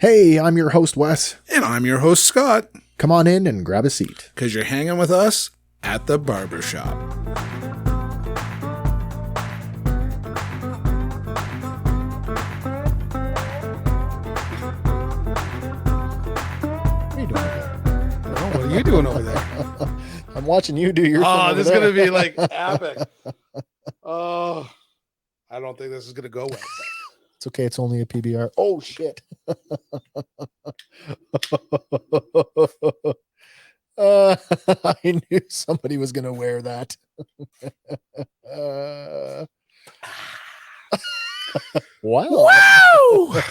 Hey, I'm your host, Wes. And I'm your host, Scott. Come on in and grab a seat. Because you're hanging with us at the barbershop. What are you doing there? Oh, what are you doing over there? I'm watching you do your thing. Oh, over this is there. going to be like epic. Oh, I don't think this is going to go well. It's okay. It's only a PBR. Oh, shit. I knew somebody was going to wear that. Wow. Wow!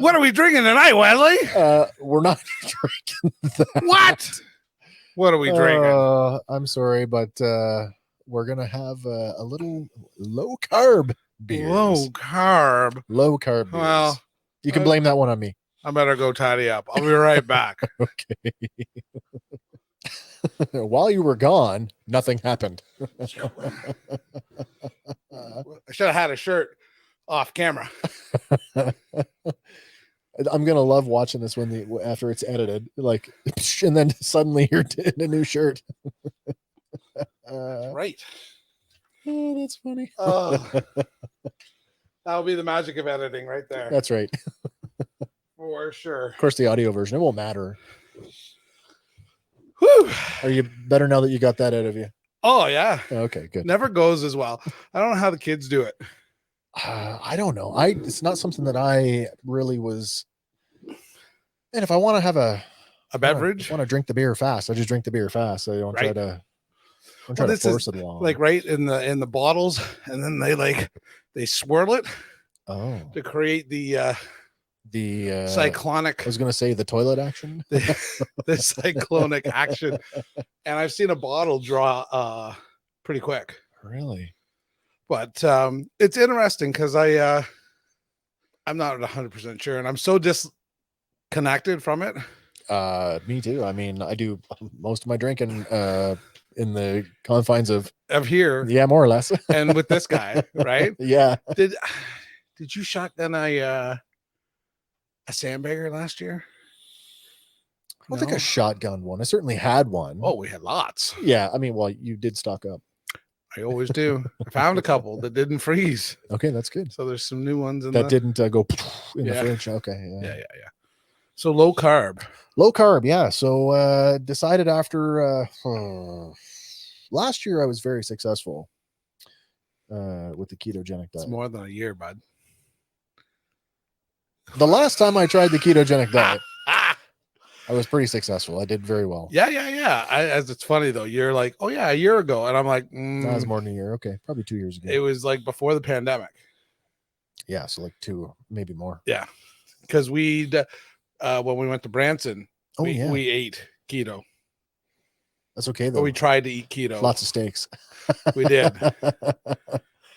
What are we drinking tonight, Wesley? We're not drinking that. What? What are we drinking? I'm sorry, but we're going to have a little low carb beers. Low carb. Low carb beers. Well, you can blame that one on me. I better go tidy up. I'll be right back. Okay. While you were gone, nothing happened. I should have had a shirt off camera. I'm gonna love watching this when after it's edited, like, and then suddenly you're in a new shirt. Right. Oh, that's funny. That'll be the magic of editing right there. That's right. For sure. Of course, the audio version, it won't matter. Whew. Are you better now that you got that out of you? Oh, yeah. Okay, good. Never goes as well. I don't know how the kids do it. I don't know. It's not something that I really was. And if I want to have a beverage, want to drink the beer fast, I just drink the beer fast. I don't try to. I'm trying to force it along. Like right in the bottles, and then they swirl it. Oh, to create the cyclonic. I was going to say the toilet action. the cyclonic action, and I've seen a bottle draw pretty quick. Really? But it's interesting because I'm not 100% sure, and I'm so disconnected from it. Me too. I mean, I do most of my drinking in the confines of here. Yeah, more or less. And with this guy, right? Yeah. Did you shotgun a sandbagger last year? I don't think I shotgunned one. I certainly had one. Oh, we had lots. Yeah, I mean, well, you did stock up. I always do. I found a couple that didn't freeze. Okay, that's good. So there's some new ones that didn't go in the fridge. Okay. Yeah. So low carb. Yeah. So decided after last year I was very successful with the ketogenic diet. It's more than a year, bud. The last time I tried the ketogenic diet, I was pretty successful. I did very well. Yeah. As it's funny though, you're like, oh yeah, a year ago, and I'm like, that was more than a year. Okay, probably 2 years ago. It was like before the pandemic. Yeah, so like 2, maybe more. Yeah, because we when we went to Branson, we ate keto. That's okay though. But we tried to eat keto. Lots of steaks. We did.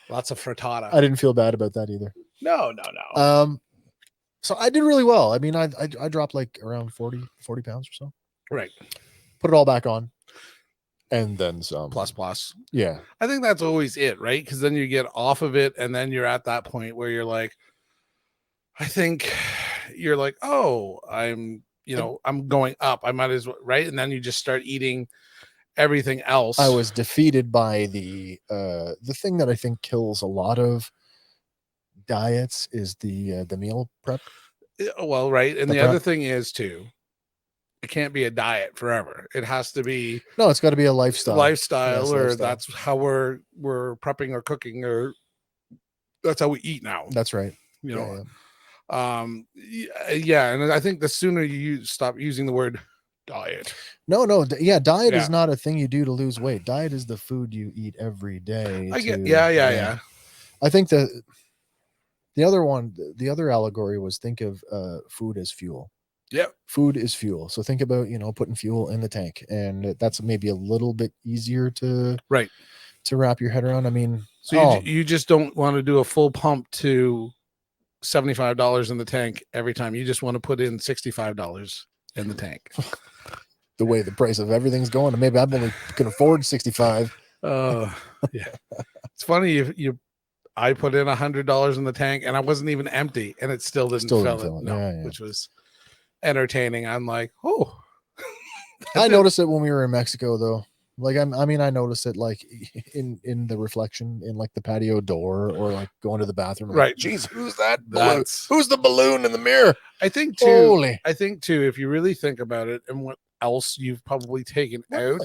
Lots of frittata. I didn't feel bad about that either. No. So I did really well. I mean, I dropped like around 40 pounds or so. Right. Put it all back on. And then some. Plus. Yeah. I think that's always it, right? Because then you get off of it, and then you're at that point where you're like, I think you're like, oh, I'm going up. I might as well, right? And then you just start eating everything else. I was defeated by the thing that I think kills a lot of diets is the meal prep. Well, right. And the other thing is too, it can't be a diet forever. It has to be it's got to be a lifestyle. That's how we're prepping or cooking, or that's how we eat now. That's right. And I think the sooner you stop using the word diet. Diet is not a thing you do to lose weight. Diet is the food you eat every day. Yeah. I think the other allegory was think of food as fuel. Yep. Food is fuel. So think about, putting fuel in the tank, and that's maybe a little bit easier to wrap your head around. I mean, so you just don't want to do a full pump to $75 in the tank every time. You just want to put in $65 in the tank. The way the price of everything's going, and maybe I only can afford 65. Yeah. It's funny. I put in $100 in the tank and I wasn't even empty and it still didn't fill it. No, Yeah. which was entertaining. I'm like, oh, I noticed it when we were in Mexico though. Like I noticed it like in the reflection in like the patio door or like going to the bathroom. Like, right. Jeez, who's that balloon? Who's the balloon in the mirror? I think too, if you really think about it and what else you've probably taken out,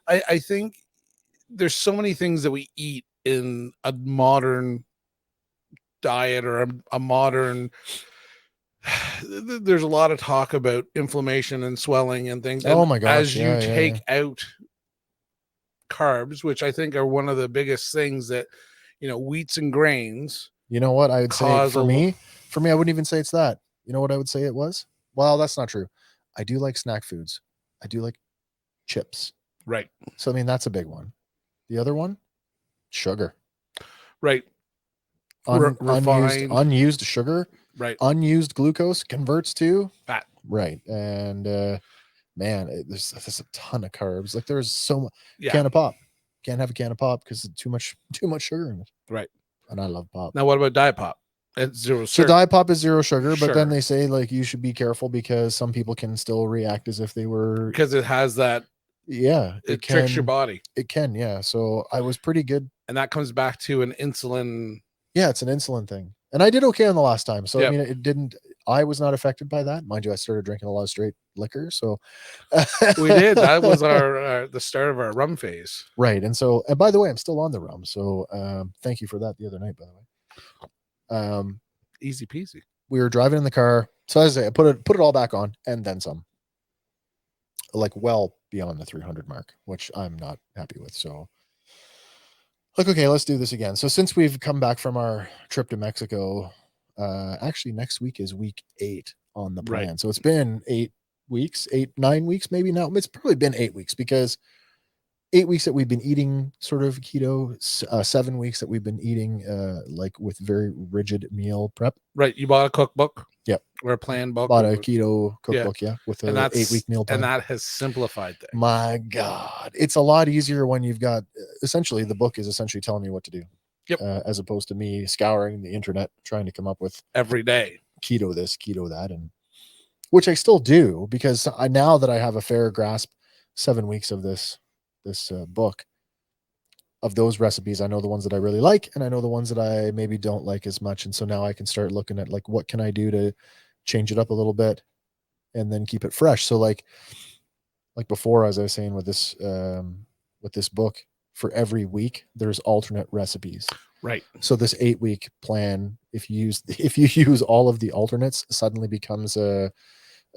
I think there's so many things that we eat in a modern diet or a modern, there's a lot of talk about inflammation and swelling and things. Oh my gosh. As you take out carbs, which I think are one of the biggest things that, wheats and grains. You know what I would say for me, I wouldn't even say it's that. You know what I would say it was? Well, that's not true. I do like snack foods. I do like chips. Right. So, I mean, that's a big one. The other one, sugar. Right. Unused sugar. Right. Unused glucose converts to fat. Right. And man, there's a ton of carbs. Like there's so much. Yeah. Can of pop. Can't have a can of pop because too much sugar in it. Right. And I love pop. Now, what about Diet Pop? It's 0 sugar. So Diet Pop is 0 sugar, but then they say like you should be careful because some people can still react as if they were, because it has that. Yeah, it tricks your body. It can, yeah. So I was pretty good, and that comes back to an insulin. Yeah, it's an insulin thing, and I did okay on the last time. So yep. I mean, it didn't. I was not affected by that, mind you. I started drinking a lot of straight liquor, so we did. That was the start of our rum phase, right? And so, and by the way, I'm still on the rum. So thank you for that the other night, by the way. Easy peasy. We were driving in the car, so as I say, I put it all back on, and then some. Like well beyond the 300 mark, which I'm not happy with. So like, okay, let's do this again. So since we've come back from our trip to Mexico, actually next week is week 8 on the plan. Right. So it's been 9 weeks, maybe now. It's probably been 8 weeks because 8 weeks that we've been eating sort of keto, 7 weeks that we've been eating like with very rigid meal prep. Right. You bought a cookbook. Yep. Or a plan book. Bought a keto cookbook, yeah, with an 8-week meal plan. And that has simplified things. My God. It's a lot easier when you've got, essentially, the book is essentially telling me what to do. Yep. As opposed to me scouring the internet, trying to come up with every day keto this, keto that, and which I still do because now that I have a fair grasp, 7 weeks of this book of those recipes, I know the ones that I really like, and I know the ones that I maybe don't like as much. And so now I can start looking at like, what can I do to change it up a little bit and then keep it fresh. So like before, as I was saying with this book, for every week, there's alternate recipes. Right. So this 8-week plan, if you use all of the alternates, suddenly becomes a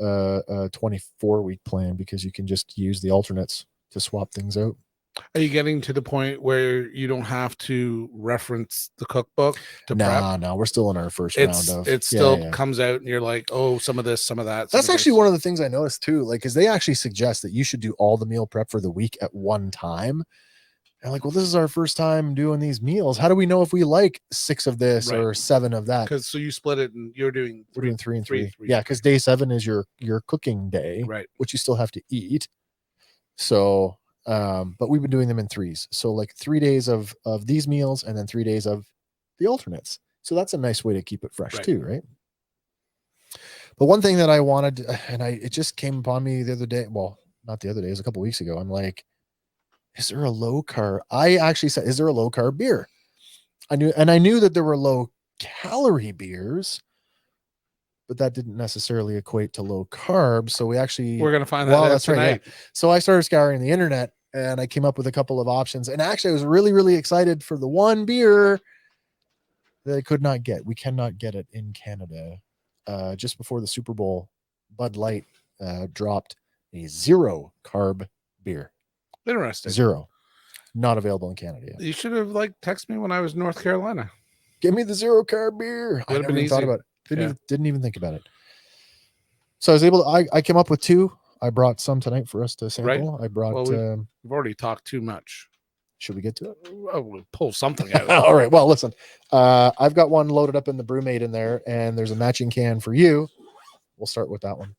24-week plan because you can just use the alternates to swap things out. Are you getting to the point where you don't have to reference the cookbook to prep? No, we're still in our first round of it. Still comes out and you're like, oh, some of this, some of that. That's actually one of the things I noticed too. Like, because they actually suggest that you should do all the meal prep for the week at one time. And like, well, this is our first time doing these meals. How do we know if we like 6 of this or 7 of that? Because so you split it and we're doing 3 and 3. Yeah, because day 7 is your cooking day, right? Which you still have to eat. So but we've been doing them in 3s. So like 3 days of these meals and then 3 days of the alternates. So that's a nice way to keep it fresh too, right? But one thing that I wanted, and it just came upon me the other day, well, not the other day, it was a couple weeks ago. I'm like, is there a low carb? I actually said, is there a low carb beer? I knew that there were low calorie beers, but that didn't necessarily equate to low carb. So we're going to find that out that's tonight. Right. Yeah. So I started scouring the internet and I came up with a couple of options. And actually I was really, really excited for the one beer that I could not get. We cannot get it in Canada. Just before the Super Bowl, Bud Light dropped a 0 carb beer. Interesting. 0. Not available in Canada yet. You should have texted me when I was in North Carolina. Give me the 0 carb beer. I never even thought about it. Didn't even think about it. So I was able to, I came up with 2. I brought some tonight for us to sample. Right. I brought, we've already talked too much. Should we get to it? We'll pull something out. All right. Well, listen, I've got one loaded up in the Brewmate in there and there's a matching can for you. We'll start with that one.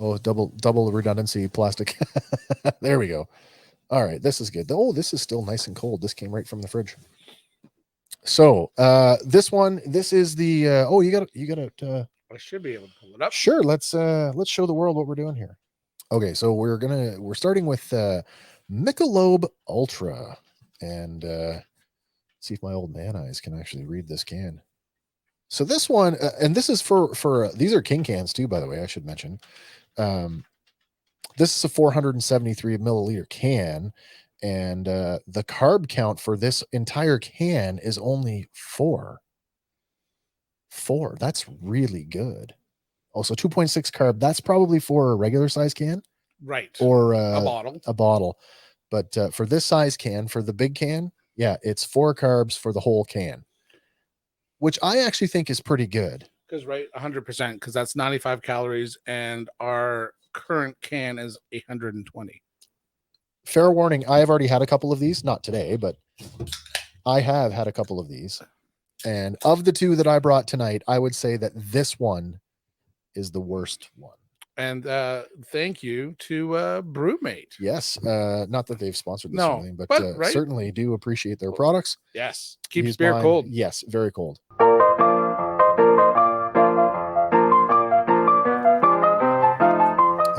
Oh, double redundancy plastic. There we go. All right. This is good. Oh, this is still nice and cold. This came right from the fridge. So this is the you got it. I should be able to pull it up. Sure, let's show the world what we're doing here. Okay, so we're starting with Michelobe Ultra, and see if my old man eyes can actually read this can. So this one, and this is for these are King cans too, by the way, I should mention. This is a 473 milliliter can, and the carb count for this entire can is only 4. That's really good. Also 2.6 carb. That's probably for a regular size can, right? Or a bottle. But for this size can, for the big can, yeah, it's 4 carbs for the whole can, which I actually think is pretty good. Because 100%, because that's 95 calories, and our current can is 820. Fair warning, I have already had a couple of these, not today, but I have had a couple of these. And of the 2 that I brought tonight, I would say that this one is the worst one. And thank you to Brewmate. Yes, not that they've sponsored this or anything, but right? Certainly do appreciate their products. Yes, keeps beer cold. Yes, very cold.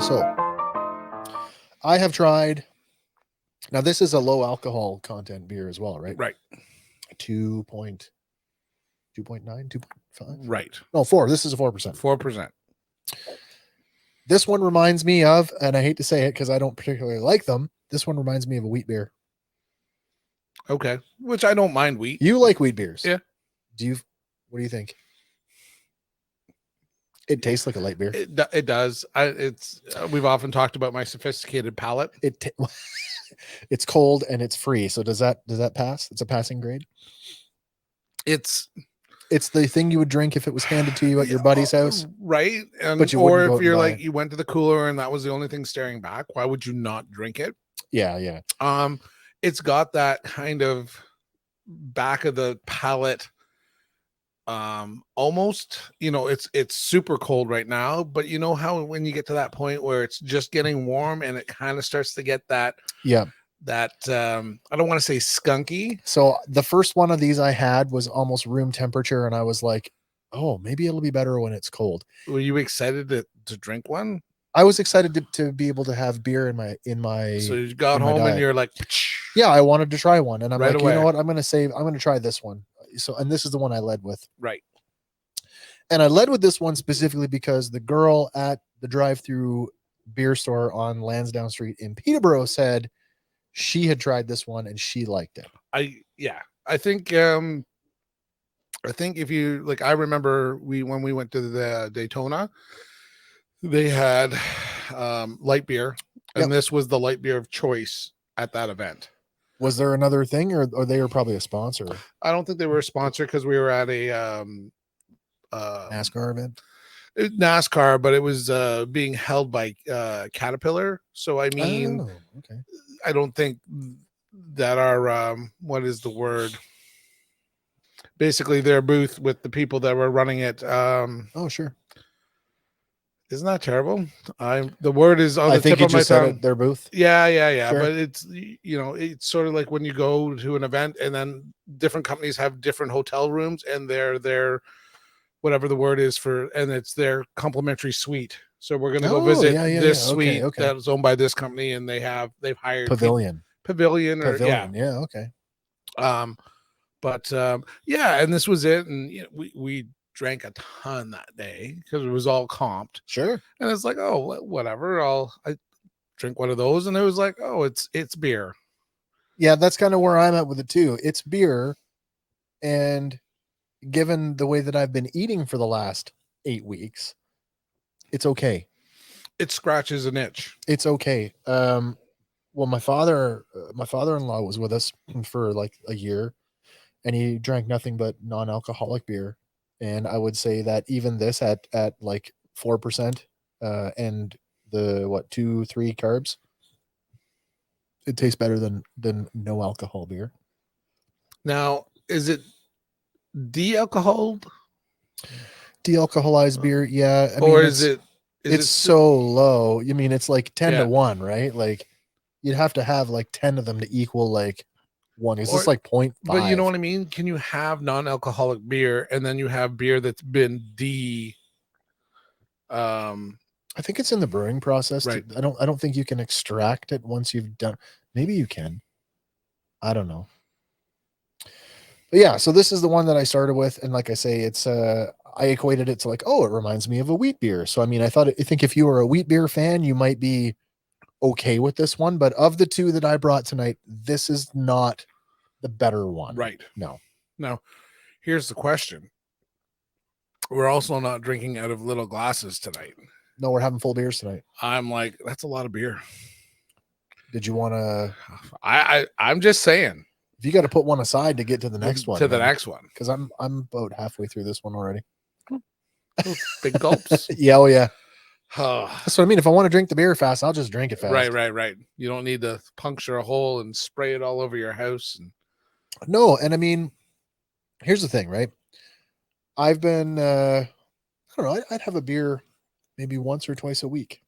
So I have tried. Now this is a low alcohol content beer as well, right? Right. 2.9, 2.5. Right. No, 4. This is a 4%. 4%. This one reminds me of, and I hate to say it because I don't particularly like them. This one reminds me of a wheat beer. Okay, which I don't mind wheat. You like wheat beers? Yeah. What do you think? It tastes like a light beer. It does. We've often talked about my sophisticated palate. It's cold and it's free. So does that pass? It's a passing grade. It's the thing you would drink if it was handed to you at your buddy's house, right? And but or if you're like you went to the cooler and that was the only thing staring back, why would you not drink it? Yeah. It's got that kind of back of the palate. Almost, it's super cold right now, but you know how when you get to that point where it's just getting warm and it kind of starts to get that, I don't want to say skunky. So the first one of these I had was almost room temperature, and I was like, oh, maybe it'll be better when it's cold. Were you excited to drink one? I was excited to be able to have beer in my. So you got home and you're like, yeah, I wanted to try one, and I'm right like, away. You know what? I'm going to try this one. So, and this is the one I led with. Right. And I led with this one specifically because the girl at the drive-through beer store on Lansdowne Street in Peterborough said she had tried this one and she liked it. I think if you like, I remember when we went to the Daytona, they had light beer, and this was the light beer of choice at that event. Was there another thing, or they were probably a sponsor? I don't think they were a sponsor because we were at a NASCAR event. NASCAR, but it was being held by Caterpillar. So I mean, okay. I don't think that our what is the word? Basically, their booth with the people that were running it. Oh, sure. Isn't that terrible? The word is on the tip of my tongue. Their booth. Yeah. Sure. But it's it's sort of like when you go to an event and then different companies have different hotel rooms and they're whatever the word is for, and it's their complimentary suite. So we're going to go visit this suite that's owned by this company, and they've hired Pavilion. Yeah. Okay. And this was it, and we drank a ton that day because it was all comped. Sure. And it's like, oh, whatever, I drink one of those, and it was like, oh, it's beer. Yeah, that's kind of where I'm at with it too. It's beer, and given the way that I've been eating for the last 8 weeks, it's okay. It scratches an itch. It's okay. Well, my father-in-law was with us for like a year, and he drank nothing but non-alcoholic beer. And I would say that even this at like 4%, and the 2-3 carbs, it tastes better than no alcohol beer. Now, is it de-alcoholized beer? Yeah. I or mean, it's so low. You mean it's like 10 to 1, right? Like you'd have to have like 10 of them to equal like one. Is this like 0.5? But you know what I mean? Can you have non-alcoholic beer and then you have beer that's been I think it's in the brewing process. Right. I don't think you can extract it once you've done. Maybe you can. I don't know. But yeah, so this is the one that I started with, and like I say, it's I equated it to like, oh, it reminds me of a wheat beer. So I mean, I think if you were a wheat beer fan, you might be okay with this one. But of the two that I brought tonight, this is not the better one. Right. No. Now, here's the question. We're also not drinking out of little glasses tonight. No, we're having full beers tonight. I'm like, that's a lot of beer. Did you want to? I'm just saying. If you got to put one aside to get to the next one. To the next one. Because I'm about halfway through this one already. Big gulps. Yeah, oh yeah. That's what I mean. If I want to drink the beer fast, I'll just drink it fast. Right. You don't need to puncture a hole and spray it all over your house. No, and I mean, here's the thing, right? I've been, I don't know, I'd have a beer maybe once or twice a week.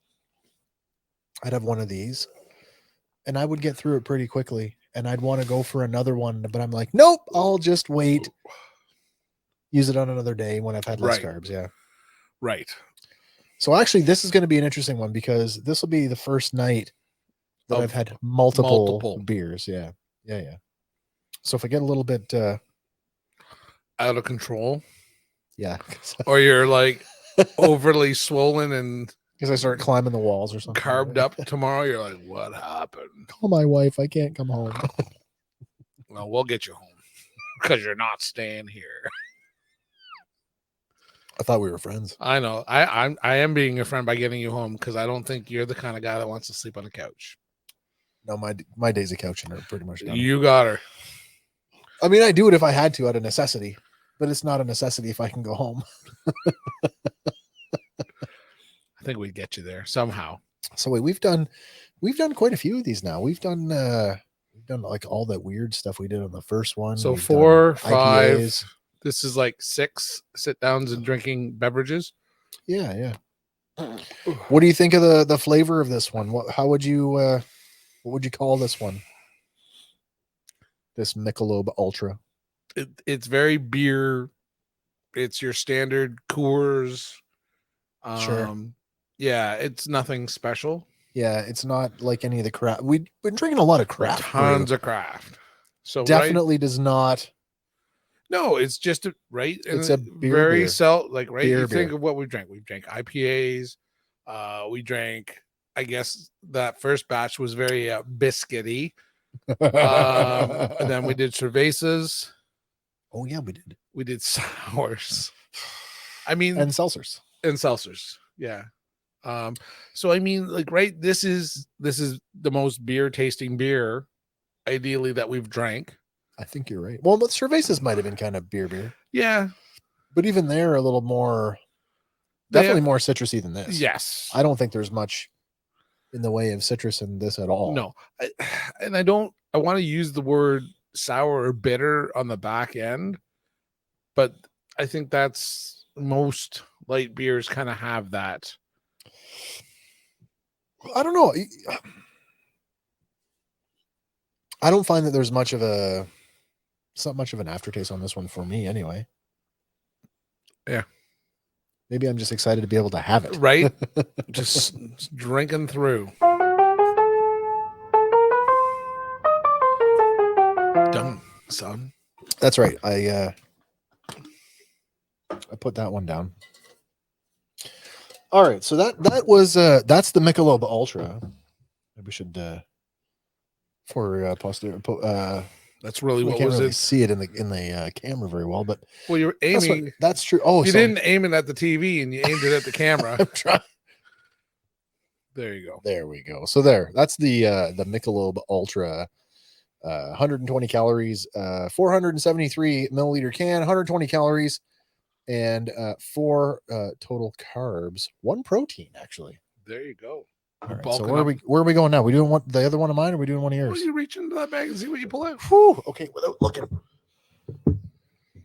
I'd have one of these, and I would get through it pretty quickly, and I'd want to go for another one, but I'm like, nope, I'll just wait. Use it on another day when I've had less carbs. Yeah. Right. So actually, this is going to be an interesting one because this will be the first night that I've had multiple beers. Yeah. So if I get a little bit out of control, yeah, or you're like overly swollen and because I start climbing the walls or something, carved up tomorrow, you're like, what happened? Call my wife. I can't come home. Well, we'll get you home because you're not staying here. I thought we were friends. I know. I am being your friend by getting you home because I don't think you're the kind of guy that wants to sleep on the couch. No, my days of couching are pretty much done. You got her. I mean, I do it if I had to out of necessity, but it's not a necessity if I can go home. I think we'd get you there somehow. So wait, we've done quite a few of these now. We've done like all that weird stuff we did on the first one. So we've 4, 5. IPAs. This is like 6 sit downs and drinking beverages. Yeah. What do you think of the flavor of this one? What would you call this one? This Michelobe Ultra. It's very beer. It's your standard Coors. Sure. Yeah, it's nothing special. Yeah, it's not like any of the craft. We've been drinking a lot of craft. Tons of craft. So definitely does not. No, it's just right. It's a beer, very beer. right. You think of what we drank. We drank IPAs. We drank. I guess that first batch was very biscuity. And then we did cervezas. Oh yeah, we did. We did sours. I mean, and seltzers. Yeah. So I mean, like, right. This is the most beer tasting beer, ideally, that we've drank. I think you're right. Well, but cervezas might have been kind of beer. Yeah. But even they're a little more, definitely more citrusy than this. Yes. I don't think there's much in the way of citrus in this at all. No. I want to use the word sour or bitter on the back end, but I think that's most light beers kind of have that. I don't know. I don't find that there's much of a, it's not much of an aftertaste on this one for me anyway. Yeah. Maybe I'm just excited to be able to have it. Right? just drinking through. Done, son. That's right. I put that one down. All right. So that was that's the Michelobe Ultra. Maybe we should for posterior that's really what can't was really it. See it in the camera very well, but well, you're aiming. That's true. Oh, you didn't aim it at the TV, and you aimed it at the camera. I'm trying. There you go. There we go. So that's the Michelobe Ultra, 120 calories, 473 milliliter can, 120 calories, and 4 total carbs, 1 protein actually. There you go. All right, so where are we going now? We doing the other one of mine, or are we doing one of yours? Well, you reach into that bag and see what you pull out. Whew, okay, without looking.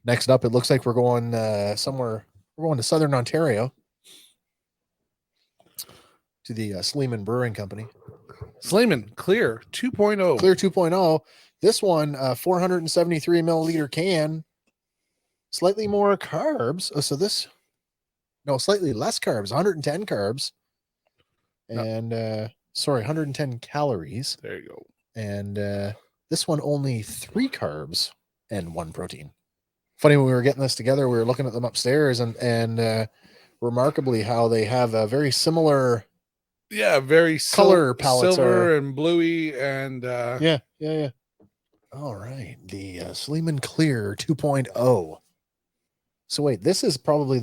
Next up, it looks like we're going somewhere. We're going to Southern Ontario to the Sleeman Brewing Company. Sleeman Clear 2.0. Clear 2.0. This one, 473 milliliter can, slightly more carbs. Oh, so this, no, slightly less carbs, 110 carbs, and 110 calories. There you go. And this one only 3 carbs and 1 protein. Funny, when we were getting this together, we were looking at them upstairs, and remarkably how they have a very similar very color palettes, silver and bluey, and yeah. All right, the Sleeman Clear 2.0. So wait, this is probably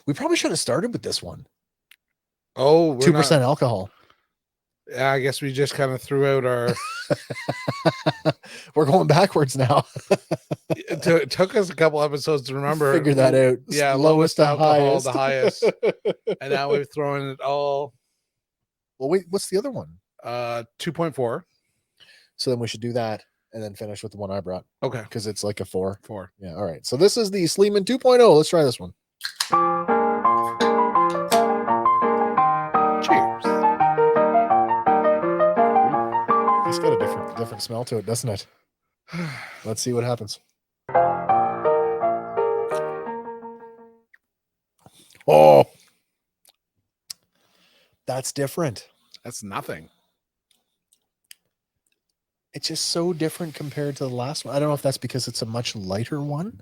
we probably should have started with this one. Oh, 2% alcohol. Yeah, I guess we just kind of threw out our. We're going backwards now. It took us a couple episodes to remember. Figure that out. Yeah, lowest to alcohol, highest. the highest. And now we've thrown it all. Well, wait, what's the other one? 2.4. So then we should do that and then finish with the one I brought. Okay. Because it's like a 4. 4. Yeah, all right. So this is the Sleeman 2.0. Let's try this one. Cheers. It's got a different smell to it, doesn't it? Let's see what happens. Oh, that's different. That's nothing. It's just so different compared to the last one. I don't know if that's because it's a much lighter one.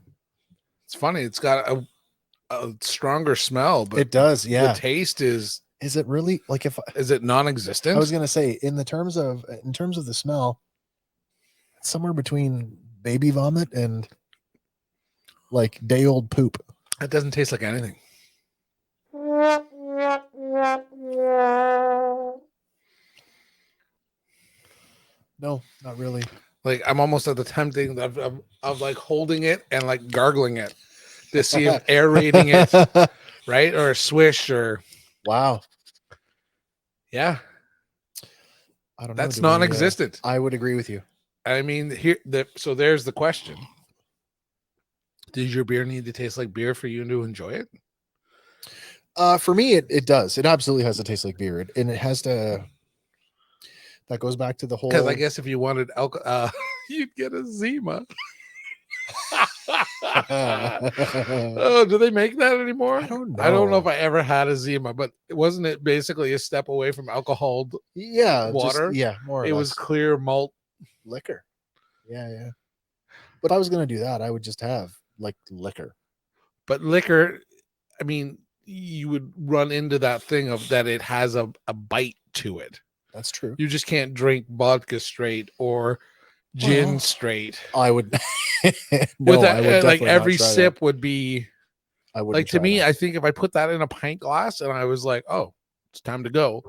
It's funny. It's got a stronger smell, but it does. Yeah. The taste is it really like is it non-existent? I was going to say in terms of the smell, it's somewhere between baby vomit and like day old poop. It doesn't taste like anything. No, not really. Like I'm almost at the tempting of like holding it and like gargling it to see if aerating it, right? Or a swish or wow. Yeah. I don't know. That's non-existent. I would agree with you. I mean, so there's the question. Does your beer need to taste like beer for you to enjoy it? For me, it does. It absolutely has to taste like beer. And it has to. That goes back to the whole. Because I guess if you wanted alcohol, you'd get a Zima. Oh, do they make that anymore? I don't know. I don't know if I ever had a Zima, but wasn't it basically a step away from alcohol? Yeah, water. More. It was clear malt liquor. Yeah. But if I was gonna do that, I would just have like liquor. But liquor, I mean, you would run into that thing of that it has a bite to it. That's true. You just can't drink vodka straight or gin straight. I would. No, I would like every sip that. Would be. I would like to me. I think if I put that in a pint glass and I was like, "Oh, it's time to go,"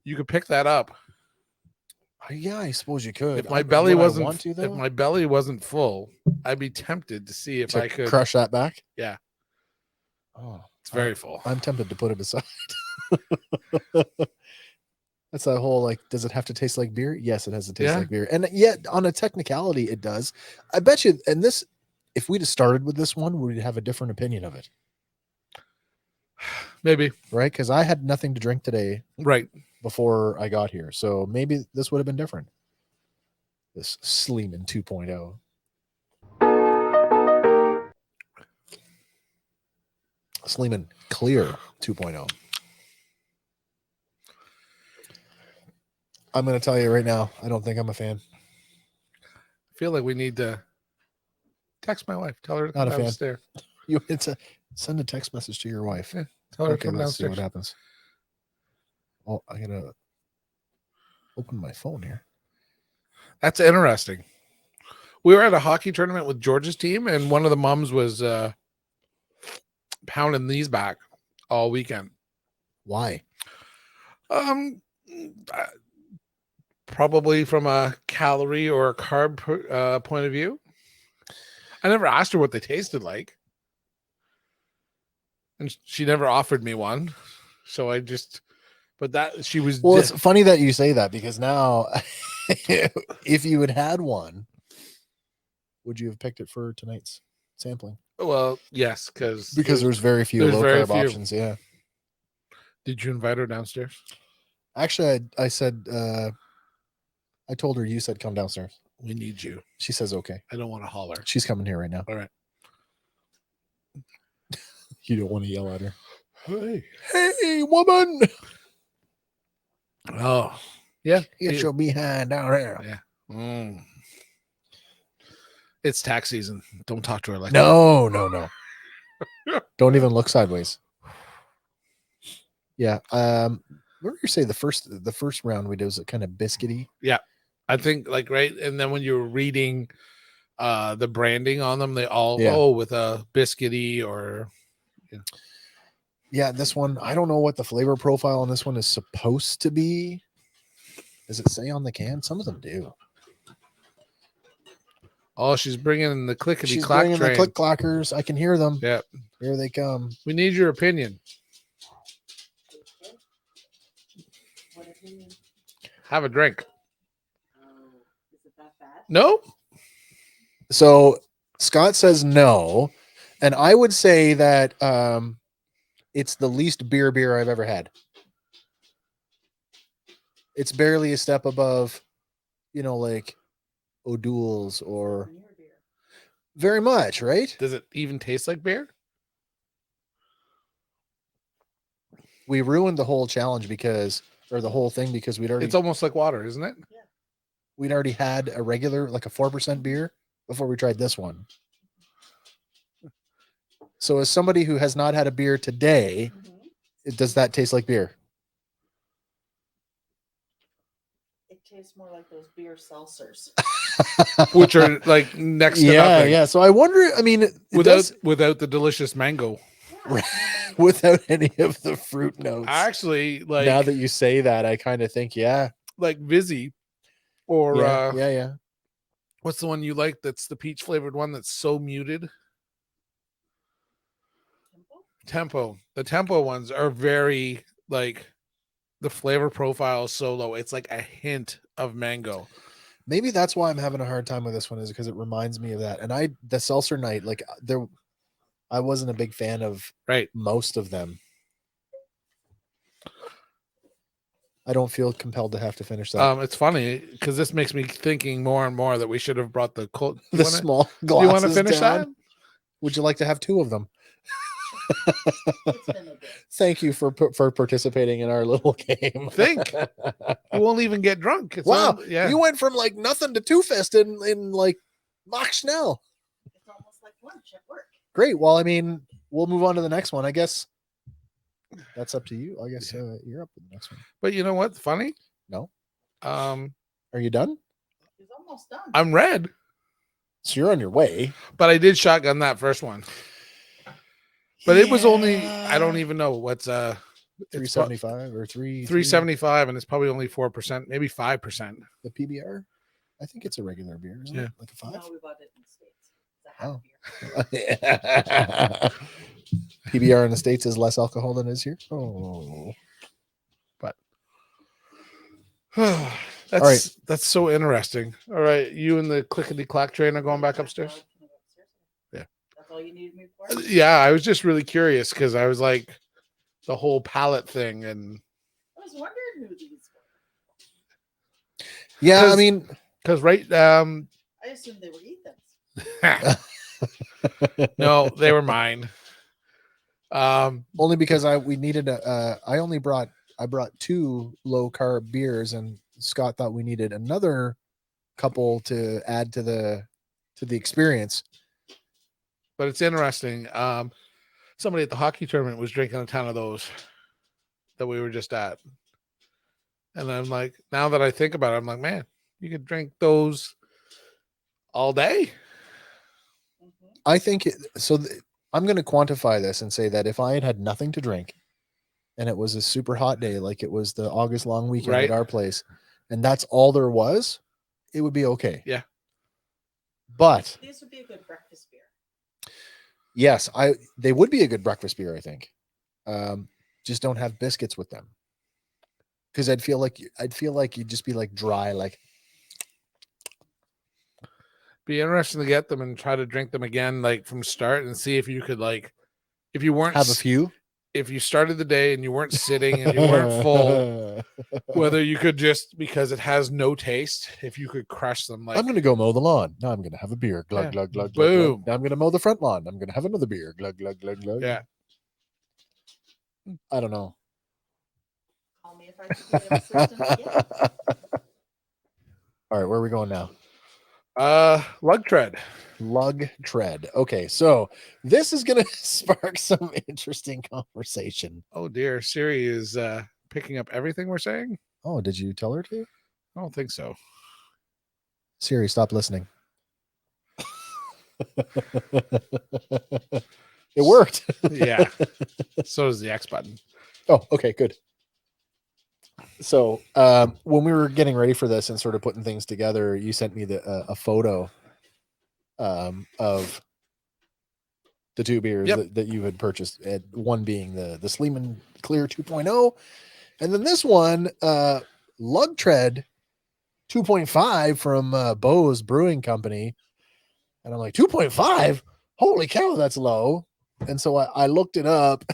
you could pick that up. Yeah, I suppose you could. If my belly wasn't full, I'd be tempted to see if I could crush that back. Yeah. Oh, it's very full. I'm tempted to put it aside. That's that whole like, does it have to taste like beer? Yes, it has to taste like beer. And yet, on a technicality, it does. I bet you, and this, if we'd have started with this one, we'd have a different opinion of it. Maybe. Right? Because I had nothing to drink today. Right. Before I got here. So maybe this would have been different. This Sleeman 2.0. Sleeman Clear 2.0. I'm going to tell you right now, I don't think I'm a fan. I feel like we need to text my wife. Tell her to come downstairs. You need to send a text message to your wife. Yeah, tell her to come downstairs. See what happens. Oh, I got to open my phone here. That's interesting. We were at a hockey tournament with George's team, and one of the moms was pounding these back all weekend. Why? Probably from a calorie or a carb point of view. I never asked her what they tasted like, and she never offered me one. So I just, but that she was. Well, it's funny that you say that because now, if you had one, would you have picked it for tonight's sampling? Well, yes, because there's very few low carb options. Yeah. Did you invite her downstairs? Actually, I said, I told her you said come downstairs. We need you. She says, okay. I don't want to holler. She's coming here right now. All right. You don't want to yell at her. Hey, woman. Oh, yeah. Get your behind down there. Yeah. Mm. It's tax season. Don't talk to her like no. Don't even look sideways. Yeah. What did you say the first round we did was kind of biscuity? Yeah. I think right. And then when you were reading the branding on them, they all go with a biscuity or Yeah, this one, I don't know what the flavor profile on this one is supposed to be. Does it say on the can? Some of them do. Oh, she's bringing the clickety She's clack bringing train. the click clackers. I can hear them. Yeah. Here they come. We need your opinion. Have a drink. Is it that bad? No. So Scott says no. And I would say that it's the least beer I've ever had. It's barely a step above, like O'Doul's or very much, right? Does it even taste like beer? We ruined the whole challenge or the whole thing because It's almost like water, isn't it? Yeah. We'd already had a regular, like a 4% beer before we tried this one. So as somebody who has not had a beer today, does that taste like beer? It tastes more like those beer seltzers. Which are like next to nothing. Yeah. So I wonder, I mean, without the delicious mango. Yeah. Without any of the fruit notes. Actually, like now that you say that, I kind of think, like Vizzy or yeah. What's the one you like that's the peach flavored one that's so muted? Tempo. The Tempo ones are very like the flavor profile is so low. It's like a hint of mango. Maybe that's why I'm having a hard time with this one, is because it reminds me of that. And the seltzer night, like I wasn't a big fan of most of them. I don't feel compelled to have to finish that. It's funny because this makes me thinking more and more that we should have brought the small glasses. Do you want to finish down? that? Would you like to have two of them? It's been a bit. Thank you for participating in our little game. Think you won't even get drunk. It's wow, you went from like nothing to two fist in like Mach Schnell. It's almost like lunch at work. Great. Well, I mean, we'll move on to the next one. I guess that's up to you. I guess you're up to the next one. But you know what's funny? No. Are you done? He's almost done. I'm red. So you're on your way. But I did shotgun that first one. But it was only, I don't even know what's 375 or 375, and it's probably only 4%, maybe 5%. The PBR? I think it's a regular beer, isn't it? Like a 5? No, we bought it in the States. It's a half beer. PBR in the States is less alcohol than it is here. Oh. But that's so interesting. All right, you and the clickety clack train are going back upstairs. Yeah, that's all you needed me for. Yeah, I was just really curious because I was like the whole palette thing, and I was wondering who these were. Yeah, I mean, because I assumed they were Ethan's. No, they were mine. Only because I brought 2 low carb beers, and Scott thought we needed another couple to add to the experience. But it's interesting. Somebody at the hockey tournament was drinking a ton of those that we were just at. And I'm like, now that I think about it, I'm like, man, you could drink those all day. I think so. I'm going to quantify this and say that if I had nothing to drink and it was a super hot day, like it was the August long weekend at our place, and that's all there was, it would be okay. Yeah. But these would be a good breakfast beer. Yes, they would be a good breakfast beer, I think. Just don't have biscuits with them. Because I'd feel like you'd just be like dry, like. Be interesting to get them and try to drink them again, like from start, and see if you could, like, if you weren't have a few. if you started the day and you weren't sitting and you weren't full, whether you could just, because it has no taste, if you could crush them, like I'm going to go mow the lawn. Now I'm going to have a beer. Glug, Yeah. glug, glug, glug, Boom. glug. Now I'm going to mow the front lawn. I'm going to have another beer. Glug, glug, glug, glug. yeah. I don't know. Call me if I forget a system. Yeah. All right, where are we going now? Lug tread. Lug tread. Okay, so this is going to spark some interesting conversation. Oh dear, Siri is picking up everything we're saying. Oh, did you tell her to? I don't think so. Siri, stop listening. It worked. Yeah. So does the X button. Oh, okay, good. So when we were getting ready for this and sort of putting things together, you sent me a photo of the two beers that you had purchased. One being the Sleeman Clear 2.0, and then this one, Lug Tread 2.5 from Bose Brewing Company. And I'm like, 2.5? Holy cow, that's low. And so I looked it up.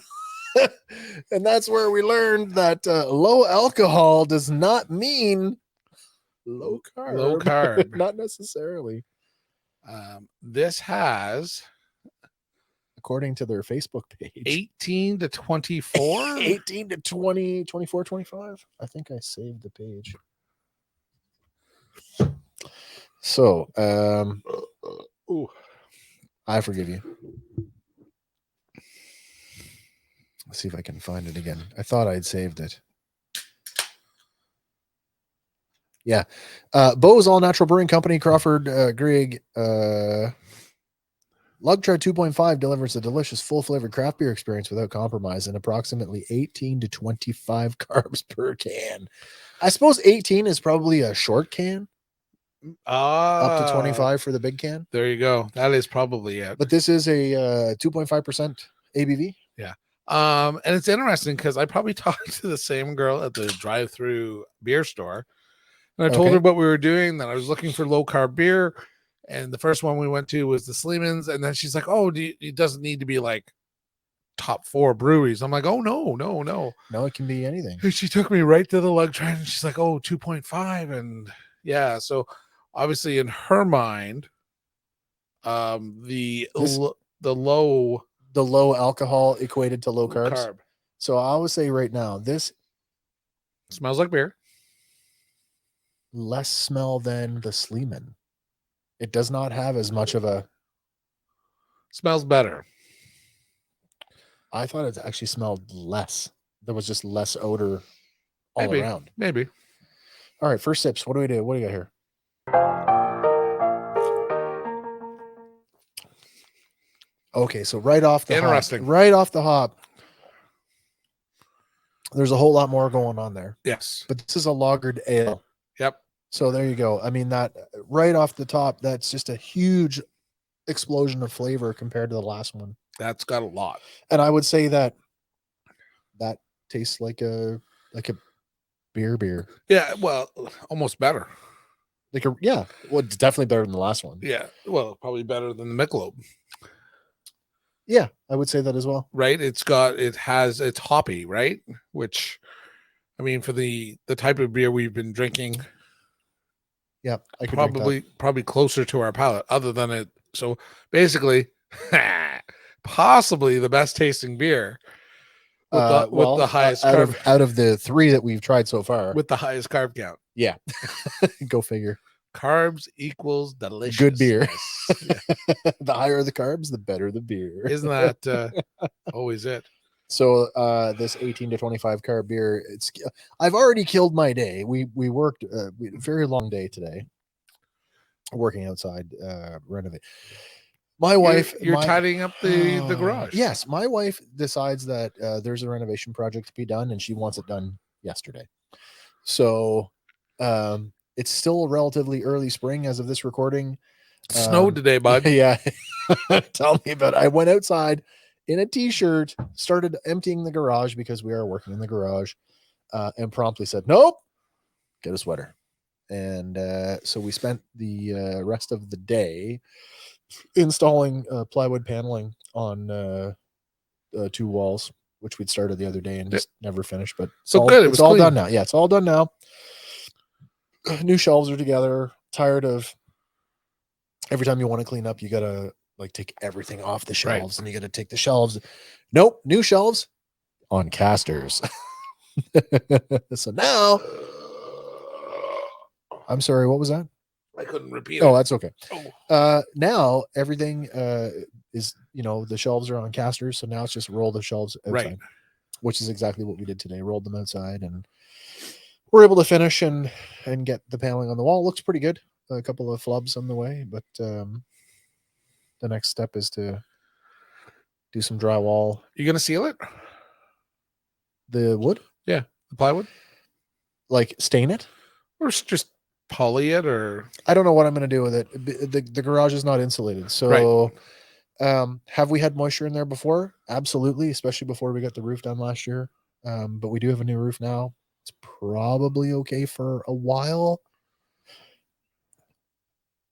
And that's where we learned that low alcohol does not mean low carb. Low carb. Not necessarily. This has, According to their Facebook page, 18 to 24. 18 to 20, 24, 25. I think I saved the page. So, Ooh. I forgive you. Let's see if I can find it again. I thought I'd saved it. Yeah. Bose All Natural Brewing Company, Crawford, Grieg, Lug Tread 2.5 delivers a delicious, full-flavored craft beer experience without compromise and approximately 18 to 25 carbs per can. I suppose 18 is probably a short can. Up to 25 for the big can. There you go. That is probably it. But this is a 2.5% ABV. Yeah. And it's interesting because I probably talked to the same girl at the drive-through beer store. And I told her what we were doing, that I was looking for low-carb beer. And the first one we went to was the Sleeman's. And then she's like, oh, it doesn't need to be like top 4 breweries. I'm like, oh, no. No, it can be anything. And she took me right to the Lug Tread and she's like, oh, 2.5. And yeah, so obviously in her mind, the low alcohol equated to low carbs. So I would say right now, this smells like beer. Less smell than the Sleeman. It does not have as much of a... Smells better. I thought it actually smelled less. There was just less odor all around. Maybe. All right, first sips. What do we do? What do you got here? Okay, so right off the hop, there's a whole lot more going on there. Yes. But this is a lagered ale. Yep. So there you go. I mean, that right off the top, that's just a huge explosion of flavor compared to the last one. That's got a lot. And I would say that tastes like a beer. Yeah, well, almost better. Well, it's definitely better than the last one. Yeah, well, probably better than the Michelobe. Yeah, I would say that as well. Right? It's hoppy, right? Which, I mean, for the type of beer we've been drinking, yeah, I could probably closer to our palate. Other than it, so basically, possibly the best tasting beer with the highest carb out of the 3 that we've tried so far, with the highest carb count. Yeah, go figure. Carbs equals delicious. Good beer. The higher the carbs, the better the beer. Isn't that always it? So this 18 to 25 carb beer, I've already killed my day. We worked a very long day today, working outside, renovate. My wife, you're tidying up the garage. Yes, my wife decides that there's a renovation project to be done, and she wants it done yesterday. So it's still relatively early spring as of this recording. Snowed today, bud. Yeah. Tell me about it. I went outside in a t-shirt, started emptying the garage because we are working in the garage, and promptly said, nope, get a sweater. And so we spent the rest of the day installing plywood paneling on 2 walls, which we'd started the other day and just never finished. But it's So all, good. It it's was all clean. done now. Yeah, it's all done now. New shelves are together. Tired of every time you want to clean up, you gotta like take everything off the shelves, and you gotta take the shelves. Nope, new shelves on casters. So now, I'm sorry, what was that? I couldn't repeat Oh, it. that's okay. Now everything is, the shelves are on casters, so now it's just roll the shelves outside, Right. which is exactly what we did today. Rolled them outside, and we're able to finish and get the paneling on the wall. Looks pretty good. A couple of flubs on the way, but the next step is to do some drywall. You gonna seal it? The wood, The plywood, like stain it. or just poly it, or I don't know what I'm going to do with it. The garage is not insulated, so have we had moisture in there before? Absolutely, especially before we got the roof done last year. But we do have a new roof now. It's probably okay for a while.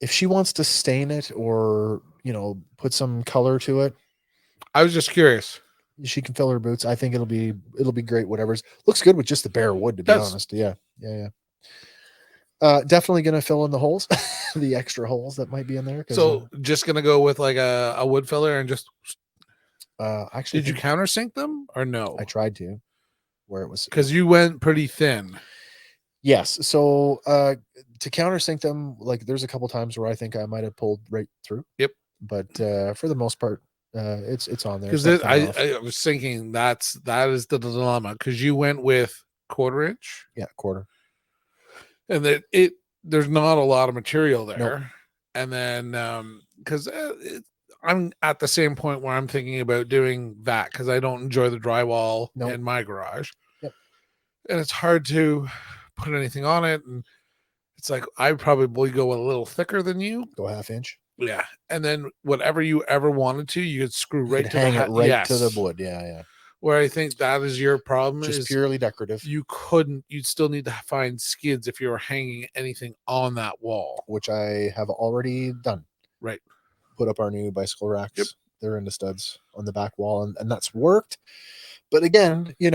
If she wants to stain it or put some color to it, I was just curious. she can fill her boots. I think it'll be great. Whatever's looks good with just the bare wood, to be honest. Yeah. Definitely gonna fill in the holes, the extra holes that might be in there. So just gonna go with like a wood filler and just. Actually, Did you countersink them or no? I tried to, where it was because you went pretty thin. Yes. So to countersink them, like there's a couple times where I think I might have pulled right through. Yep. But for the most part, it's on there. Because I was thinking that is the dilemma, because you went with 1/4 inch. Yeah, quarter. And that there's not a lot of material there. Nope. And then because I'm at the same point where I'm thinking about doing that, because I don't enjoy the drywall in my garage. Yep. And it's hard to put anything on it, and it's like I'd probably go a little thicker than you. Go 1/2 inch. Yeah. And then whatever you ever wanted to, you could screw right to hang it right to the wood. Yeah. Where I think that is your problem, just is purely decorative. you'd still need to find skids if you were hanging anything on that wall, which I have already done. Right. Put up our new bicycle racks. Yep. They're into studs on the back wall, and that's worked. But again, in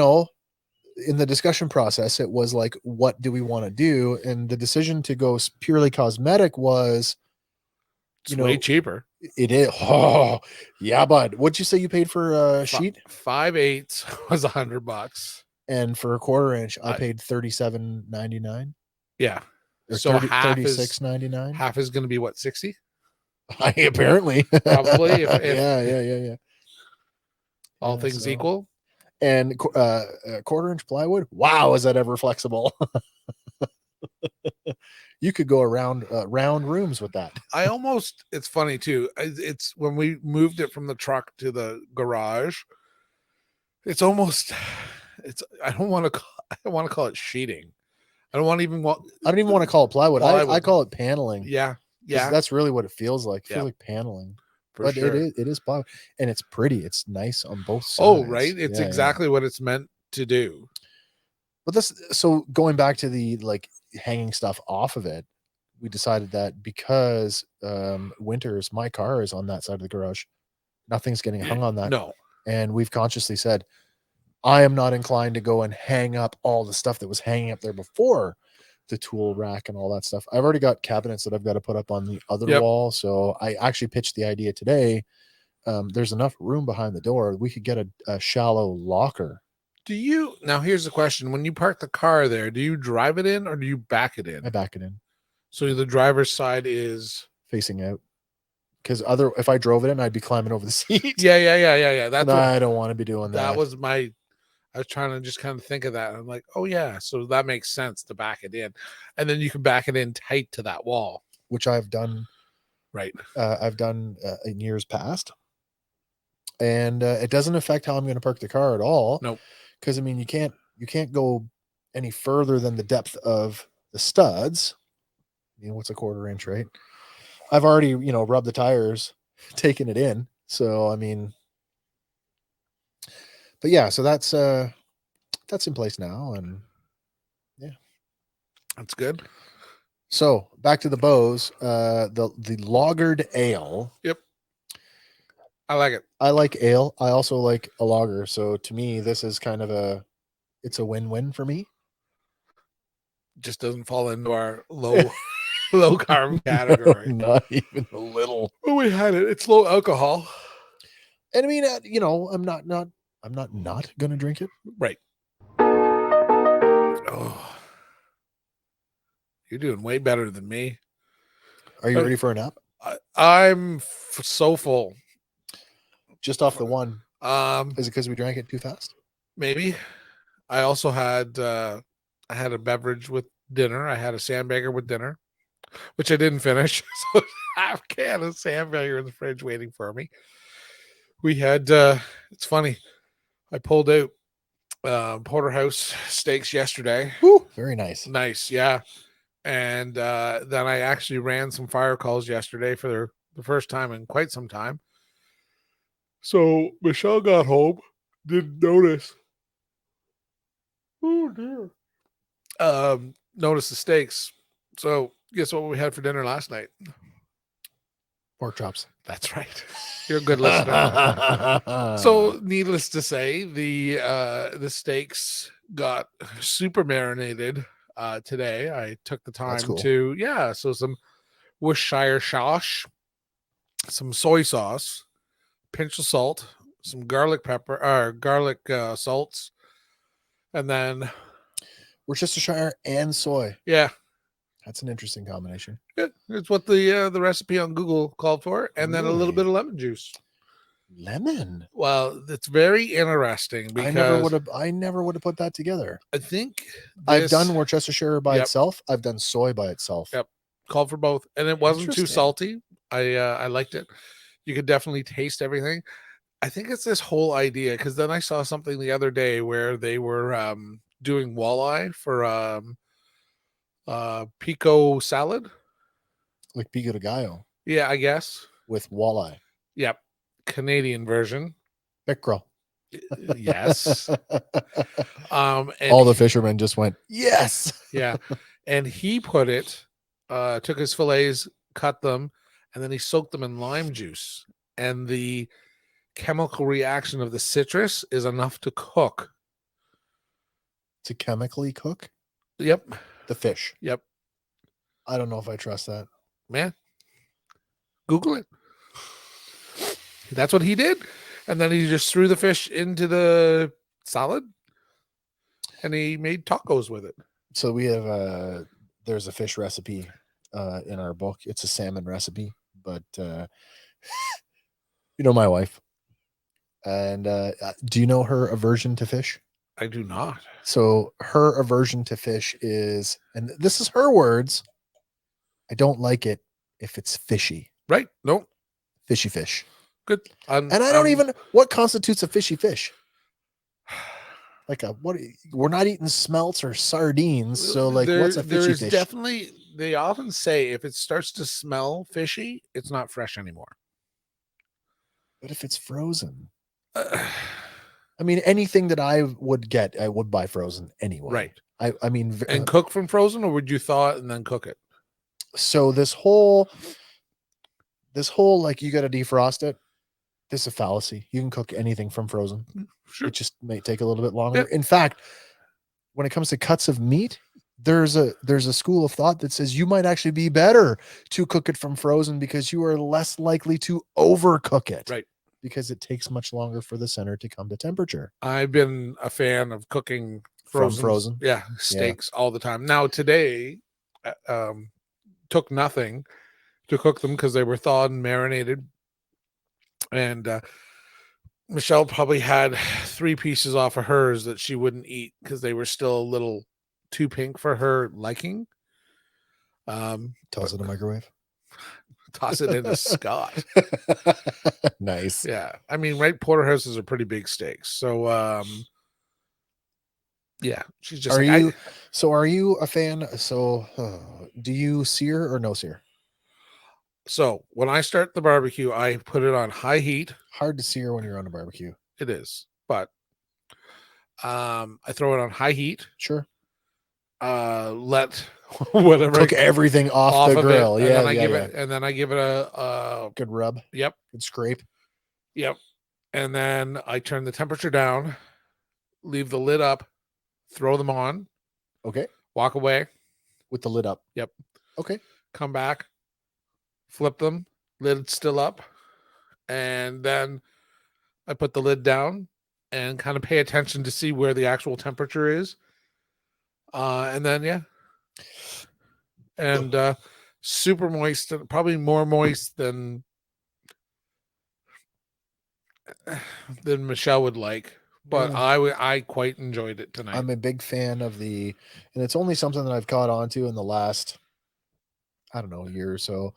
the discussion process, it was like, what do we want to do? And the decision to go purely cosmetic was, it's way cheaper. It is. Oh, yeah, bud. What'd you say you paid for a sheet? 5/8 was $100, and for a 1/4 inch, I paid $37.99. Yeah. Or so $36.99. Half is going to be what, 60? Apparently, probably. If yeah. All things equal. And 1/4 inch plywood. Wow, is that ever flexible? You could go around round rooms with that. It's funny too. It's when we moved it from the truck to the garage, I don't want to call it sheeting. I don't even want to call it plywood. I call it paneling. Yeah. That's really what it feels like. It feels Yeah. like paneling. For sure. It is plywood, and it's pretty. It's nice on both sides. Oh, right. It's exactly what it's meant to do. But so going back to the hanging stuff off of it, we decided that because winters, my car is on that side of the garage, nothing's getting hung on that. No. And we've consciously said, I am not inclined to go and hang up all the stuff that was hanging up there before, the tool rack and all that stuff. I've already got cabinets that I've got to put up on the other wall. So I actually pitched the idea today. There's enough room behind the door. We could get a shallow locker. Now here's the question. When you park the car there, do you drive it in or do you back it in? I back it in. So the driver's side is facing out. Because if I drove it in, I'd be climbing over the seat. Yeah. I don't want to be doing that. I was trying to just kind of think of that. I'm like, oh yeah, so that makes sense to back it in, and then you can back it in tight to that wall, which I've done. Right. I've done in years past, and it doesn't affect how I'm going to park the car at all. Nope. Because I mean, you can't go any further than the depth of the studs. What's a 1/4 inch, right? I've already, rubbed the tires, taken it in. So, I mean, but yeah, so that's in place now. And yeah, that's good. So back to the bows, the Lagered Ale. Yep. I like it. I like ale. I also like a lager. So to me, this is kind of it's a win-win for me. Just doesn't fall into our low carb category. Not even a little. Well, we had it. It's low alcohol. And I mean, I'm not going to drink it. Right. Oh, you're doing way better than me. Are you ready for a nap? I'm so full. Just off the one. Is it because we drank it too fast? Maybe. I also had I had a beverage with dinner. I had a sandbager with dinner, which I didn't finish. So half can of sandbager in the fridge waiting for me. We had it's funny. I pulled out porterhouse steaks yesterday. Woo, very nice. Nice, yeah. And then I actually ran some fire calls yesterday for the first time in quite some time. So Michelle got home, didn't notice. Oh dear. Noticed the steaks. So guess what we had for dinner last night? Pork chops. That's right. You're a good listener. So needless to say, the steaks got super marinated today. I took the time cool. to so some Worcestershire sauce, some soy sauce, pinch of salt, some garlic pepper or garlic salts, and then Worcestershire and soy. yeah, that's an interesting combination. Yeah, it's what the recipe on Google called for, and then a little bit of lemon juice. Lemon. Well, it's very interesting because I never would have put that together. I think I've done Worcestershire by itself. I've done soy by itself. Yep, called for both, and it wasn't too salty. I liked it. You could definitely taste everything. I think it's this whole idea because then I saw something the other day where they were doing walleye for pico salad, like pico de gallo. Yeah, I guess with walleye. Yep, Canadian version. Pickerel. Yes. And all the fishermen just went, yes. Yeah. And he put it, took his fillets, cut them, and then he soaked them in lime juice. And the chemical reaction of the citrus is enough to cook. To chemically cook? Yep. The fish. Yep. I don't know if I trust that. Man. Google it. That's what he did. And then he just threw the fish into the salad and he made tacos with it. So we have there's a fish recipe in our book. It's a salmon recipe, but you know my wife. And do you know her aversion to fish? I do not. So her aversion to fish is, and this is her words, I don't like it if it's fishy. Right? Nope. Fishy fish. Good. And I don't even, what constitutes a fishy fish? Like we're not eating smelts or sardines. So like, what's a fishy fish? Definitely, they often say if it starts to smell fishy, it's not fresh anymore. But if it's frozen, I mean, anything that I would get, I would buy frozen anyway. Right. I mean, and cook from frozen, or would you thaw it and then cook it? So this whole like you got to defrost it. This is a fallacy. You can cook anything from frozen. Sure. It just may take a little bit longer. Yeah. In fact, when it comes to cuts of meat, there's a school of thought that says you might actually be better to cook it from frozen because you are less likely to overcook it. Right. Because it takes much longer for the center to come to temperature. I've been a fan of cooking from frozen. Yeah, steaks all the time. Now today, took nothing to cook them because they were thawed and marinated. And Michelle probably had 3 pieces off of hers that she wouldn't eat because they were still a little too pink for her liking. Toss it in the microwave. Toss it in a Scott. Nice. Yeah. I mean, right, porterhouses are pretty big steaks. So yeah, she's just are you a fan? So do you sear or no sear? So when I start the barbecue, I put it on high heat. Hard to sear when you're on a barbecue. It is, but I throw it on high heat. Sure. Let whatever cook everything off the grill. And then I give it a good rub. Yep. Good scrape. Yep. And then I turn the temperature down, leave the lid up, throw them on, Okay. walk away, With the lid up. Yep. Okay. come back, flip them, lid still up, and then I put the lid down and kind of pay attention to see where the actual temperature is. And then, yeah. And super moist, probably more moist than Michelle would like. But Yeah. I quite enjoyed it tonight. I'm a big fan of and it's only something that I've caught on to in the last, I don't know, year or so.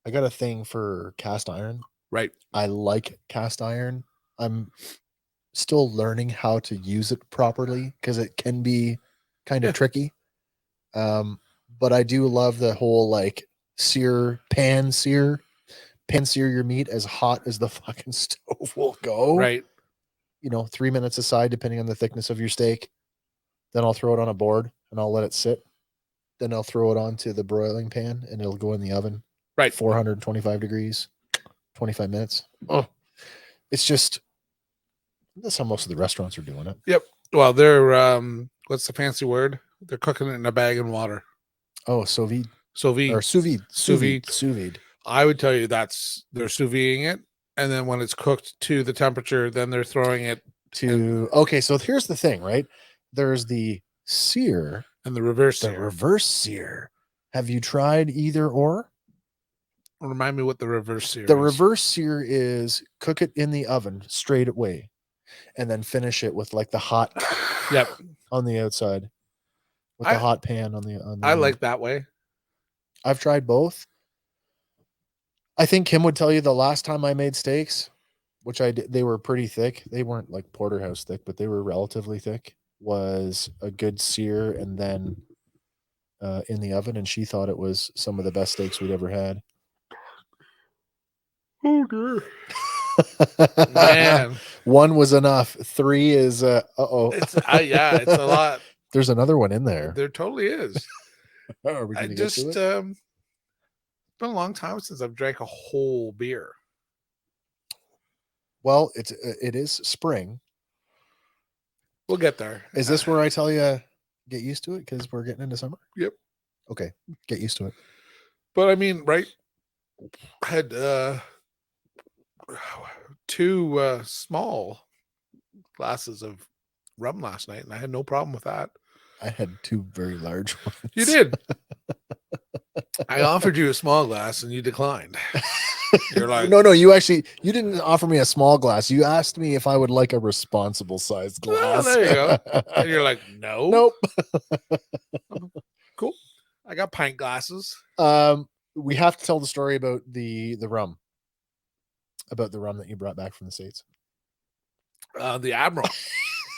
I got a thing for cast iron. Right. I like cast iron. I'm still learning how to use it properly because it can be kind of tricky. But I do love the whole like pan sear your meat as hot as the fucking stove will go. Right. 3 minutes aside, depending on the thickness of your steak. Then I'll throw it on a board and I'll let it sit. Then I'll throw it onto the broiling pan and it'll go in the oven. Right. 425 degrees, 25 minutes. Oh, it's just, that's how most of the restaurants are doing it. Yep. Well, they're, what's the fancy word? They're cooking it in a bag in water. Oh, sous vide. Sous vide. Or sous vide. Sous vide. Sous vide. I would tell you they're sous videing it. And then when it's cooked to the temperature, then they're throwing it okay, so here's the thing, right? There's the sear and the reverse the sear. reverse sear. Have you tried either or? Remind me what the reverse sear The is. reverse sear is cook it in the oven straight away and then finish it with like the hot Yep. on the outside with the hot pan on the I like that way. I've tried both. I think Kim would tell you the last time I made steaks, which I did, they were pretty thick. They weren't like porterhouse thick, but they were relatively thick, was a good sear and then in the oven. And she thought it was some of the best steaks we'd ever had. Oh, dear. Man. 1 was enough. 3 is, uh-oh. It's a lot. There's another one in there. There totally is. Are we gonna it's get to it? been a long time since I've drank a whole beer. Well, it is spring. We'll get there. Is this where I tell you get used to it because we're getting into summer? Yep. Okay, get used to it. But I mean, right? I had 2 small glasses of rum last night, and I had no problem with that. I had 2 very large ones. You did. I offered you a small glass and you declined. You're like, no, you didn't offer me a small glass. You asked me if I would like a responsible sized glass. Oh, there you go. And you're like, no. Nope. Cool. I got pint glasses. We have to tell the story about the rum. About the rum that you brought back from the States. The Admiral.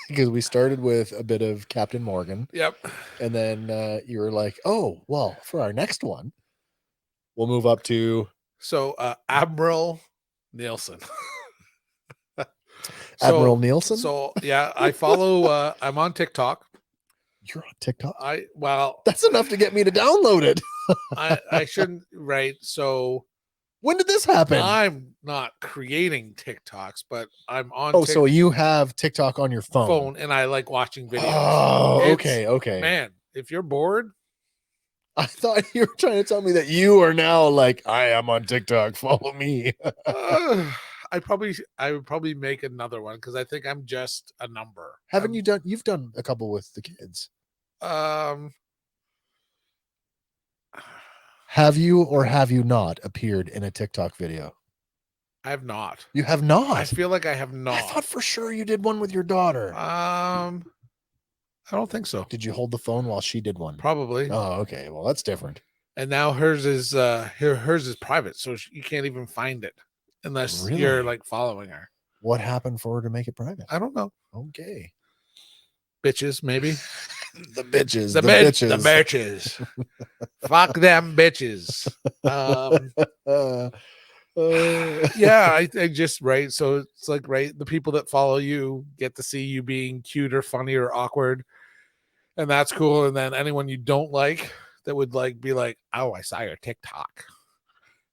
Because we started with a bit of Captain Morgan. Yep. And then you were like, oh, well, for our next one, we'll move up to... So, Admiral Nielsen. Admiral Nielsen? So, yeah, I follow... I'm on TikTok. You're on TikTok? That's enough to get me to download it. I shouldn't... Right, so... When did this happen? I'm not creating TikToks, but I'm on. Oh, so you have TikTok on your phone? And I like watching videos. Oh, okay. Man, if you're bored, I thought you were trying to tell me that you are now like, I am on TikTok. Follow me. I would probably make another one because I think I'm just a number. Haven't you done? You've done a couple with the kids. Have you or have you not appeared in a TikTok video? I have not. You have not? I feel like I have not. I thought for sure you did one with your daughter. I don't think so. Did you hold the phone while she did one? Probably. Oh, okay. Well, that's different. And now hers is private, so you can't even find it unless you're like following her. What happened for her to make it private? I don't know. Okay. Bitches, maybe. The bitches. The bitches. Fuck them bitches. Yeah, I just right. So it's like the people that follow you get to see you being cute or funny or awkward, and that's cool. And then anyone you don't like that would like be like, oh, I saw your TikTok.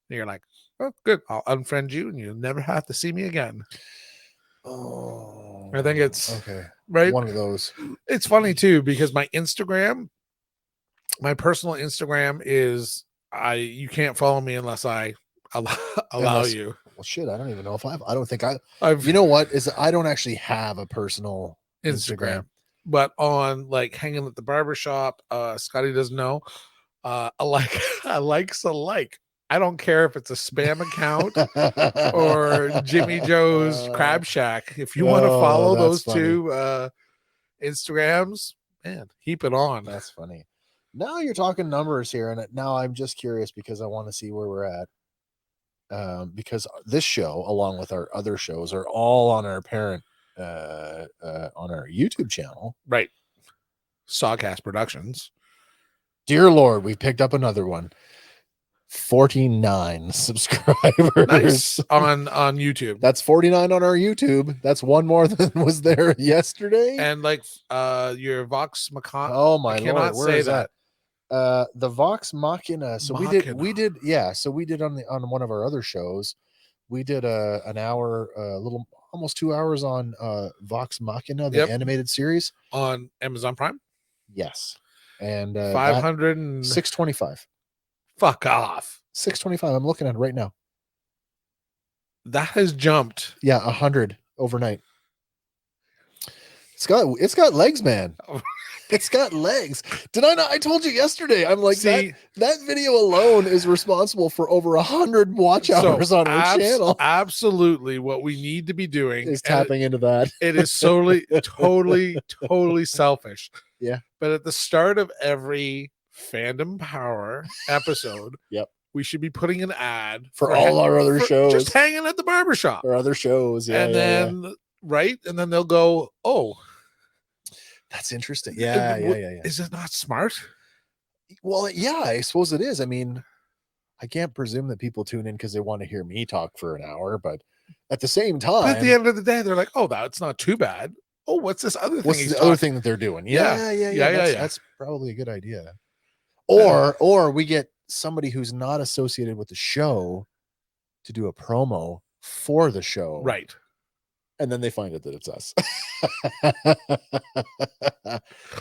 And you're like, Oh, good. I'll unfriend you, and you'll never have to see me again. Oh, I think it's okay. right. One of those. It's funny too because my personal Instagram is you can't follow me unless I allow you. Well, shit, I don't even know if I don't think I've you know what is I don't actually have a personal Instagram. But on like hanging at the barbershop, Scotty doesn't know. I like's a like. I don't care if it's a spam account or Jimmy Joe's Crab Shack. If you want to follow those two Instagrams, man, keep it on. That's funny. Now you're talking numbers here, and now I'm just curious because I want to see where we're at. Because this show, along with our other shows, are all on our parent on our YouTube channel. Right. Sawcast Productions. Dear Lord, we've picked up another one. 49 subscribers. Nice. on YouTube. That's 49 on our YouTube. That's one more than was there yesterday. And like your Vox Machina. Oh my I cannot Lord, where say is that? The Vox Machina. So we did on one of our other shows. We did an hour, little almost 2 hours on Vox Machina, the animated series on Amazon Prime. Yes, and 500 625. Fuck off. 625. I'm looking at it right now. That has jumped. Yeah, 100 overnight. It's got legs, man. It's got legs. Did I not? I told you yesterday. I'm like, that video alone is responsible for over 100 watch hours on our channel. Absolutely. What we need to be doing is tapping into that. It is totally selfish. Yeah. But at the start of every Fandom Power episode, yep, we should be putting an ad for all our other shows. Just hanging at the barbershop. Or other shows. Yeah. And then and then they'll go, oh, that's interesting. Yeah. Is it not smart? Well, yeah, I suppose it is. I mean, I can't presume that people tune in because they want to hear me talk for an hour, but at the same time, but at the end of the day, they're like, oh, that's not too bad. Oh, what's this other thing? What's the other thing that they're doing? Yeah. That's probably a good idea. Or we get somebody who's not associated with the show to do a promo for the show. Right. And then they find out that it's us.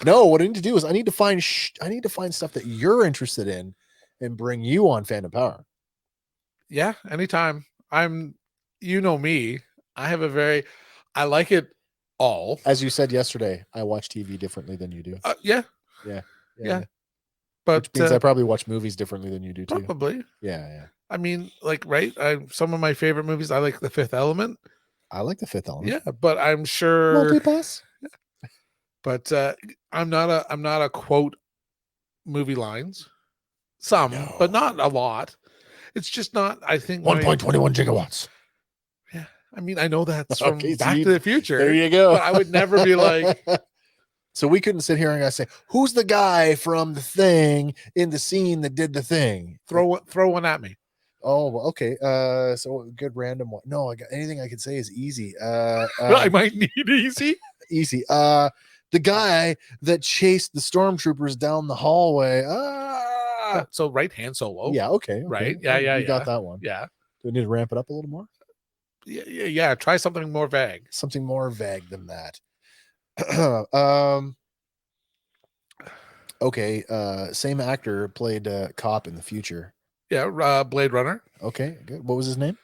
No, what I need to do is I need to find stuff that you're interested in and bring you on Fandom Power. Yeah, anytime. You know me. I like it all. As you said yesterday, I watch TV differently than you do. Yeah. But which means I probably watch movies differently than you do too. Probably. Yeah. I mean, like, right? Some of my favorite movies. I like The Fifth Element. I like The Fifth Element. Yeah, but I'm sure. Multipass. But I'm not a quote movie lines. Some, but not a lot. It's just not. I think 1.21 gigawatts. Yeah, I mean, I know that's from Back to the Future. There you go. But I would never be like. So we couldn't sit here and I say, "Who's the guy from the thing in the scene that did the thing?" Throw one at me. Oh, okay. So a good random one. No, anything I could say is easy. I might need easy. Easy. The guy that chased the stormtroopers down the hallway. So right hand solo. Yeah. Okay. Right. Yeah. You got that one. Yeah. Do we need to ramp it up a little more? Yeah. Try something more vague. Something more vague than that. Okay. Same actor played cop in the future. Yeah. Blade Runner. Okay. Good. What was his name?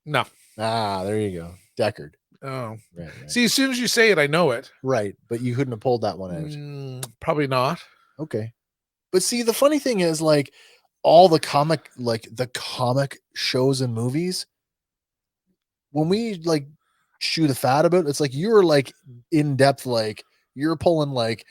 No. There you go. Deckard. Oh. Right. See, as soon as you say it, I know it. Right. But you couldn't have pulled that one out. Probably not. Okay. But see, the funny thing is, like, all the comic shows and movies, when we like chew the fat about it, it's like you're like in depth, like you're pulling like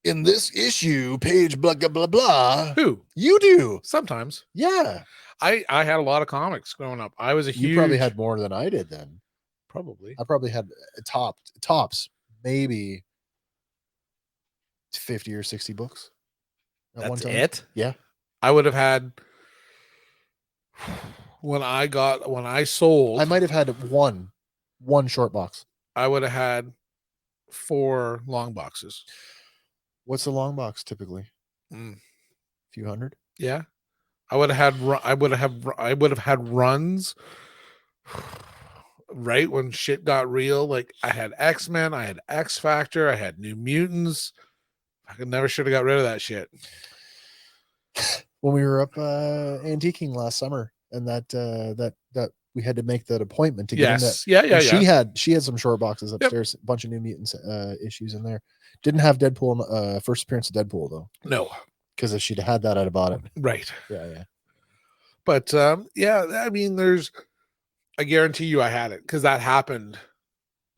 in this issue, page blah blah blah blah. Who? You do sometimes. Yeah. I had a lot of comics growing up. I was a huge. You probably had more than I did then. Probably. I probably had tops maybe 50 or 60 books. That's it? Yeah. I would have had when I sold. I might have had one short box. I would have had 4 long boxes. What's the long box typically? A few hundred? Yeah. I would have had runs right when shit got real. Like I had X-Men, I had X Factor, I had New Mutants. I never should have got rid of that shit. When we were up antiquing last summer, and that we had to make that appointment to get in that. Yeah. She had some short boxes upstairs, a bunch of New Mutants issues in there. Didn't have Deadpool first appearance of Deadpool though. No, because if she'd had that, I'd have bought it. Right. Yeah. But yeah, I mean, I guarantee you, I had it because that happened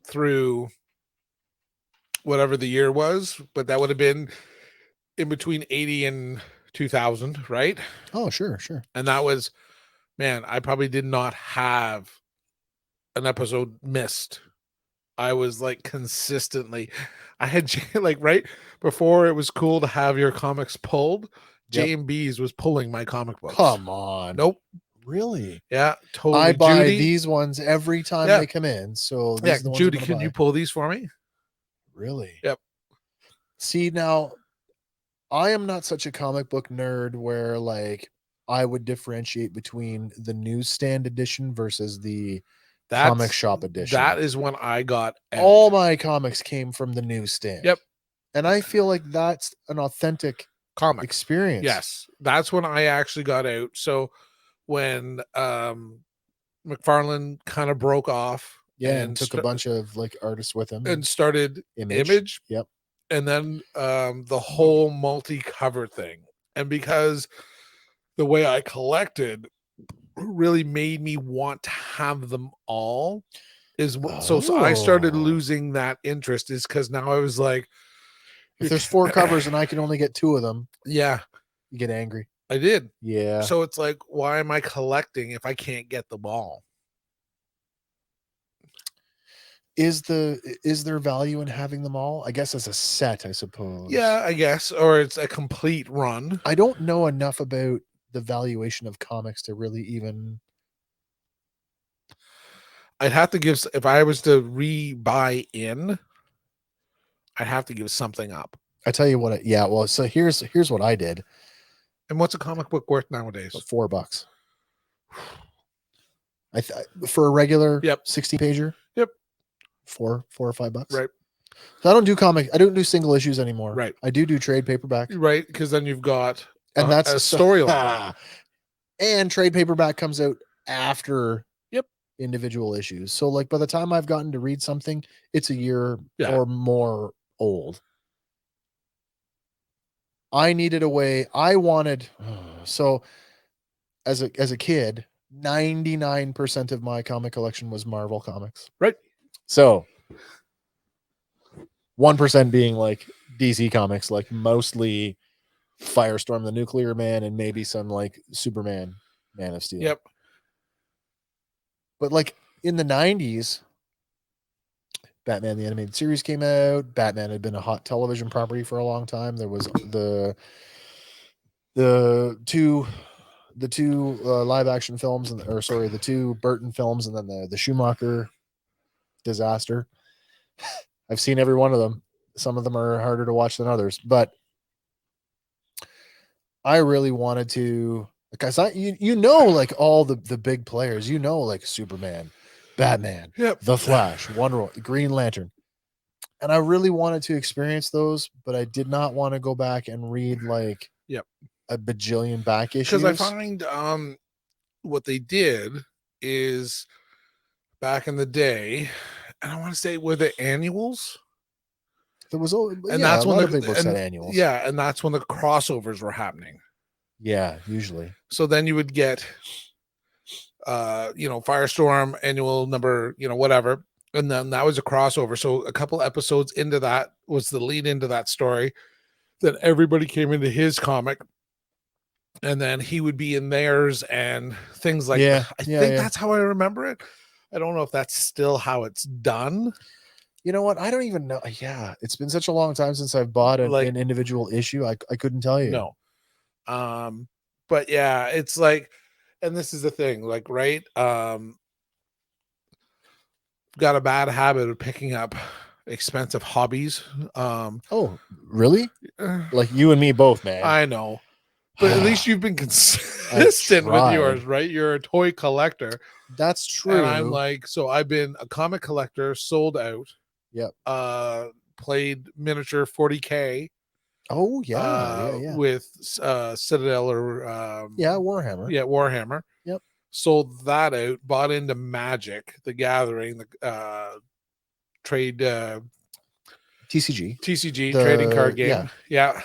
through whatever the year was, but that would have been in between 80 and 2000, right? Oh, sure. And that was, man, I probably did not have an episode missed. I was like consistently, I had like right before it was cool to have your comics pulled. J&B's was pulling my comic books. Come on. Nope. Really? Yeah, totally. I buy Judy, these ones every time they come in. So yeah, Judy, can you pull these for me? Really? Yep. See, now I am not such a comic book nerd where like I would differentiate between the newsstand edition versus the comic shop edition. That is when I got all my comics came from the newsstand. Yep. And I feel like that's an authentic comic experience. Yes. That's when I actually got out. So when McFarlane kind of broke off. Yeah, and took a bunch of like artists with him. And started Image. Yep. And then the whole multi-cover thing. And because the way I collected really made me want to have them all so I started losing that interest is because now I was like, if there's 4 covers and I can only get 2 of them, yeah, you get angry. I did. Yeah. So it's like, why am I collecting if I can't get them all? Is there value in having them all? I guess as a set, I suppose. Yeah, I guess, or it's a complete run. I don't know enough about the valuation of comics to really even. I'd have to give, if I was to re-buy in, I'd have to give something up. I tell you what, well, so here's what I did. And what's a comic book worth nowadays? $4. For a regular 16 pager. Yep. $4 or $5. Right. So I don't do single issues anymore. Right. I do trade paperback. Right, because then you've got and that's a storyline. And trade paperback comes out after individual issues. So like by the time I've gotten to read something, it's a year or more old. I needed a way. I wanted so as a kid, 99% of my comic collection was Marvel comics. Right. So 1% being like DC comics, like mostly Firestorm, the Nuclear Man, and maybe some like Superman, Man of Steel. Yep. But like in the 90s, Batman the Animated Series came out. Batman had been a hot television property for a long time. There was the two live action films, the 2 Burton films, and then the Schumacher disaster. I've seen every one of them. Some of them are harder to watch than others, but I really wanted to, because like all the big players, like Superman, Batman, The Flash, Wonder Woman, Green Lantern. And I really wanted to experience those, but I did not want to go back and read like a bajillion back issues. Because I find what they did is back in the day, and I want to say were the annuals. There was that's when the big books had annuals. Yeah, and that's when the crossovers were happening. Yeah, usually. So then you would get Firestorm annual number, whatever. And then that was a crossover. So a couple episodes into that was the lead into that story. Then everybody came into his comic. And then he would be in theirs and things like that. I think that's how I remember it. I don't know if that's still how it's done. You know what? I don't even know. Yeah, it's been such a long time since I've bought an individual issue. I couldn't tell you. No. But yeah, it's like, and this is the thing, like, right? Got a bad habit of picking up expensive hobbies. Oh, really? Like you and me both, man. I know. But at least you've been consistent with tried. yours, right? You're a toy collector. That's true. And I'm like, so I've been a comic collector, sold out. Yep. Played miniature 40K. Oh yeah. With Citadel or Warhammer. Yeah, Warhammer. Yep. Sold that out, bought into Magic, the Gathering, the trade TCG. TCG trading card game. Yeah.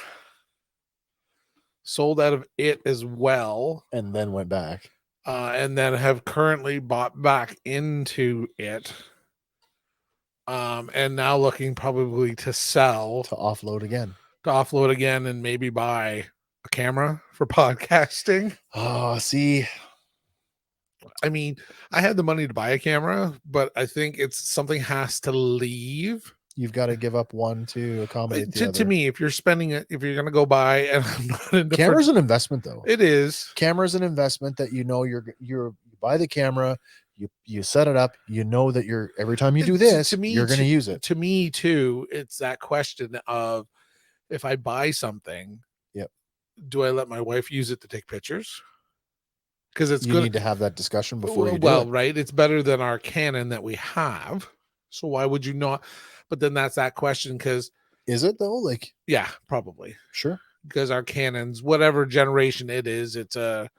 Sold out of it as well. And then went back. And then have currently bought back into it. And now looking probably to sell. To offload again. And maybe buy a camera for podcasting. Oh, see. I mean, I had the money to buy a camera, but I think it's something has to leave. You've got to give up one to accommodate the other. To me, if you're spending it, if you're going to go buy, and I'm not into camera's an investment, though. It is. Camera's an investment that you buy the camera, you set it up, you know that every time you do this, you're going to use it. To me, too, it's that question of if I buy something, do I let my wife use it to take pictures? Because you need to have that discussion before you do it. Right. It's better than our Canon that we have. So why would you not? But then that's that question. Because is it though? Like, yeah, probably. Sure. Because our Canons, whatever generation it is, it's a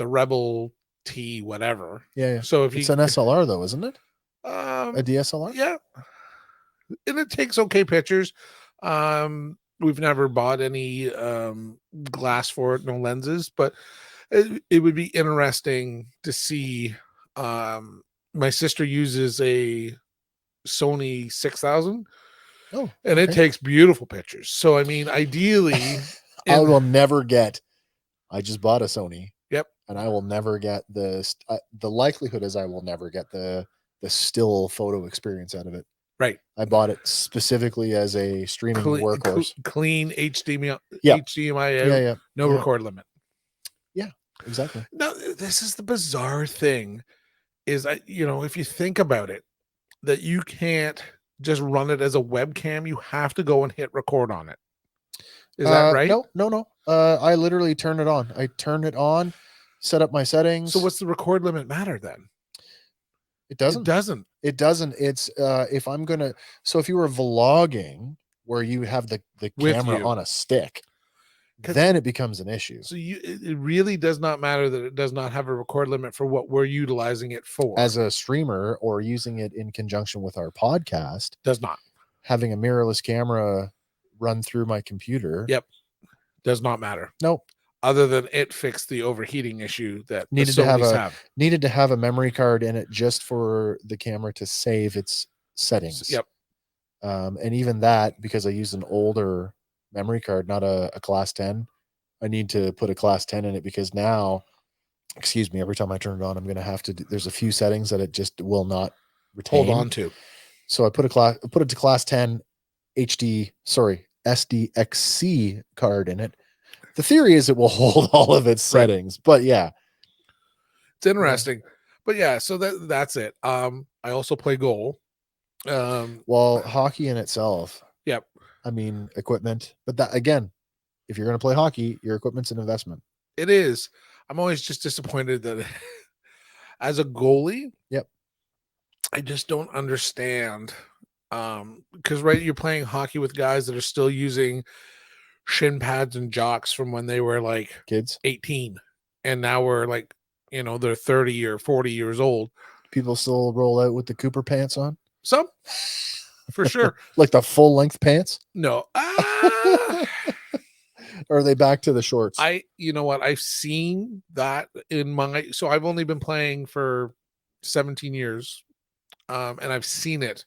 Rebel T, whatever. Yeah. So if it's an SLR though, isn't it? A DSLR. Yeah. And it takes okay pictures. We've never bought any glass for it, no lenses, but it would be interesting to see. My sister uses a Sony 6000. Oh, and it takes beautiful pictures. So, I mean, ideally, I will never get. I just bought a Sony. Yep. And I will never get the likelihood is I will never get the still photo experience out of it. Right. I bought it specifically as a streaming workhorse. Clean HDMI. HDMI out. No record limit. Yeah, exactly. No, this is the bizarre thing is, if you think about it, that you can't just run it as a webcam. You have to go and hit record on it. Is that right? No. I literally turn it on. I turn it on, set up my settings. So what's the record limit matter then? It doesn't. It's if I'm gonna. So if you were vlogging where you have the camera on a stick, then it becomes an issue. So it really does not matter that it does not have a record limit for what we're utilizing it for. As a streamer or using it in conjunction with our podcast, does not. Having a mirrorless camera run through my computer. Yep. Does not matter. Nope. Other than it fixed the overheating issue that needed to have a memory card in it just for the camera to save its settings. Yep. And even that, because I used an older memory card, not a class 10, I need to put a class 10 in it because now, excuse me, every time I turn it on, I'm going to have to there's a few settings that it just will not retain. Hold on to. So I put it to class 10 SDXC card in it. The theory is it will hold all of its settings, but yeah, it's interesting. But yeah, so that's it. I also play goal. Well, hockey in itself. Yep. I mean, equipment, but that again, if you're going to play hockey, your equipment's an investment. It is. I'm always just disappointed that as a goalie, yep, I just don't understand. Because you're playing hockey with guys that are still using shin pads and jocks from when they were like kids, 18, and now we're like, they're 30 or 40 years old. People still roll out with the Cooper pants on. Some, for sure. Like the full length pants. No. Or are they back to the shorts? You know what? I've seen that so I've only been playing for 17 years. And I've seen it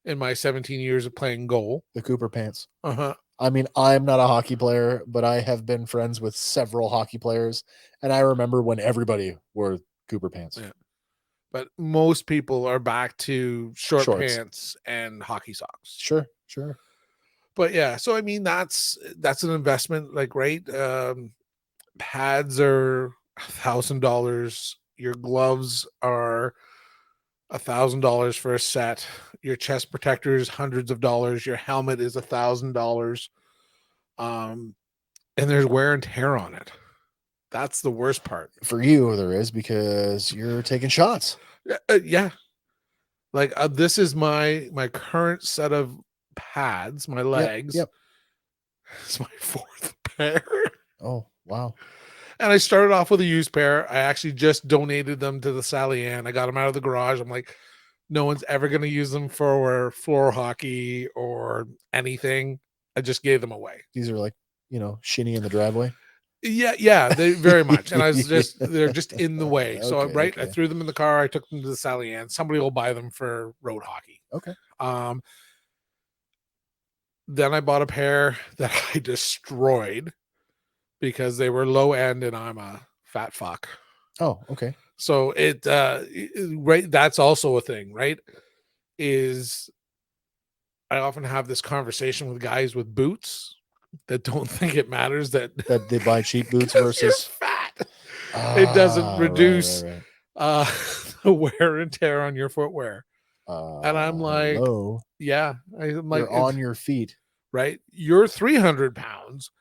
in my 17 years of playing goal. The Cooper pants. Uh-huh. I mean, I'm not a hockey player, but I have been friends with several hockey players. And I remember when everybody wore Cooper pants. Yeah. But most people are back to shorts pants and hockey socks. Sure. But yeah, so I mean, that's an investment, like, right? Pads are $1,000. Your gloves are $1,000 for a set. Your chest protector is hundreds of dollars. Your helmet is $1,000. and there's wear and tear on it. That's the worst part. For you, there is, because you're taking shots. Yeah. Like this is my current set of pads, my legs. Yep. It's my 4th pair. Oh, wow. And I started off with a used pair. I actually just donated them to the Sally Ann. I got them out of the garage. I'm like, no one's ever going to use them for floor hockey or anything. I just gave them away. These are like, shinny in the driveway. Yeah, they very much. And they're just in the way. So Okay. I threw them in the car. I took them to the Sally Ann. Somebody will buy them for road hockey. Okay. Then I bought a pair that I destroyed because they were low end and I'm a fat fuck. Oh, okay. So right. That's also a thing, right? Is I often have this conversation with guys with boots that don't think it matters that they buy cheap boots versus fat. It doesn't reduce right. The wear and tear on your footwear. And I'm like, hello. Yeah, I'm like, you're on your feet, right? You're 300 pounds,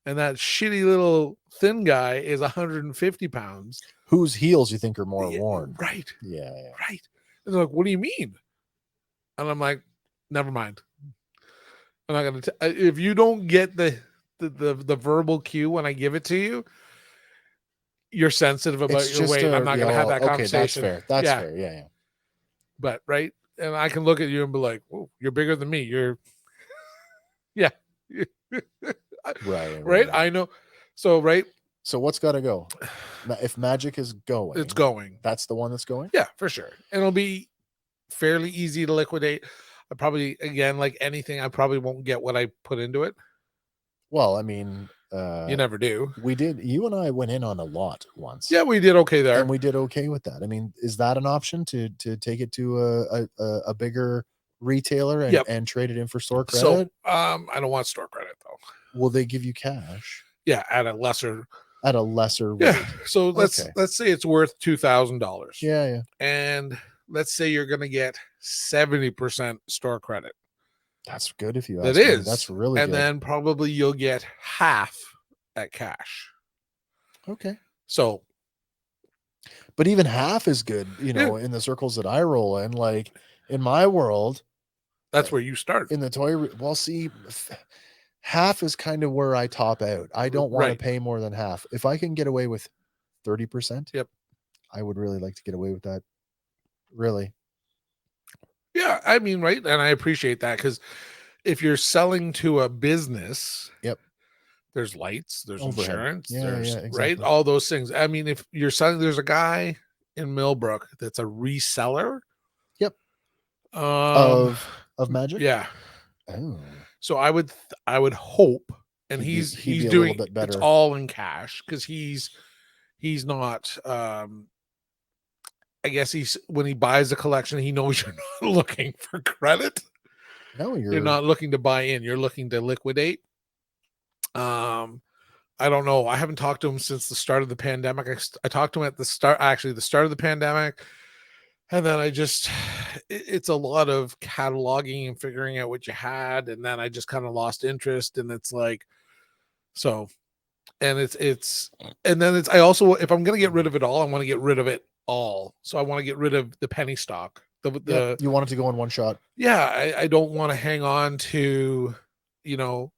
and that shitty little thin guy is 150 pounds. Whose heels you think are more worn? Right. Yeah. Right. And they're like, what do you mean? And I'm like, never mind. I'm not gonna. If you don't get the verbal cue when I give it to you, you're sensitive about your weight. I'm not gonna have that conversation. That's fair. Yeah. But right, and I can look at you and be like, "Whoa, you're bigger than me." You're, yeah, right. I know. So right. So what's got to go? If Magic is going, it's going. That's the one that's going. Yeah, for sure. And it'll be fairly easy to liquidate. I probably, again, like anything, I probably won't get what I put into it. Well, I mean, you never do. We did. You and I went in on a lot once. Yeah, we did okay there, and we did okay with that. I mean, is that an option to take it to a bigger retailer and trade it in for store credit? So, I don't want store credit though. Will they give you cash? Yeah, at a lesser rate. Yeah. So let's say it's worth $2,000. Yeah. And let's say you're going to get 70% store credit. That's good if you ask me. That's really good. And then probably you'll get half at cash. Okay. So, but even half is good, in the circles that I roll in. Like in my world, that's where you start. In the toy, well, see, half is kind of where I top out. I don't want to pay more than half. If I can get away with 30%, yep, I would really like to get away with that. Really. Yeah, I mean, right. And I appreciate that, because if you're selling to a business, yep, there's lights, there's overhead. Insurance, exactly. Right, all those things. I mean, if you're selling, there's a guy in Millbrook that's a reseller. Yep. Of Magic. Yeah. Oh. So I would hope, and he's doing a little bit better. It's all in cash, because he's not. I guess when he buys a collection, he knows you're not looking for credit. No, you're not looking to buy in. You're looking to liquidate. I don't know. I haven't talked to him since the start of the pandemic. I talked to him at the start of the pandemic. And then it's a lot of cataloging and figuring out what you had. And then I just kind of lost interest. And it's like, so, and I also, if I'm going to get rid of it all, I want to get rid of it all. So I want to get rid of the penny stock. You want it to go in one shot. Yeah. I don't want to hang on to,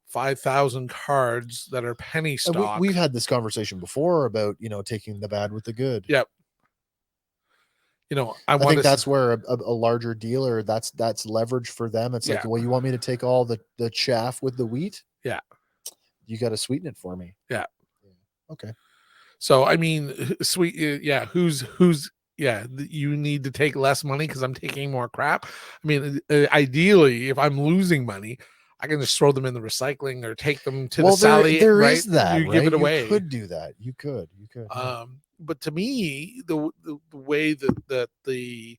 5,000 cards that are penny stock. We've had this conversation before about, taking the bad with the good. Yep. I think that's where a larger dealer, that's leverage for them. It's like, well, you want me to take all the chaff with the wheat? Yeah. You got to sweeten it for me. Yeah. Okay. So, I mean, sweet. Yeah. You need to take less money because I'm taking more crap. I mean, ideally, if I'm losing money, I can just throw them in the recycling or take them to the Sally. There is that. You give it away. You could do that. You could. But to me, the way that the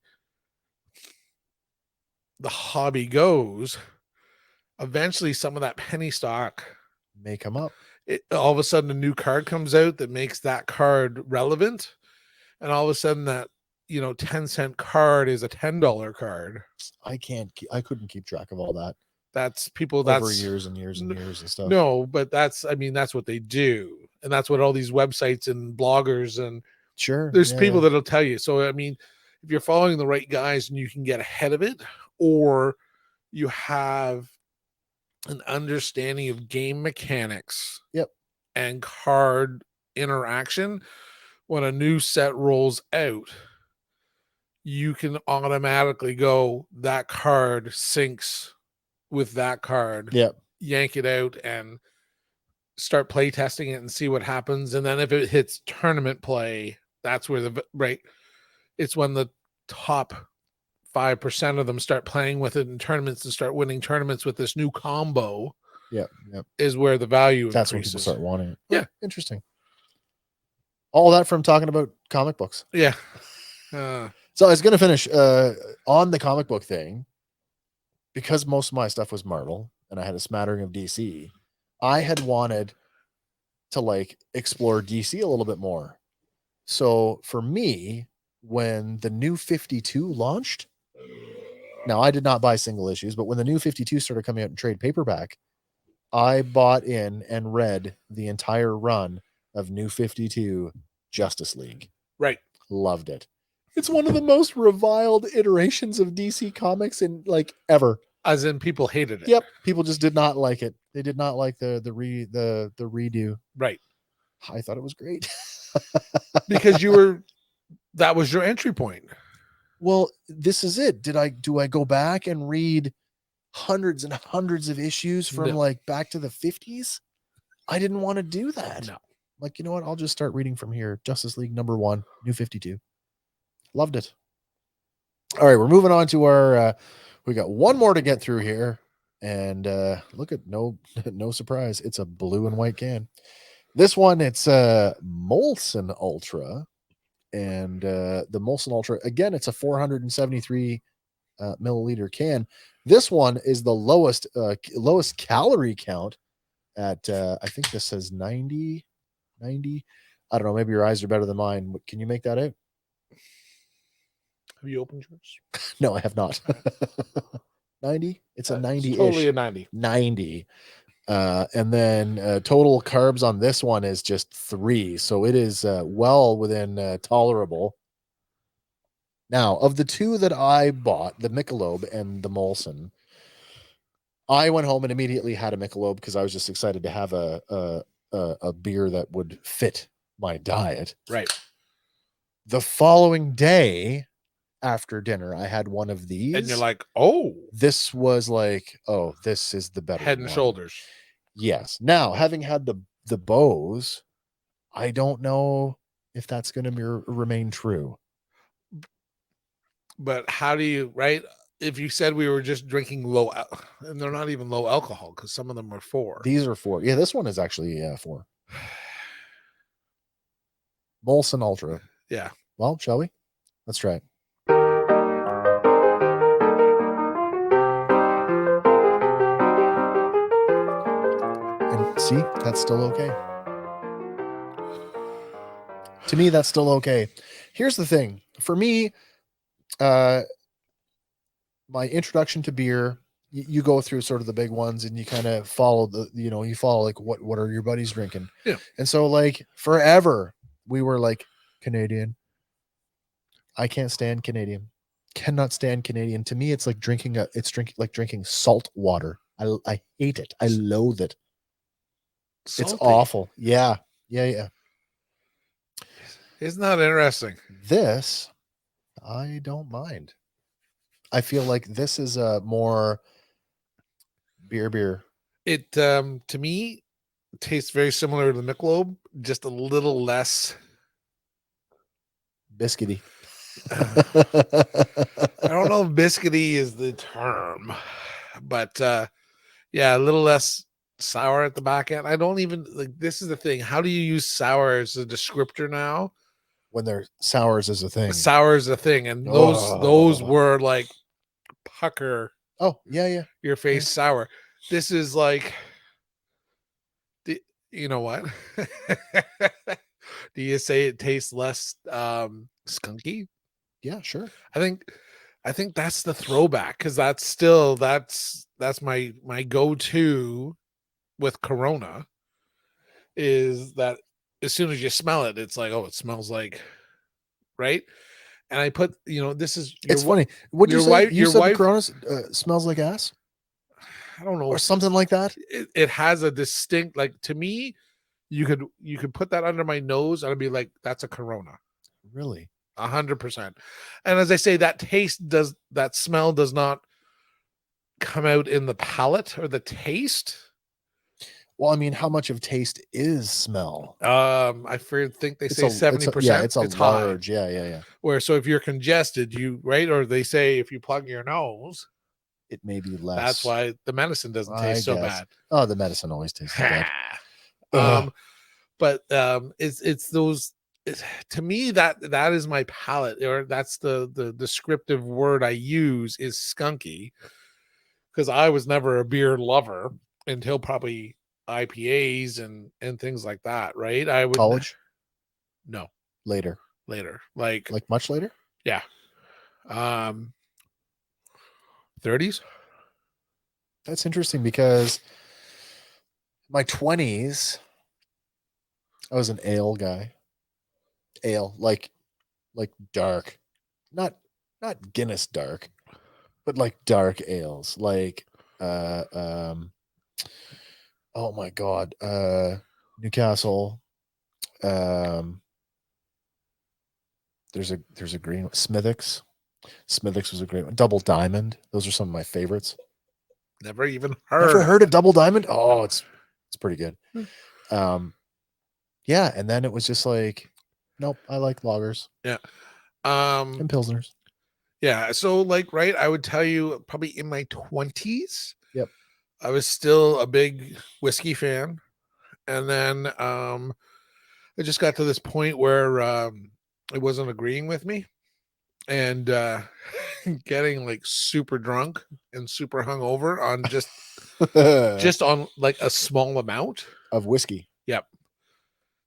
hobby goes, eventually some of that penny stock may come up. All of a sudden, a new card comes out that makes that card relevant, and all of a sudden that 10-cent card is a $10 card. I couldn't keep track of all that. That's people over that's years and years and years and stuff. no, but that's what they do. And that's what all these websites and bloggers and Sure. there's yeah, people yeah. that'll tell you. So, I mean, if you're following the right guys and you can get ahead of it, or you have an understanding of game mechanics Yep. and card interaction, when a new set rolls out, you can automatically go, that card syncs with that card, Yep. yank it out and start play testing it and see what happens. And then if it hits tournament play, that's where it's when the top 5% of them start playing with it in tournaments and start winning tournaments with this new combo. Yep. Yep. Is where the value That's when increases. people start wanting it. Yeah. Oh, interesting. All that from talking about comic books. Yeah. So I was going to finish on the comic book thing, because most of my stuff was Marvel and I had a smattering of DC. I had wanted to like explore DC a little bit more. So for me, when the new 52 launched, now I did not buy single issues, but when the new 52 started coming out in trade paperback, I bought in and read the entire run of New 52 Justice League. Right. Loved it. It's one of the most reviled iterations of DC Comics in like ever. As in, people hated it. Yep, people just did not like it. They did not like the redo. Right. I thought it was great. Because that was your entry point. Well, this is it. Do I go back and read hundreds and hundreds of issues from like back to the 50s? I didn't want to do that. No. Like, you know what? I'll just start reading from here. Justice League #1, New 52. Loved it. All right, we're moving on to our we got one more to get through here. And look at no surprise. It's a blue and white can. This one, it's Molson Ultra. And the Molson Ultra, again, it's a 473 milliliter can. This one is the lowest calorie count at I think this says 90. I don't know, maybe your eyes are better than mine. Can you make that out? Have you opened yours? No, I have not. 90. It's a 90. Totally a 90. 90. And then total carbs on this one is just 3, so it is well within tolerable. Now, of the two that I bought, the Michelobe and the Molson, I went home and immediately had a Michelobe because I was just excited to have a beer that would fit my diet. Right. The following day after dinner, I had one of these. And you're like, oh. This was like, oh, this is the better Head and one. Shoulders. Yes. Now, having had the Bose, I don't know if that's going to remain true. But how do you, right? If you said we were just drinking low, and they're not even low alcohol because some of them are 4. These are 4. Yeah, this one is actually 4. Molson Ultra. Yeah. Well, shall we? Let's try it. And see, that's still okay. To me, that's still okay. Here's the thing. For me, my introduction to beer, you go through sort of the big ones and you kind of follow you follow like what are your buddies drinking? Yeah. And so like forever we were like Canadian. I can't stand Canadian. Cannot stand Canadian. To me, it's like drinking salt water. I hate it. I loathe it. Salty. It's awful. Yeah. Isn't that interesting? This, I don't mind. I feel like this is a more beer. It to me tastes very similar to the Michelobe, just a little less biscuity. I don't know if biscuity is the term, but yeah, a little less sour at the back end. I don't even like, this is the thing. How do you use sour as a descriptor now? When they're sours is a thing. Sour is a thing, and those were like pucker. Oh yeah. Your face sour. This is like, you know what? Do you say it tastes less skunky? Yeah, sure. I think I think that's the throwback, because that's my go-to with Corona, is that as soon as you smell it, it's like, oh, it smells like, right? And I put, this is It's funny. What'd you your say? wife- You your said wife- the Corona smells like ass I don't know, or something like that. it has a distinct, like, to me, you could put that under my nose and I'd be like, that's a Corona. Really? 100%. And as I say, that smell does not come out in the palate or the taste. Well, I mean, how much of taste is smell? I think they say 70%. Yeah, it's a high. large. Yeah. So if you're congested, or they say if you plug your nose, It may be less. that's why the medicine doesn't I taste so guess. bad. Oh, the medicine always tastes bad. But it's those. To me, that is my palate, or that's the descriptive word I use, is skunky, because I was never a beer lover until probably IPAs and things like that. Right? I would College? No, Later. like Much later? yeah, 30s. That's interesting because my 20s, I was an ale guy. Ale, like dark, not Guinness dark, but like dark ales, like oh my god, Newcastle. There's a green one. Smithwick's was a great one. Double Diamond. Those are some of my favorites. Never even Never heard. heard of Double Diamond? Oh, it's pretty good. Yeah, and then it was just like, nope, I like lagers. Yeah. And pilsners. Yeah. So right, I would tell you probably in my 20s. Yep. I was still a big whiskey fan. And then I just got to this point where it wasn't agreeing with me. And getting like super drunk and super hungover on just on like a small amount of whiskey. Yep.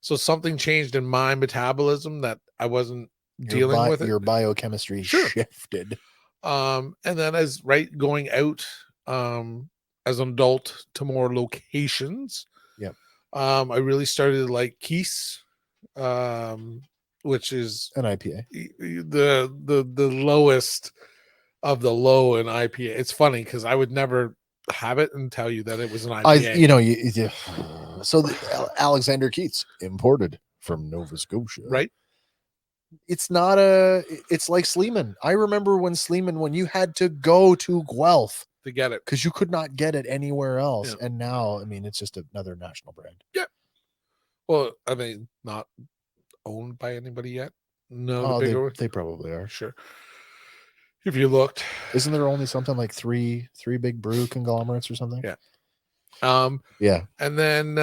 So something changed in my metabolism that I wasn't dealing with it. Your biochemistry shifted. And then going out as an adult to more locations. Yep. I really started to like Keith's, which is an IPA. The lowest of the low in IPA. It's funny because I would never have it and tell you that it was an IPA. So Alexander Keith's, imported from Nova Scotia, right? It's not it's like Sleeman. I remember when you had to go to Guelph to get it because you could not get it anywhere else. Yeah. And now, I mean, it's just another national brand. Yeah. Well, are they not owned by anybody yet? No, they probably are. Sure. If you looked, isn't there only something like three big brew conglomerates or something? Yeah. Yeah. And then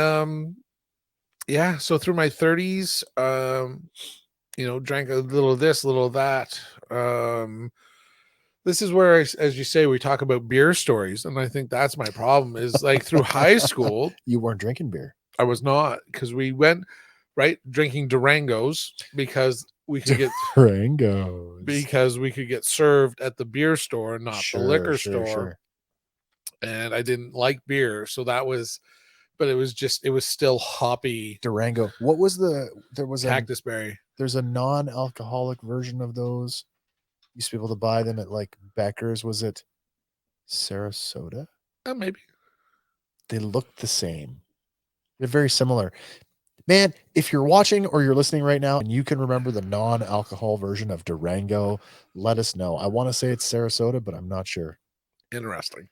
so through my 30s, drank a little of this, a little of that. This is where, as you say, we talk about beer stories, and I think that's my problem. Is like through high school, you weren't drinking beer. I was not, because we went drinking Durangos because we could get served at the beer store, not the liquor store. Sure. And I didn't like beer, so that was, but it was still hoppy. Durango. What was there was cactus berry. There's a non-alcoholic version of those. Used to be able to buy them at like Becker's. Was it Sarasota? Maybe. They looked the same. They're very similar. Man, if you're watching or you're listening right now and you can remember the non-alcohol version of Durango, let us know. I want to say it's Sarasota, but I'm not sure. Interesting.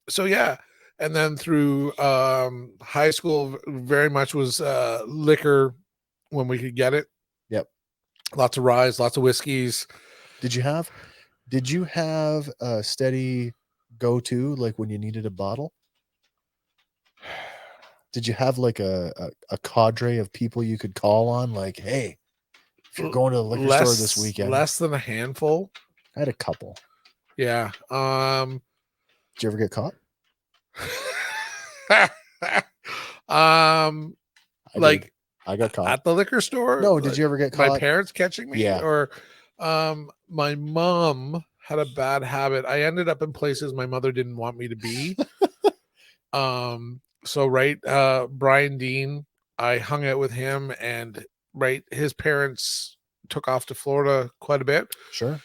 So yeah, and then through high school, very much was liquor when we could get it. Yep. Lots of ryes, lots of whiskeys. Did you have a steady go-to, like when you needed a bottle? Did you have like a cadre of people you could call on? Like, hey, if you're going to the liquor store this weekend. Less than a handful. I had a couple. Yeah. Did you ever get caught? I got caught at the liquor store. No, did you ever get caught? My parents catching me? Yeah. Or My mom had a bad habit. I ended up in places my mother didn't want me to be. So Brian Dean, I hung out with him, and his parents took off to Florida quite a bit. Sure.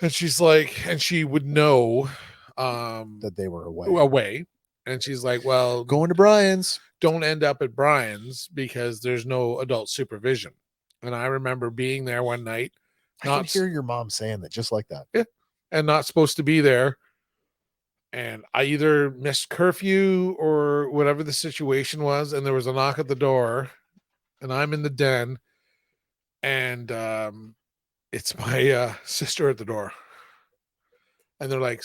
And she's like, and she would know That they were away. And she's like, well, going to Brian's. Don't end up at Brian's because there's no adult supervision. And I remember being there one night. I can hear your mom saying that just like that. Yeah. And not supposed to be there. And I either missed curfew or whatever the situation was. And there was a knock at the door, and I'm in the den, and it's my sister at the door. And they're like,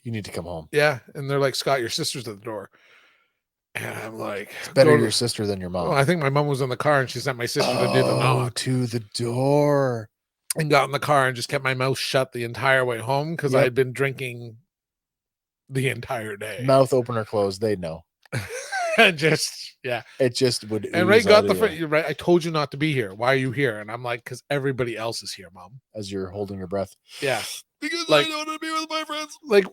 you need to come home. Yeah. And they're like, Scott, your sister's at the door. And I'm like, it's better your sister than your mom. Well, I think my mom was in the car, and she sent my sister to do the knock. To the door. And got in the car and just kept my mouth shut the entire way home because I had been drinking the entire day. Mouth open or closed, they'd know. And just, yeah. It just would. And Ray got the front. Right. I told you not to be here. Why are you here? And I'm like, because everybody else is here, Mom. As you're holding your breath. Yeah. Because I don't want to be with my friends. Like,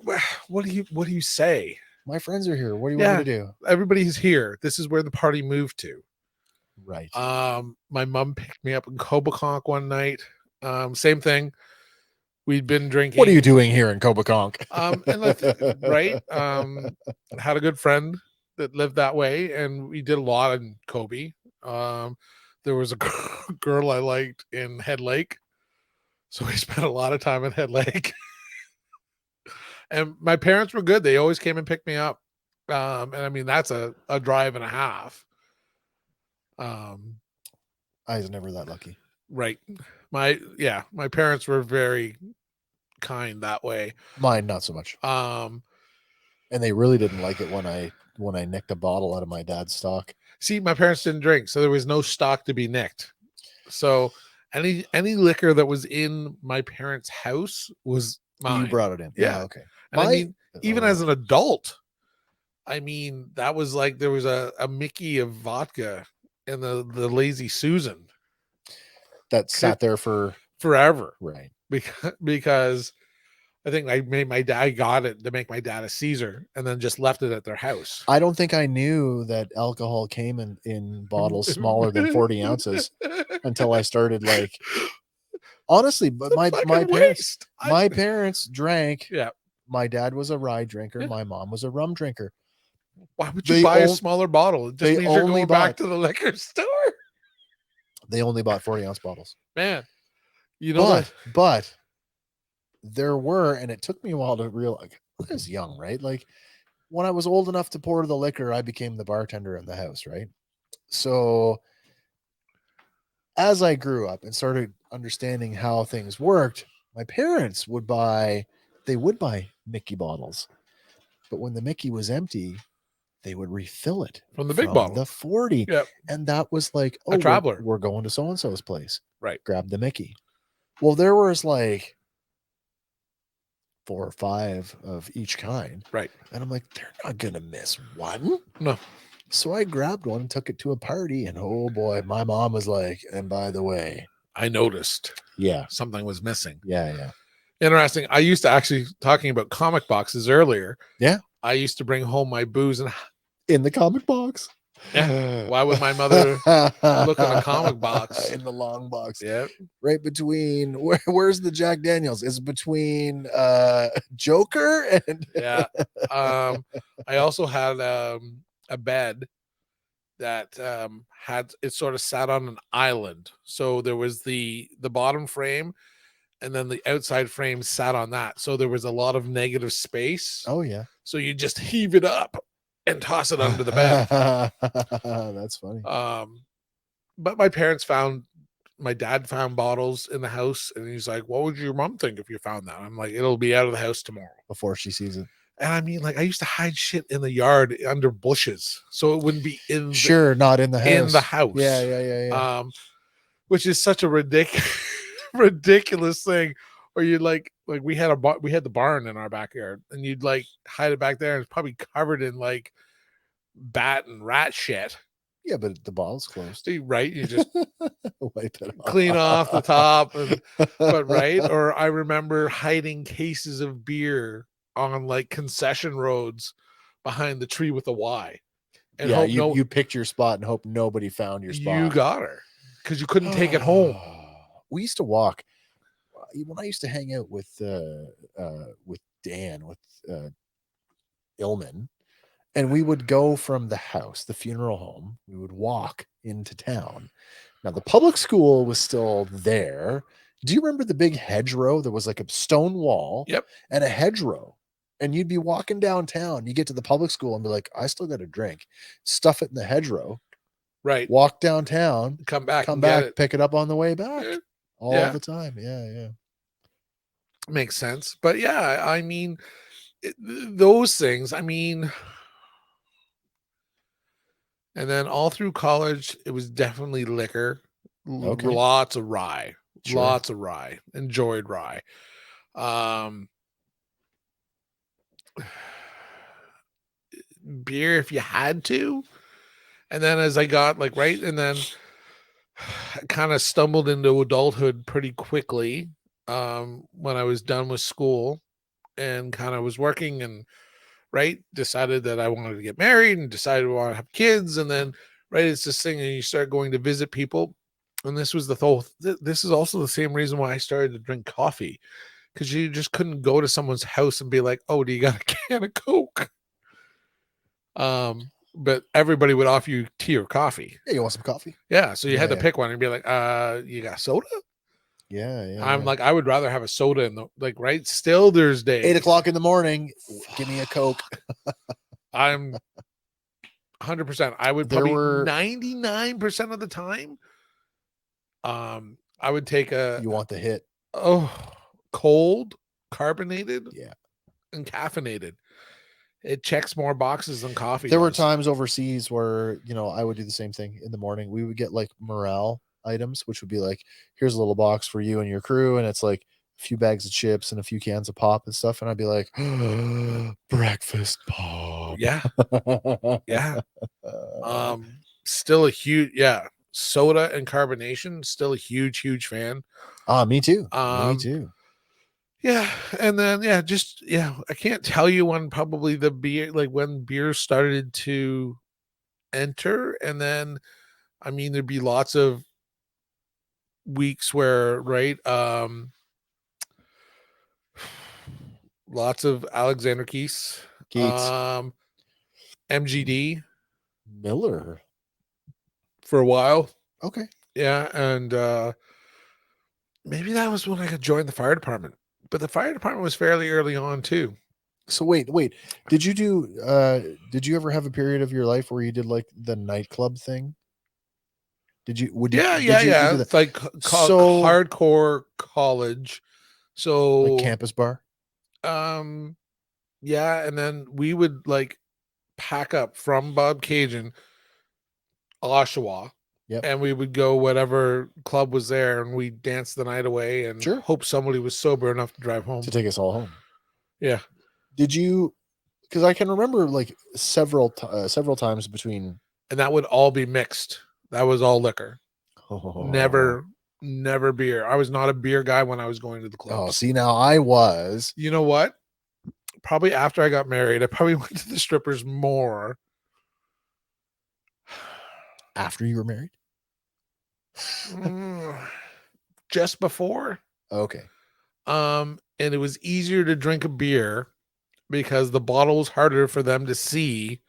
what do you say? My friends are here. What do you want me to do? Everybody's here. This is where the party moved to. Right. My mom picked me up in Coboconk one night. Same thing. We'd been drinking. What are you doing here in Coboconk? Had a good friend that lived that way, and we did a lot in Kobe. There was a girl I liked in Head Lake, so we spent a lot of time in Head Lake. And my parents were good. They always came and picked me up. And I mean, that's a drive and a half. I was never that lucky. Right. My parents were very kind that way. Mine, not so much. And they really didn't like it when I nicked a bottle out of my dad's stock. See, my parents didn't drink, so there was no stock to be nicked. So any liquor that was in my parents' house was mine. You brought it in. Yeah. Okay. And I mean, even as an adult, I mean, that was like there was a Mickey of vodka and the Lazy Susan that sat there for forever. Right. Because I think my dad got it to make my dad a Caesar and then just left it at their house. I don't think I knew that alcohol came in bottles smaller than 40 ounces until I started honestly, but my parents drank. Yeah. My dad was a rye drinker. Yeah. My mom was a rum drinker. Why would you buy a smaller bottle? It just means you're going back to the liquor store. They only bought 40-ounce bottles. Man, you know but there were, and it took me a while to realize. I was young, right? Like when I was old enough to pour the liquor, I became the bartender in the house, right? So as I grew up and started understanding how things worked, my parents would buy Mickey bottles, but when the Mickey was empty, they would refill it from the big bottle, the 40. Yep. And that was like, a traveler. We're going to so-and-so's place. Right. Grab the Mickey. Well, there was like 4 or 5 of each kind. Right. And I'm like, they're not going to miss one. No. So I grabbed one and took it to a party. And oh boy, my mom was like, and by the way, I noticed. Yeah. Something was missing. Yeah. Yeah. Interesting. I used to actually, talking about comic boxes earlier. Yeah. I used to bring home my booze in the comic box. Yeah. Why would my mother look in a comic box? In the long box. Yeah. Right between where's the Jack Daniels? Is between Joker and yeah. I also had a bed that had it sort of sat on an island. So there was the bottom frame, and then the outside frame sat on that. So there was a lot of negative space. Oh yeah. So you just heave it up and toss it under the bed. That's funny. But my dad found bottles in the house, and he's like, what would your mom think if you found that? I'm like, it'll be out of the house tomorrow. Before she sees it. And I mean, like, I used to hide shit in the yard under bushes, so it wouldn't be not in the house. In the house. Yeah. Which is such a ridiculous thing. Or you like we had the barn in our backyard, and you'd like hide it back there, and it's probably covered in like bat and rat shit. Yeah, but the bottle's closed. Right? You just Wipe it clean off the top, but right. Or I remember hiding cases of beer on like concession roads behind the tree with a Y, and Yeah, hope you picked your spot and hope nobody found your spot. you got her because you couldn't take it home. We used to walk when I used to hang out with Dan, with Illman, and we would go from the house, the funeral home, we would walk into town. Now the public school was still there. Do you remember the big hedgerow? There was like a stone wall, Yep. and a hedgerow. And you'd be walking downtown. You get to the public school and be like, I still got a drink. Stuff it in the hedgerow. Right. Walk downtown. Come back. Pick it up on the way back. Yeah. All the time. Yeah. Makes sense. But yeah, I mean, those things, I mean, and then all through college, it was definitely liquor. Okay. Lots of rye. Sure. Lots of rye. Enjoyed rye. Beer if you had to. And then as I got like right, and then I kind of stumbled into adulthood pretty quickly when I was done with school and kind of was working and decided that I wanted to get married and decided I want to have kids. And then it's this thing, and you start going to visit people. And this was this is also the same reason why I started to drink coffee, because you just couldn't go to someone's house and be like, oh, do you got a can of Coke? But everybody would offer you tea or coffee. Yeah, you want some coffee? Yeah, so you had to pick one and be like, you got soda? Yeah. I'm like, I would rather have a soda in the still there's days 8 o'clock in the morning. Give me a Coke. I'm 100%. I would probably 99% of the time. I would take you want the hit? Cold, carbonated, and caffeinated. It checks more boxes than coffee. There were times overseas where, I would do the same thing in the morning. We would get like morale items, which would be like, here's a little box for you and your crew. And it's like a few bags of chips and a few cans of pop and stuff. And I'd be like, breakfast pop. Yeah. Yeah. Still a huge, soda and carbonation, still a huge fan. Me too. Me too. Yeah, and then I can't tell you when probably the beer, like when beer started to enter, and then I mean there'd be lots of weeks where lots of Alexander Keith's, MGD, Miller for a while. Okay. Yeah, and maybe that was when I could join the fire department. But the fire department was fairly early on too. So wait. Did you ever have a period of your life where you did like the nightclub thing? Yeah. It's like hardcore college. So like campus bar. Yeah, and then we would like pack up from Bob Cajun, Oshawa. Yep. And we would go whatever club was there, and we dance the night away and hope somebody was sober enough to drive home to take us all home. Yeah. Did you? Because I can remember like several times between, and that would all be mixed. That was all liquor. Never beer. I was not a beer guy when I was going to the club. Oh, see, now I was. You know what? Probably after I got married, I probably went to the strippers more. After you were married? Just before. Okay. And it was easier to drink a beer because the bottle was harder for them to see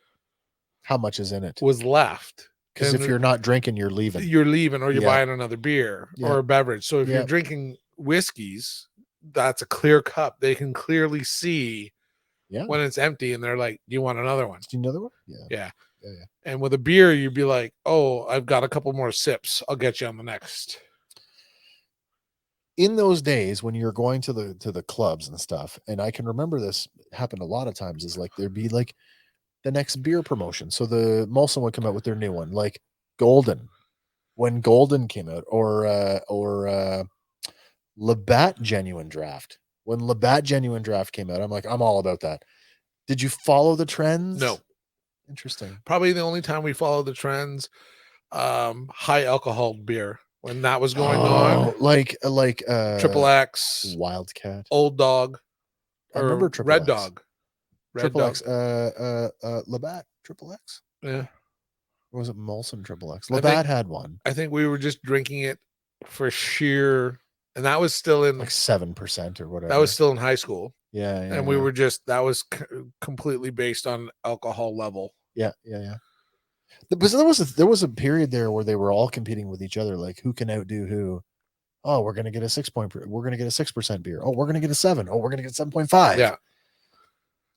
how much is in it. Was left. Because if you're not drinking, you're leaving. Or you're buying another beer or a beverage. So if you're drinking whiskeys, that's a clear cup. They can clearly see when it's empty, and they're like, "Do you want another one?" Do you another one? Yeah. And with a beer, you'd be like, "Oh, I've got a couple more sips. I'll get you on the next." In those days when you're going to the clubs and stuff, and I can remember this happened a lot of times, is like there'd be like the next beer promotion. So the Molson would come out with their new one, like Golden, when Golden came out, or Labatt Genuine Draft. When Labatt Genuine Draft came out, I'm like, I'm all about that. Did you follow the trends? No. Interesting. Probably the only time we follow the trends, high alcohol beer when that was going on. Like Triple X, Wildcat. Old Dog, I or remember Triple Red X. Dog. Triple X. Labatt Triple X. Yeah. Or was it Molson Triple X? I Labatt think- had one. I think we were just drinking it for sheer, and that was still in Like 7% or whatever. that was still in high school, yeah, and we were just that was completely based on alcohol level. yeah. But there was a period there where they were all competing with each other, like who can outdo who. Oh, we're gonna get a 6% beer. Oh, we're gonna get a 7. Oh, we're gonna get 7.5. Yeah,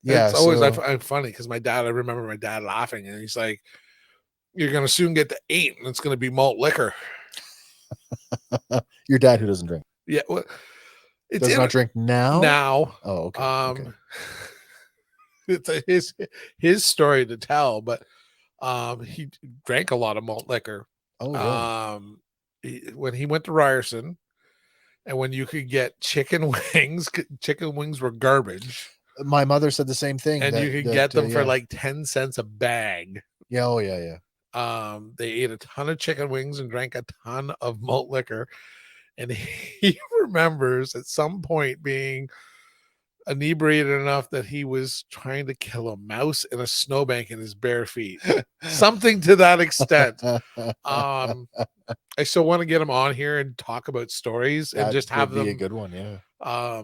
Yeah. It's always so- I'm funny because I remember my dad laughing, and he's like, "You're gonna soon get to 8, and it's gonna be malt liquor." Your dad, who doesn't drink, Yeah, well, it's does not drink now. now. Oh, okay. Okay. It's his story to tell, but he drank a lot of malt liquor. Oh, really? When he went to Ryerson, and when you could get chicken wings were garbage, My mother said the same thing, and you could get them for like 10 cents a bag. Yeah. Oh, yeah. They ate a ton of chicken wings and drank a ton of malt liquor, and he remembers at some point being inebriated enough that he was trying to kill a mouse in a snowbank in his bare feet, something to that extent. I still want to get him on here and talk about stories and just have would be them a good one. Yeah.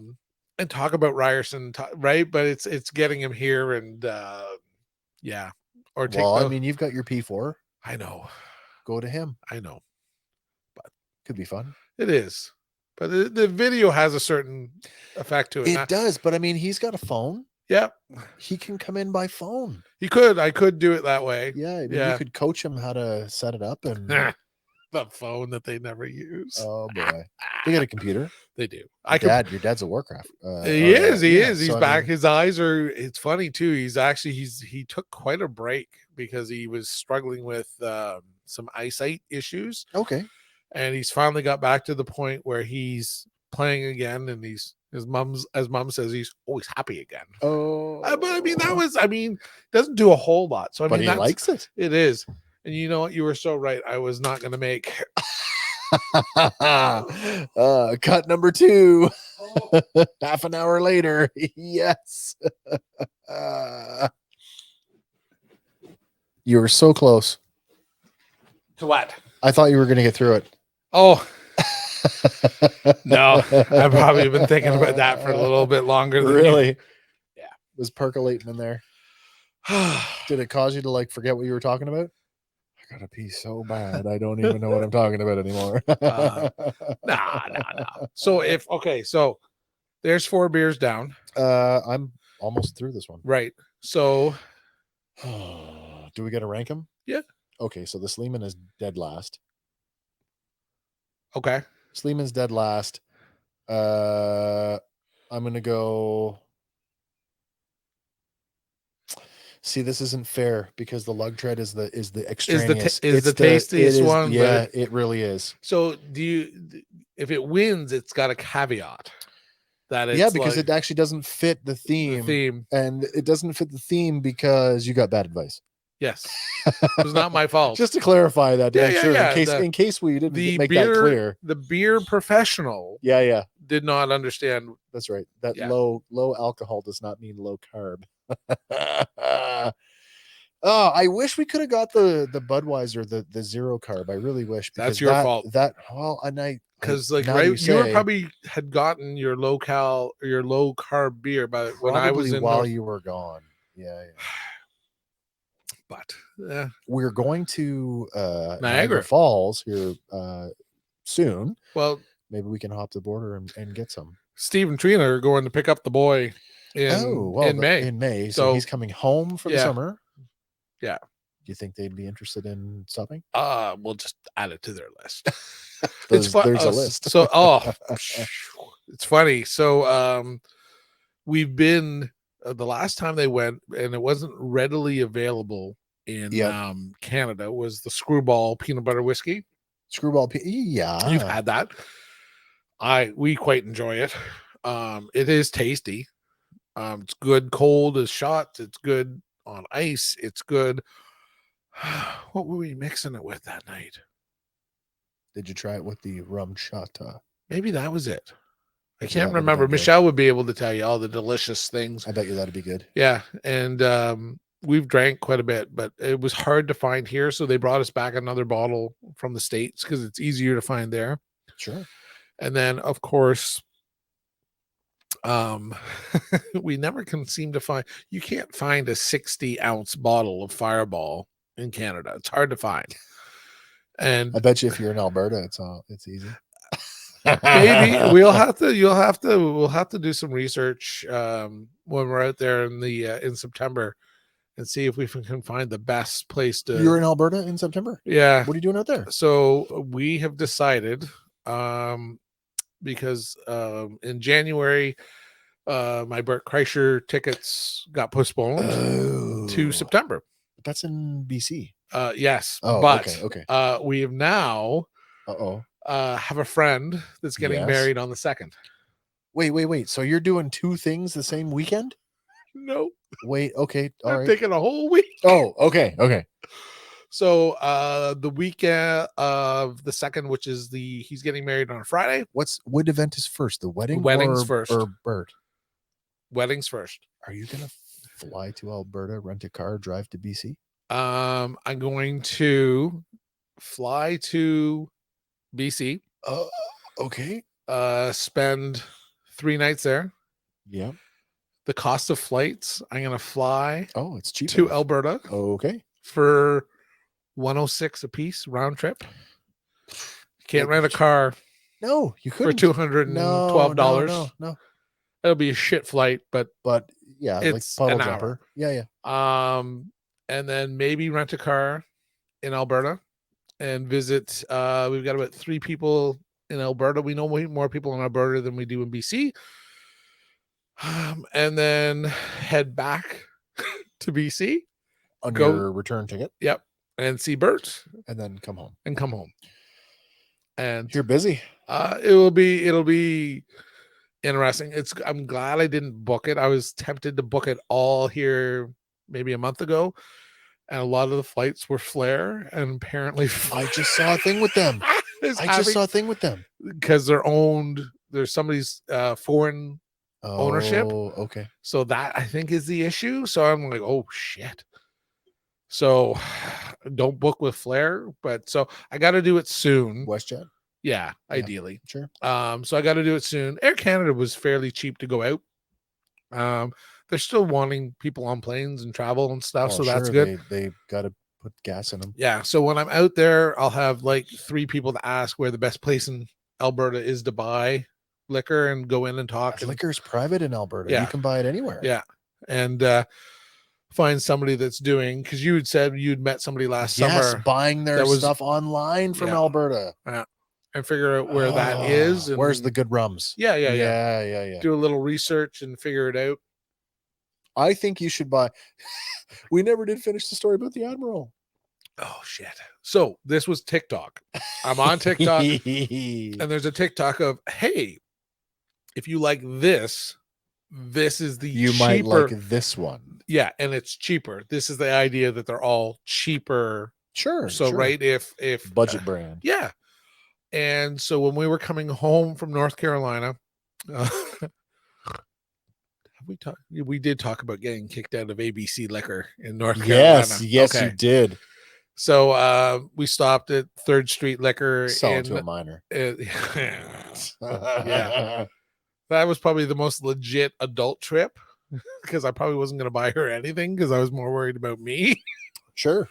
and talk about Ryerson, right? But it's getting him here, and yeah, or take. Well, I mean, you've got your P4. I know, Go to him. I know, Could be fun. it is, but the video has a certain effect to it. It does, but I mean, he's got a phone. Yeah, He can come in by phone. I could do it that way. Yeah. I mean, Yeah. You could coach him how to set it up, and The phone that they never use. oh boy, they got a computer. They do. Your dad's a Warcraft. He is. He is. He's so I back. mean, His eyes are. It's funny too. He took quite a break because he was struggling with some eyesight issues, okay. and he's finally got back to the point where he's playing again, and his mom says he's always happy again. Oh, But I mean, doesn't do a whole lot. So I but mean, he likes it. It is. And you know what? You were so right. I was not going to make Cut number 2. Half an hour later. Yes. You were so close. to what? I thought you were going to get through it. Oh, no. I've probably been thinking about that for a little bit longer than Really? Yeah. Was percolating in there. Did it cause you to like forget what you were talking about? I gotta pee so bad. I don't even know what I'm talking about anymore. Nah. So so there's 4 beers down. I'm almost through this one. Right. So Do we got to rank them? Yeah. Okay, so the Sleeman is dead last. okay. Sleeman's dead last. I'm gonna go. See, this isn't fair because the lug tread is the extraneous. Is the tastiest one, Yeah, but it really is. So if it wins, it's got a caveat that it's Yeah, because like it actually doesn't fit the the theme. and it doesn't fit the theme because you got bad advice. Yes. It was not my fault. Just to clarify that, Yeah, sure. yeah, In case we didn't the make beer, that clear. The beer professional Yeah, did not understand. that's right. That Yeah. low alcohol does not mean low carb. Oh, I wish we could have got the Budweiser, the zero carb. I really wish. That's because your fault. Because like now right, you you say- probably had gotten your low carb beer, but when I was probably in while North, you were gone. Yeah. but yeah, We're going to Niagara Niagara. Falls here soon. well, Maybe we can hop the border and get some. Steve and Trina are going to pick up the boy in May. In May. So So- he's coming home for the Yeah. summer. Yeah. Do you think they'd be interested in stopping? We'll just add it to their list. There's fun- a list. So it's funny. So we've been the last time they went, and it wasn't readily available in Yep. Canada, was the Screwball peanut butter whiskey. Screwball. Yeah. You've had that. We quite enjoy it. It is tasty. It's good cold as shots. It's good on ice. It's good. What were we mixing it with that night? Did you try it with the rum shot? Maybe that was it. I That can't would've remember. been good. Michelle would be able to tell you all the delicious things. I bet you that'd be good. Yeah. And we've drank quite a bit, but it was hard to find here. So they brought us back another bottle from the States because it's easier to find there. Sure. And then, of course, we never can seem to find, you can't find a 60-ounce bottle of Fireball in Canada. It's hard to find. And I bet you if you're in Alberta, it's easy. maybe we'll have to do some research when we're out there in September and see if we can find the best place to. You're in Alberta in September? Yeah. What are you doing out there? So we have decided, because in January, my Bert Kreischer tickets got postponed to September. But that's in BC. Yes. Oh, but okay. we have now have a friend that's getting married on the 2nd. Wait. So you're doing two things the same weekend? No. Wait, okay. All I'm right. taking a whole week. Oh, okay. So the weekend of the 2nd, which is he's getting married on a Friday. What event is first? The wedding? Weddings first. Or Bert? Weddings first. Are you gonna fly to Alberta, rent a car, drive to BC? I'm going to fly to BC. Okay. Spend 3 nights there. Yeah. The cost of flights, I'm gonna fly it's cheap to Alberta. Okay. For $106 a piece round trip. Can't rent a car. No, you couldn't. For $212. No. It'll be a shit flight, but yeah, it's like puddle an jumper. hour. Yeah. And then maybe rent a car in Alberta and visit. We've got about 3 people in Alberta. We know way more people in Alberta than we do in BC. And then head back to BC on your return ticket. Yep. And see Bert. And then come home. And you're busy. It'll be interesting. I'm glad I didn't book it. I was tempted to book it all here maybe a month ago. And a lot of the flights were Flair. And apparently I just saw a thing with them. Because they're owned. There's somebody's foreign ownership. Okay. So that I think is the issue. So I'm like, oh shit. So don't book with Flair, but so I got to do it soon. WestJet. Yeah, ideally. Sure. So I got to do it soon. Air Canada was fairly cheap to go out. They're still wanting people on planes and travel and stuff, so that's good. They got to put gas in them. Yeah. So when I'm out there, I'll have like 3 people to ask where the best place in Alberta is to buy liquor and go in and talk. Liquor's private in Alberta. Yeah. You can buy it anywhere. Yeah. And find somebody that's doing, because you had said you'd met somebody last summer buying their stuff online from Alberta. Yeah. And figure out where that is. And where's the good rums? Yeah. Do a little research and figure it out. I think you should buy. We never did finish the story about the Admiral. Oh shit. So this was TikTok. I'm on TikTok and there's a TikTok of, hey, if you like this is the you cheaper. might like this one. Yeah, and it's cheaper. This is the idea that they're all cheaper. Sure. So right, if budget brand. Yeah. And so when we were coming home from North Carolina, we did talk about getting kicked out of ABC Liquor in North Carolina. Yes, okay. You did. So we stopped at 3rd Street Liquor. Sold to a minor. Yeah. That was probably the most legit adult trip because I probably wasn't going to buy her anything because I was more worried about me. Sure.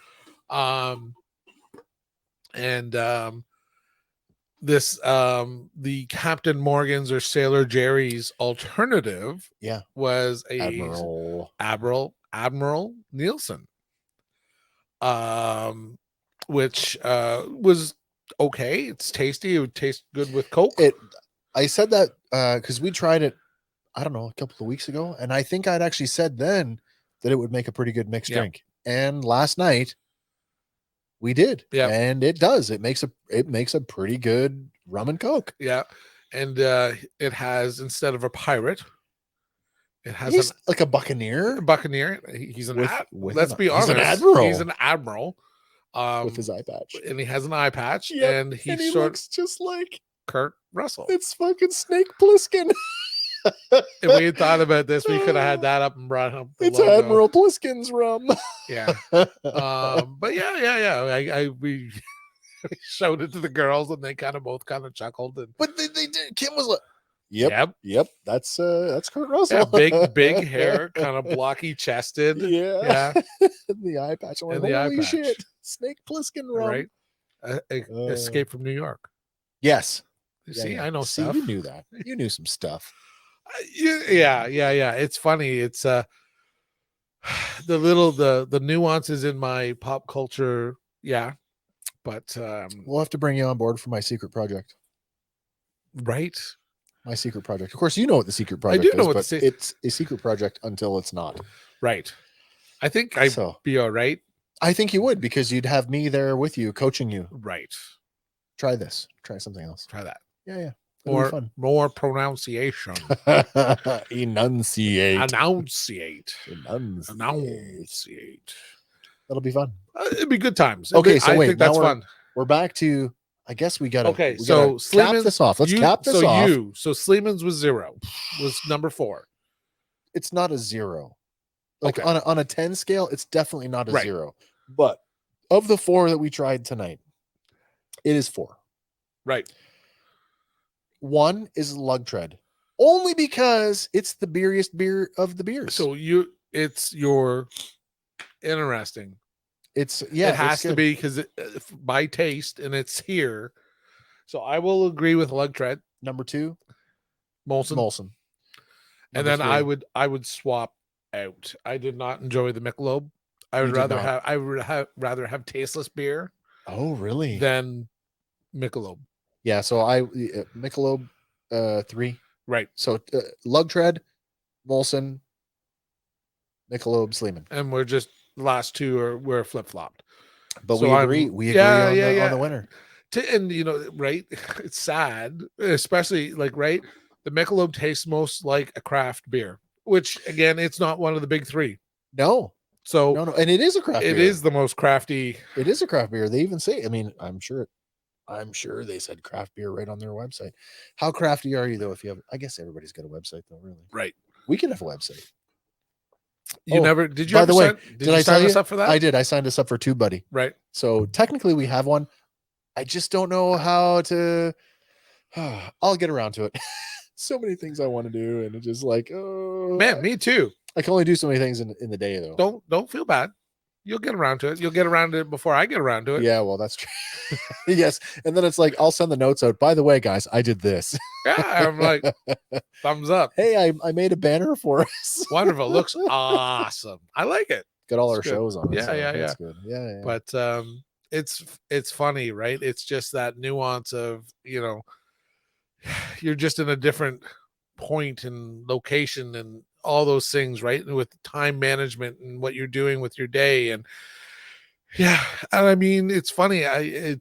This the Captain Morgan's or Sailor Jerry's alternative was a Admiral Nielsen, which was okay. It's tasty. It would taste good with Coke. I said that because we tried it, I don't know, a couple of weeks ago, and I think I'd actually said then that it would make a pretty good mixed drink. And last night we did, and it does. It makes a pretty good rum and Coke. Yeah, and it has, instead of a pirate, It has He's like a buccaneer a Buccaneer. He's an let's be honest. He's an admiral. He's an admiral. With his eye patch. And he has an eye patch. Yep, And he looks just like Kurt Russell. It's fucking Snake Plissken. If we had thought about this, we could have had that up and brought up. It's logo. Admiral Pliskin's rum. Yeah. But yeah. We showed it to the girls, and they both chuckled. And but they did. Kim was like, "Yep, that's Kurt Russell." Yeah, big hair, kind of blocky chested. Yeah. The eye patch. I'm like, holy shit, Snake Plissken rum. Right. Escape from New York. Yes. See, I know stuff. You knew that. You knew some stuff. Yeah. It's funny. It's the nuances in my pop culture. Yeah, but we'll have to bring you on board for my secret project. Right. My secret project. Of course, you know what the secret project is. I do know what it's a secret project until it's not. Right. I think I'd be all right. I think you would, because you'd have me there with you, coaching you. Right. Try this. Try something else. Try that. Yeah. More pronunciation. Enunciate. That'll be fun. It'd be good times. Okay, I think that's fun. We're back to. I guess we got to. Okay, so cap this off. Let's cap this off. So Sleeman's was 0. Was number 4. It's not a 0. Like on a 10 scale, it's definitely not a 0. But of the 4 that we tried tonight, it is 4. Right. 1 is Lug Tread, only because it's the beeriest beer of the beers. So it's your interesting. It has to be, because by taste, and it's here. So I will agree with Lug Tread. Number 2, Molson. And then 3. I would swap out. I did not enjoy the Michelobe. I would rather have tasteless beer. Oh, really? Than Michelobe. Yeah, so Michelobe 3. Right. So Lug Tread, Molson, Michelobe, Sleeman. And we're just last 2 we're flip-flopped. But so we agree on the winner. And right, it's sad, especially the Michelobe tastes most like a craft beer, which again, it's not one of the big 3. No. So no, and it is a craft beer. It is the most crafty. It is a craft beer. They even say, I mean, I'm sure they said craft beer right on their website. How crafty are you though? I guess everybody's got a website though, really. Right. We can have a website. Did you sign us up for that? I did. I signed us up for TubeBuddy. Right. So technically we have one. I just don't know how to. I'll get around to it. So many things I want to do, and it's just like, oh man, me too. I can only do so many things in the day though. Don't feel bad. You'll get around to it. You'll get around to it before I get around to it. Yeah, well, that's true. Yes. And then it's like, I'll send the notes out. By the way, guys, I did this. Yeah, I'm like, thumbs up. Hey, I made a banner for us. Wonderful. Looks awesome. I like it. Got all our shows on. Yeah, so yeah. That's good. Yeah. But it's funny, right? It's just that nuance of, you're just in a different point and location and all those things, right? And with time management and what you're doing with your day. And yeah, and I mean, it's funny. I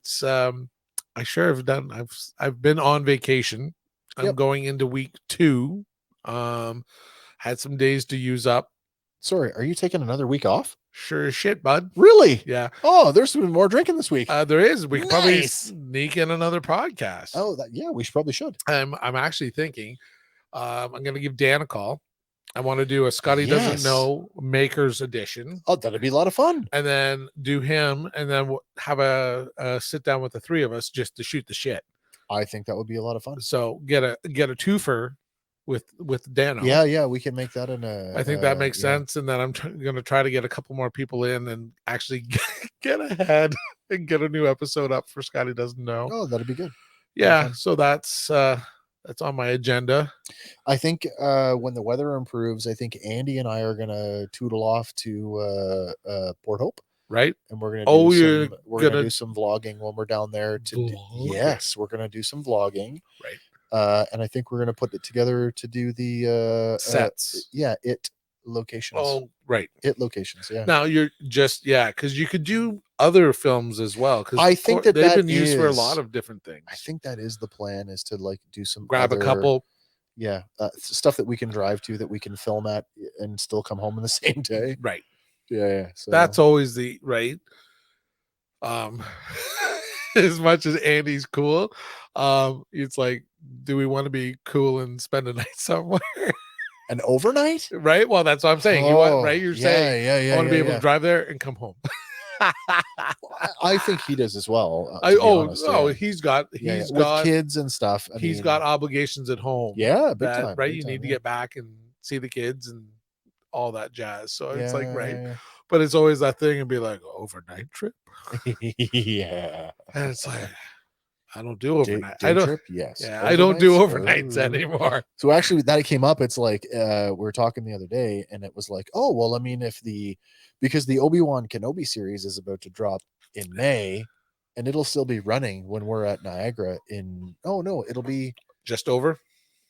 sure have done. I've been on vacation. I'm going into week 2. Had some days to use up. Sorry, are you taking another week off? Sure as shit, bud. Really? Yeah. Oh, there's some more drinking this week. There is. We could probably sneak in another podcast. Oh, we probably should. I'm actually thinking, I'm going to give Dan a call. I want to do a Scotty Doesn't Know Makers edition. Oh, that'd be a lot of fun. And then do him, and then have a sit down with the 3 of us just to shoot the shit. I think that would be a lot of fun. So get a twofer with Dano. Yeah, we can make that I think that makes sense. And then I'm going to try to get a couple more people in and actually get ahead and get a new episode up for Scotty Doesn't Know. Oh, that'd be good. Yeah, so that's on my agenda. I think when the weather improves, I think Andy and I are gonna tootle off to Port Hope, right? And we're gonna do some vlogging when we're down there. Yes, we're gonna do some vlogging, right? And I think we're gonna put it together to do the sets. Locations. Oh, right. It locations. Yeah. Now you're just because you could do other films as well. Because I think they've been used for a lot of different things. I think that is the plan, is to do some grab a couple Yeah, stuff that we can drive to, that we can film at and still come home in the same day. Right. Yeah. So That's always the right. As much as Andy's cool, it's like, do we want to be cool and spend a night somewhere? an overnight, Right. Well, that's what I'm saying. You want, right? You're saying, yeah. I want to be able to drive there and come home. I think he does as well. To be honest, he's got with kids and stuff. He's got obligations at home. Yeah, big that, time. Right. Big You time, need to get back and see the kids and all that jazz. So it's like, right. Yeah. But it's always that thing and be like, overnight trip. Yeah. And it's like, I don't do overnight. Day I don't. trip, yes. Yeah, I don't do Overnights? overnights anymore. So actually, that came up. It's like we were talking the other day, and it was like, oh well, I mean, because the Obi-Wan Kenobi series is about to drop in May, and it'll still be running when we're at Niagara in. Oh no, it'll be just over.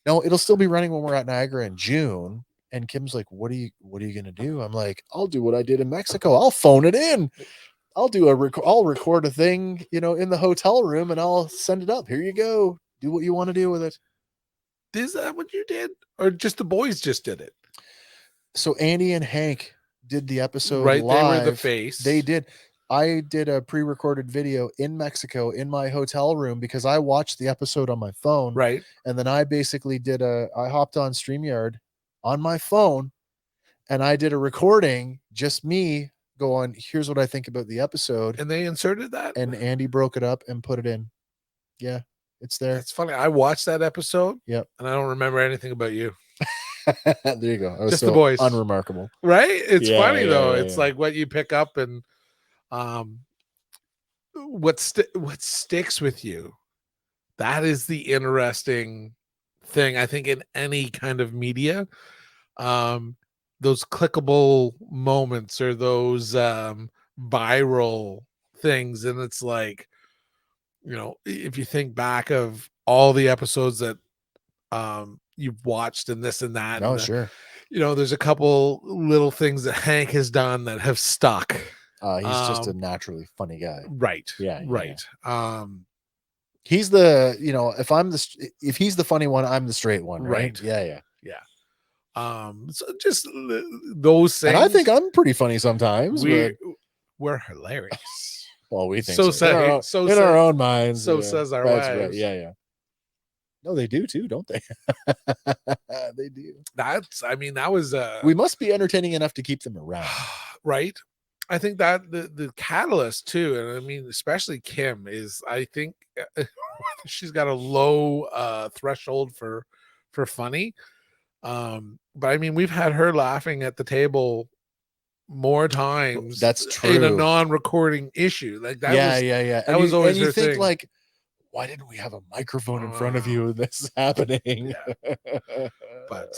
No, it'll still be running when we're at Niagara in June. And Kim's like, what are you gonna do? I'm like, I'll do what I did in Mexico. I'll phone it in. I'll record a thing, in the hotel room, and I'll send it up. Here you go. Do what you want to do with it. Is that what you did, or just the boys just did it? So Andy and Hank did the episode right. live. They were the face. They did. I did a pre-recorded video in Mexico in my hotel room because I watched the episode on my phone. Right. And then I basically I hopped on StreamYard on my phone, and I did a recording, just me going, here's what I think about the episode. And they inserted that? And Andy broke it up and put it in. Yeah, it's there. It's funny. I watched that episode. Yep. And I don't remember anything about you. There you go. Just the boys. Unremarkable. Right? It's funny, though. Yeah, it's like what you pick up and what sticks with you. That is the interesting thing, I think, in any kind of media. Those clickable moments or those viral things. And it's like, if you think back of all the episodes that you've watched and this and that. Oh, sure. There's a couple little things that Hank has done that have stuck. He's just a naturally funny guy. Right. Yeah. Right. Yeah. He's the, if he's the funny one, I'm the straight one. Right. Yeah. So just those things. And I think I'm pretty funny sometimes. We're hilarious. Well, we think so. In our own minds. So says our wives. wives. Right. Yeah. No, they do too, don't they? They do. That was. We must be entertaining enough to keep them around. Right. I think that the catalyst too, and I mean, especially Kim, is I think she's got a low threshold for funny. But I mean, we've had her laughing at the table more times. That's true. In a non-recording issue. Like that. Yeah. That was always and you her think thing. Like, why didn't we have a microphone in front of you when this is happening? Yeah. But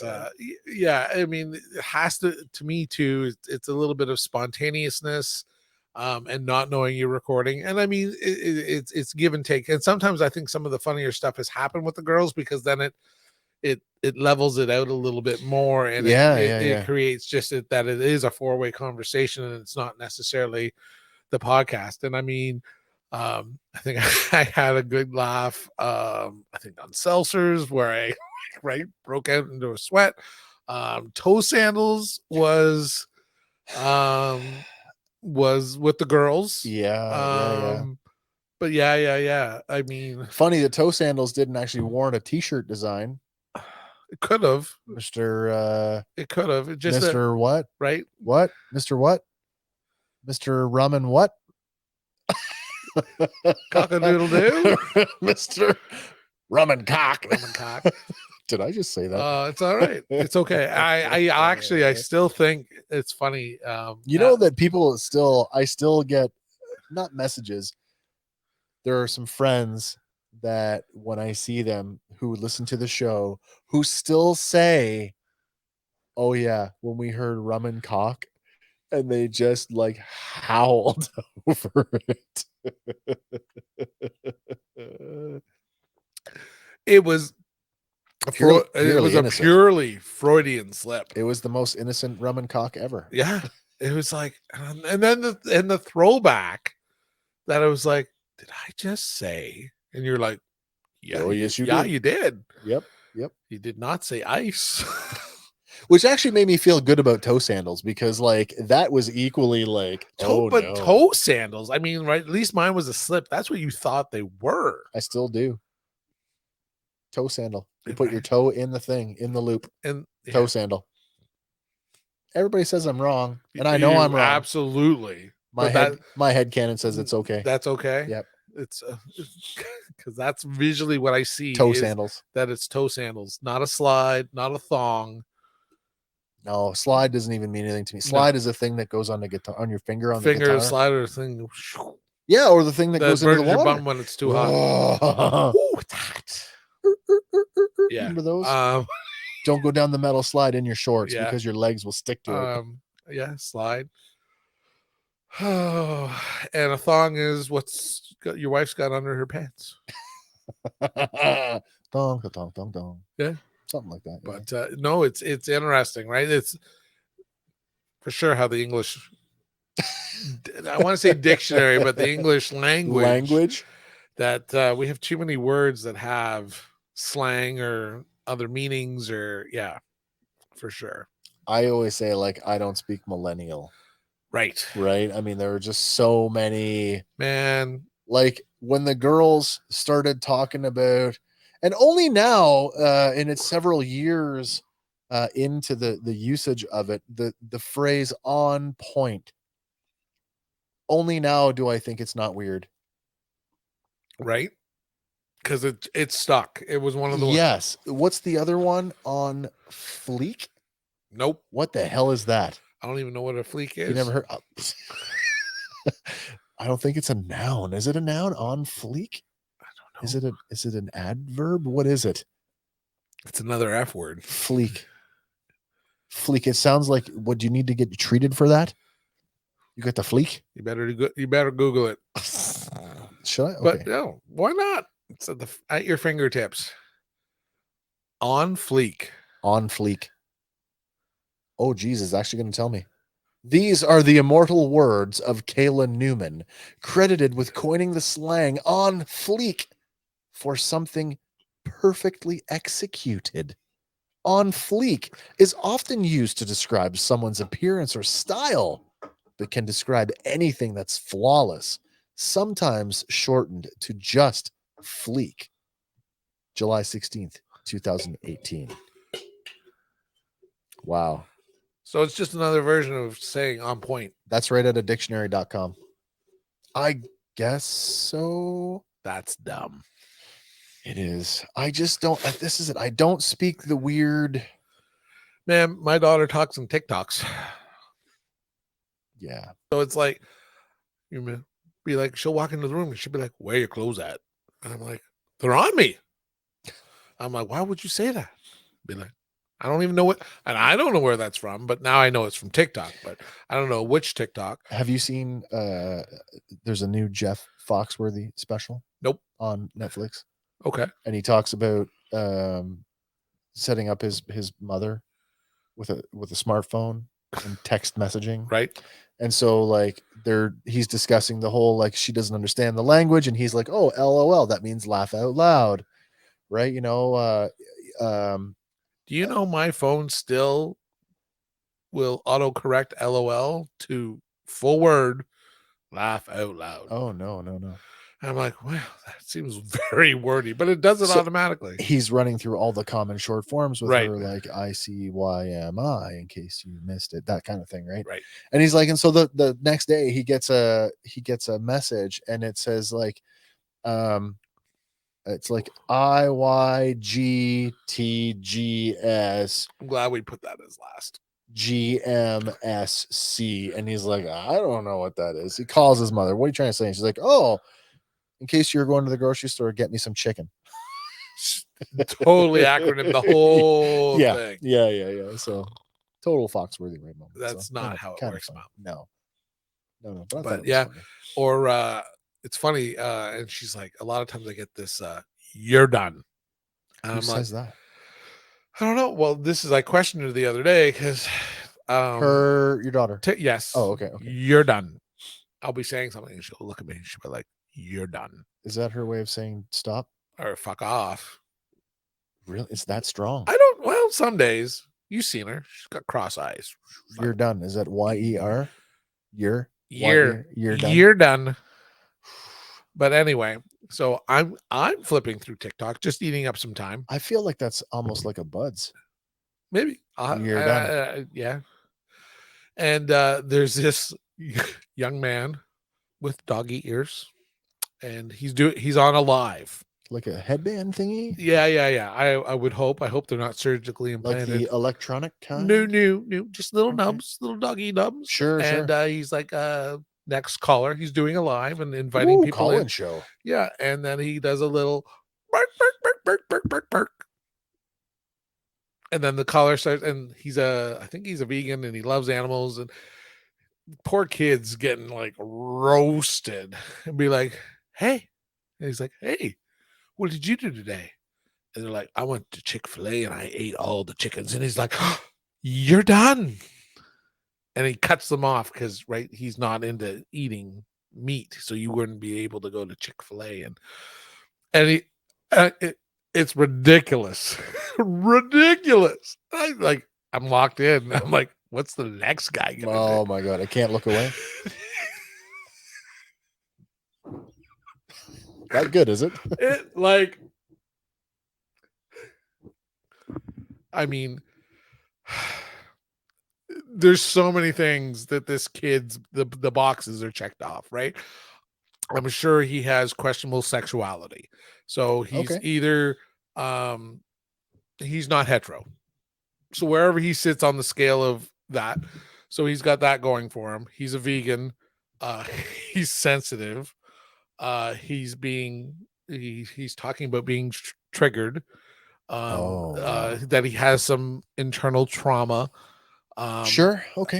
yeah, I mean, it has to me too. It's a little bit of spontaneousness, and not knowing you're recording. And I mean, it's give and take. And sometimes I think some of the funnier stuff has happened with the girls because then it levels it out a little bit more, and it creates just that it is a four-way conversation, and it's not necessarily the podcast. And I mean, I think I had a good laugh. I think on seltzers where I broke out into a sweat. Toe sandals was with the girls. Yeah. But yeah. I mean, funny the toe sandals didn't actually warrant a t-shirt design. It could have, Mr. It could have. It just Mr. What? Right? What? Mr. What? Mr. Rum and what? Cock-a-doodle-doo. Mr. Rum and cock. Rum and cock. Did I just say that? It's all right. It's okay. I still think it's funny. That I still get not messages. There are some friends that when I see them who listen to the show who still say, oh yeah, when we heard rum and cock, and they just like howled over it. It was a purely Freudian slip. It was the most innocent rum and cock ever. Yeah. It was like, and then the throwback that I was like, did I just say? And you're like, yeah, yes, you did. You did. Yep. Yep. He did not say ice. Which actually made me feel good about toe sandals because like that was equally like toe sandals. I mean, right? At least mine was a slip. That's what you thought they were. I still do. Toe sandal. You And put your toe in the thing, in the loop. And Toe sandal. Everybody says I'm wrong, and I know I'm wrong. Absolutely. My head canon says it's okay. That's okay. Yep. It's because that's visually what I see. Toe sandals. That it's toe sandals, not a slide, not a thong. No, slide doesn't even mean anything to me. Slide is a thing that goes on the guitar, on your finger, on the guitar. Slider thing. Yeah, or the thing that goes into the water. Your bum when it's too hot. Ooh, that. Yeah. Remember those? Don't go down the metal slide in your shorts because your legs will stick to it. Yeah, slide. Oh, and a thong is what's your wife's got under her pants. Dong, dong, dong, dong. Yeah, something like that. But no, it's interesting, right? It's for sure how the English. I want to say dictionary, but the English language that we have too many words that have slang or other meanings, or for sure. I always say like I don't speak millennial. Right. I mean, there are just so many, man. Like when the girls started talking about, and only now in its several years into the usage of it, the phrase "on point." Only now do I think it's not weird. Right. Because it's stuck. It was one of the Yes. What's the other one? On fleek? Nope. What the hell is that? I don't even know what a fleek is. You never heard? I don't think it's a noun. Is it a noun? On fleek? I don't know. Is it an adverb? What is it? It's another F word. Fleek. Fleek. It sounds like. What do you need to get treated for that? You got the fleek? You better Google it. Should I? Okay. But no, why not? It's at your fingertips. On fleek. On fleek. Oh, geez, it's actually going to tell me. These are the immortal words of Kayla Newman, credited with coining the slang on fleek for something perfectly executed. On fleek is often used to describe someone's appearance or style, but can describe anything that's flawless, sometimes shortened to just fleek. July 16th, 2018. Wow. So it's just another version of saying on point. That's right at a dictionary.com. I guess so. That's dumb. It is. I just don't. This is it. I don't speak the weird. Man, my daughter talks in TikToks. Yeah. So it's like, you be like, she'll walk into the room and she'll be like, "Where are your clothes at?" And I'm like, "They're on me." I'm like, "Why would you say that?" Be like, I don't even know what, and I don't know where that's from, but now I know it's from TikTok, but I don't know which TikTok. Have you seen, there's a new Jeff Foxworthy special? Nope. On Netflix. Okay. And he talks about setting up his mother with a smartphone and text messaging. Right. And so like he's discussing the whole, like, she doesn't understand the language, and he's like, "Oh, LOL, that means laugh out loud." Right. Do you know my phone still will autocorrect LOL to full word laugh out loud? Oh, no. And I'm like, well, that seems very wordy, but it does it automatically. He's running through all the common short forms with her, like ICYMI, in case you missed it, that kind of thing, right? Right. And he's like, and so the next day he gets a message, and it says like, it's like IYGTGS. I'm glad we put that as last. GMSC. And he's like, I don't know what that is. He calls his mother. What are you trying to say? And she's like, "Oh, in case you're going to the grocery store, get me some chicken." Totally acronym, the whole thing. Yeah. So total Foxworthy right moment. That's not how it works, Mom. No. But yeah, funny. Or it's funny, and she's like, a lot of times I get this, "You're done." And Who says that? I don't know. Well, I questioned her the other day because your daughter. Yes. Oh, okay. You're done. I'll be saying something and she'll look at me and she'll be like, "You're done." Is that her way of saying stop? Or fuck off. Really? It's that strong? Well, some days. You've seen her. She's got cross eyes. You're done. Is that YER? You're You're done. You're done. But anyway, so I'm flipping through TikTok, just eating up some time. I feel like that's almost like a Buds. Maybe. You're done. Yeah. And there's this young man with doggy ears, and he's on a live. Like a headband thingy? Yeah. I would hope. I hope they're not surgically Like implanted. the electronic kind? No. Just little Okay. nubs, little doggy nubs. Sure. And he's like next caller. He's doing a live and inviting people call-in in. show. Yeah, and then he does a little bark, bark, bark, bark, bark, bark, bark. And then the caller starts, and I think he's a vegan and he loves animals, and poor kid's getting like roasted and be like, hey. And he's like, hey, what did you do today? And they're like, I went to Chick-fil-A and I ate all the chickens. And he's like, oh, you're done. And he cuts them off because, right, he's not into eating meat, so you wouldn't be able to go to Chick-fil-A. And he, it's ridiculous. Ridiculous. I'm locked in. I'm like, what's the next guy gonna do? Oh my God, I can't look away. That good, is it? I mean, there's so many things that this kid's the boxes are checked off, right? I'm sure he has questionable sexuality. So he's either he's not hetero. So wherever he sits on the scale of that, so he's got that going for him. He's a vegan. He's sensitive. He's talking about being triggered. That he has some internal trauma. Sure. Okay.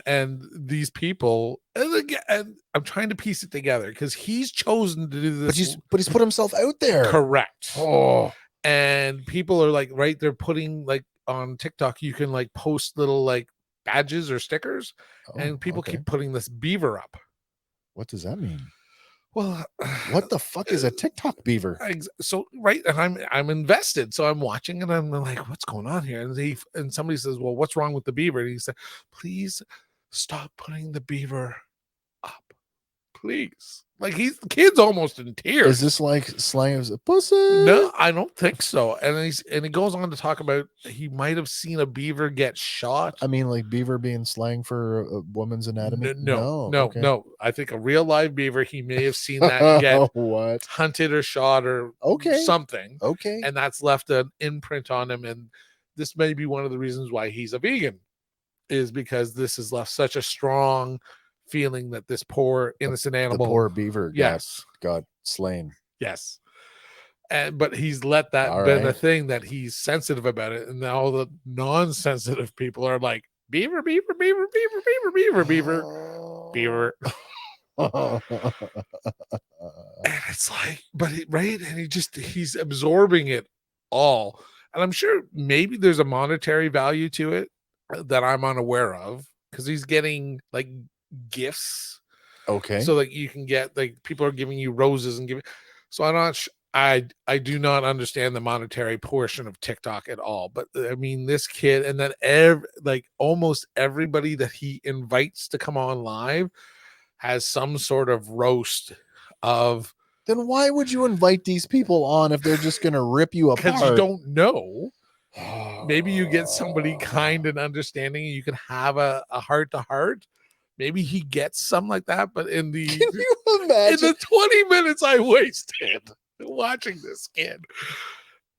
And these people, and I'm trying to piece it together because he's chosen to do this. But he's put himself out there. Correct. Oh. And people are like, right, they're putting like on TikTok, you can like post little like badges or stickers, and people keep putting this beaver up. What does that mean? Well, what the fuck is a TikTok beaver? So right, and I'm invested, so I'm watching, and I'm like, what's going on here? And somebody says, well, what's wrong with the beaver? And he said, please stop putting the beaver up, please. Like the kid's almost in tears. Is this like slang as a pussy? No, I don't think so. And he goes on to talk about he might have seen a beaver get shot. I mean, like beaver being slang for a woman's anatomy. No. I think a real live beaver. He may have seen that get hunted or shot or something. Okay, and that's left an imprint on him. And this may be one of the reasons why he's a vegan, is because this has left such a strong feeling that this poor innocent animal, the poor beaver, got slain. Yes. But he's let that been a thing that he's sensitive about it, and now the non-sensitive people are like, beaver. And it's like, but and he's absorbing it all. And I'm sure maybe there's a monetary value to it that I'm unaware of, because he's getting like gifts. Okay. So like you can get, like, people are giving you roses and giving. So I'm not I do not understand the monetary portion of TikTok at all. But I mean, this kid, and then almost everybody that he invites to come on live has some sort of roast of. Then why would you invite these people on if they're just gonna rip you apart? Because you don't know. Maybe you get somebody kind and understanding, and you can have a heart to heart. Maybe he gets some like that, but can you imagine? In the 20 minutes I wasted watching this kid,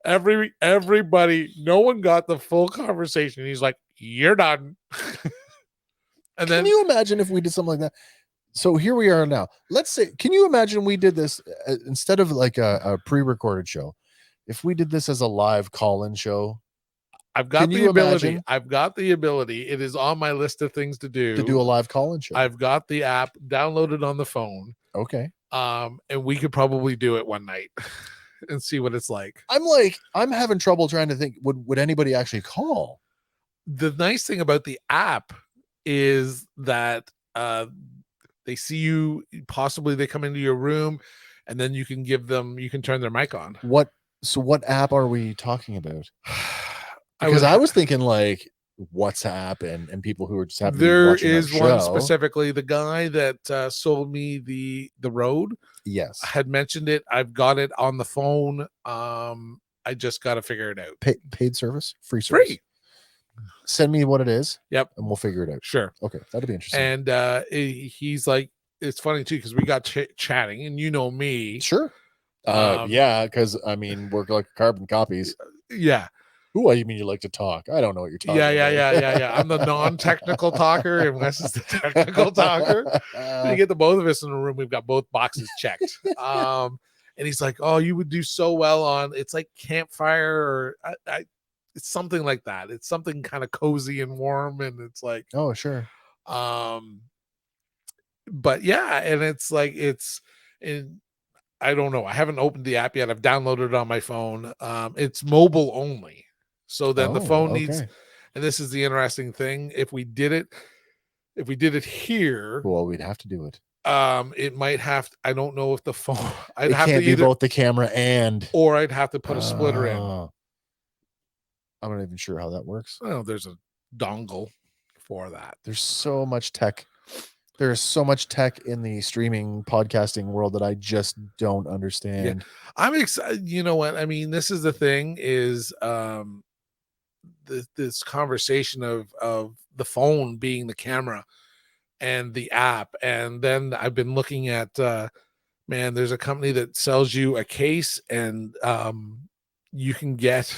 everybody, no one got the full conversation. He's like, "You're done." And then, can you imagine if we did something like that? So here we are now. Let's say, can you imagine we did this instead of like a pre-recorded show? If we did this as a live call-in show. I've got the ability. I've got the ability. It is on my list of things to do. To do a live call-in show. I've got the app downloaded on the phone. Okay. And we could probably do it one night and see what it's like. I'm having trouble trying to think, would anybody actually call? The nice thing about the app is that they see you, possibly they come into your room, and then you can turn their mic on. What So what app are we talking about? I Because would I ha- was thinking like WhatsApp and people who are just happen to be there watching our is one show. specifically. The guy that sold me the Rode Yes. had mentioned it. I've got it on the phone. I just got to figure it out. Paid service, free service. Free. Send me what it is. Yep. And we'll figure it out. Sure. Okay, that'll be interesting. And he's like, it's funny too because we got chatting, and you know me. Sure. Yeah, because I mean, we're like carbon copies. Yeah. Ooh, you mean you like to talk? I don't know what you're talking about. Yeah. I'm the non-technical talker, and Wes is the technical talker. You get the both of us in the room. We've got both boxes checked. And he's like, "Oh, you would do so well on it's like campfire, or it's something like that. It's something kind of cozy and warm, and it's like, oh, sure. But yeah, and it's like I don't know. I haven't opened the app yet. I've downloaded it on my phone. It's mobile only. So then the phone needs, and this is the interesting thing. If we did it here, well, we'd have to do it. It might have. I don't know if the phone. It have can't to be either, both the camera and, or I'd have to put a splitter in. I'm not even sure how that works. Well, there's a dongle for that. There's so much tech. There's so much tech in the streaming podcasting world that I just don't understand. Yeah. I'm excited. You know what? I mean, this is the thing is, this conversation of the phone being the camera and the app. And then I've been looking at, man, there's a company that sells you a case and you can get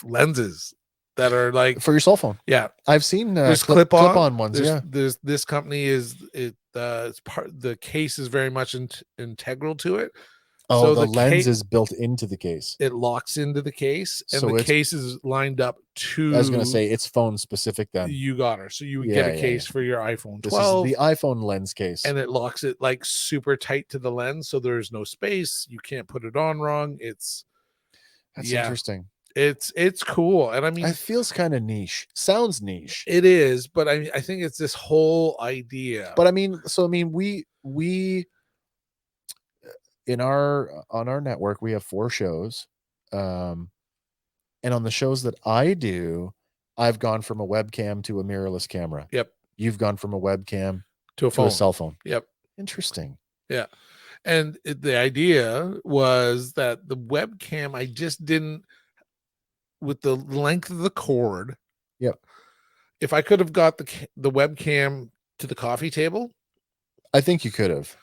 lenses that are like for your cell phone. Yeah. I've seen there's clip-on ones. There's this company it's the case is very much integral to it. Oh, so the lens is built into the case. It locks into the case, and so the case is lined up to. I was going to say it's phone specific. Then you got her, so you would get a case for your iPhone 12. This is the iPhone lens case, and it locks it like super tight to the lens, so there's no space. You can't put it on wrong. That's interesting. It's cool, and I mean, it feels kind of niche. Sounds niche. It is, but I think it's this whole idea. But I mean, we. On our network we have 4 shows, and on the shows that I do, I've gone from a webcam to a mirrorless camera. Yep. You've gone from a webcam to a cell phone. Yep. Interesting. Yeah. And the idea was that the webcam, I just didn't, with the length of the cord. Yep. If I could have got the webcam to the coffee table, I think you could have.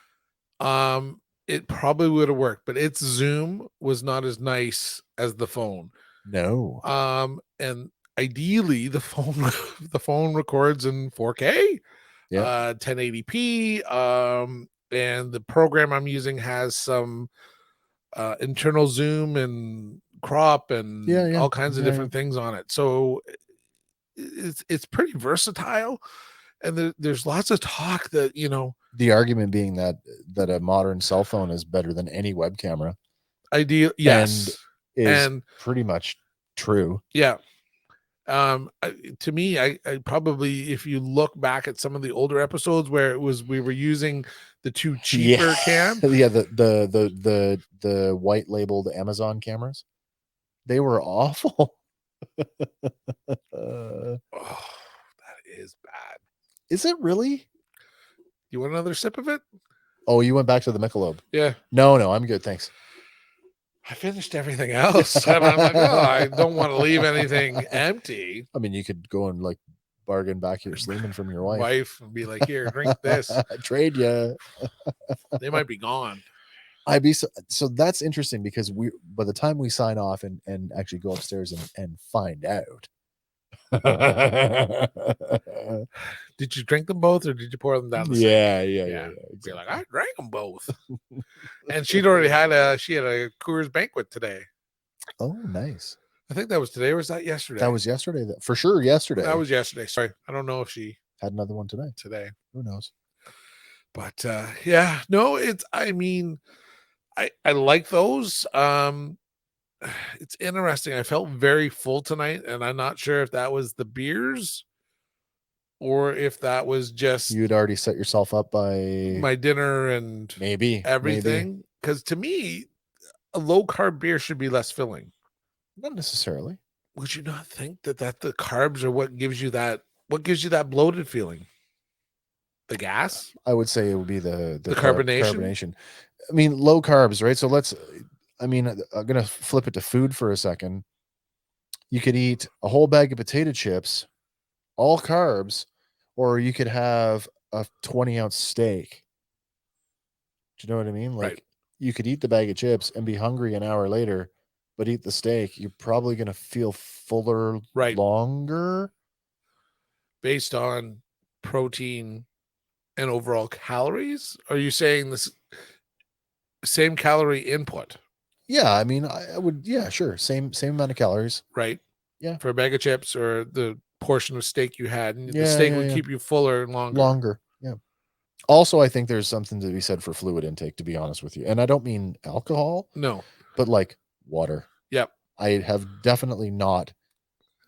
It probably would have worked, but its zoom was not as nice as the phone. No. And ideally the phone records in 4K, 1080p. And the program I'm using has some internal zoom and crop and all kinds of different things on it. So it's pretty versatile. And there's lots of talk that, the argument being that a modern cell phone is better than any web camera. Ideal, yes, and pretty much true. Yeah. To me, I probably, if you look back at some of the older episodes where we were using the 2 cheaper cams, the white labeled Amazon cameras, they were awful. Oh, that is bad. Is it really? You want another sip of it? Oh, you went back to the Michelobe. Yeah. No, I'm good. Thanks. I finished everything else. And I'm like, I don't want to leave anything empty. I mean, you could go and like bargain back your Sleeman from your wife and be like, here, drink this. Trade you. They might be gone. So that's interesting because by the time we sign off and actually go upstairs and find out. Did you drink them both or did you pour them down the sink? Yeah. Exactly. Be like, I drank them both. And she'd already had a Coors banquet today. Oh, nice. I think that was today, or was that yesterday? That was yesterday. For sure, yesterday. That was yesterday. Sorry, I don't know if she had another one today. Who knows? But no, it's. I mean, I like those. It's interesting. I felt very full tonight, and I'm not sure if that was the beers or if that was just you'd already set yourself up by my dinner and maybe everything. Because to me, a low carb beer should be less filling. Not necessarily. Would you not think that the carbs are what gives you that bloated feeling? The gas? I would say it would be the carbonation? carbonation. I mean, low carbs, right? So I'm going to flip it to food for a second. You could eat a whole bag of potato chips, all carbs, or you could have a 20-ounce steak. Do you know what I mean? Like, Right. you could eat the bag of chips and be hungry an hour later, but eat the steak. You're probably going to feel fuller Right. longer. Based on protein and overall calories? Are you saying this same calorie input? Yeah, I mean, I would. Yeah, sure. Same amount of calories. Right. Yeah. For a bag of chips or the portion of steak you had, and the Yeah, steak yeah, would yeah. keep you fuller and longer. Longer. Yeah. Also, I think there's something to be said for fluid intake, to be honest with you. And I don't mean alcohol, No. but like water. Yep. I have definitely not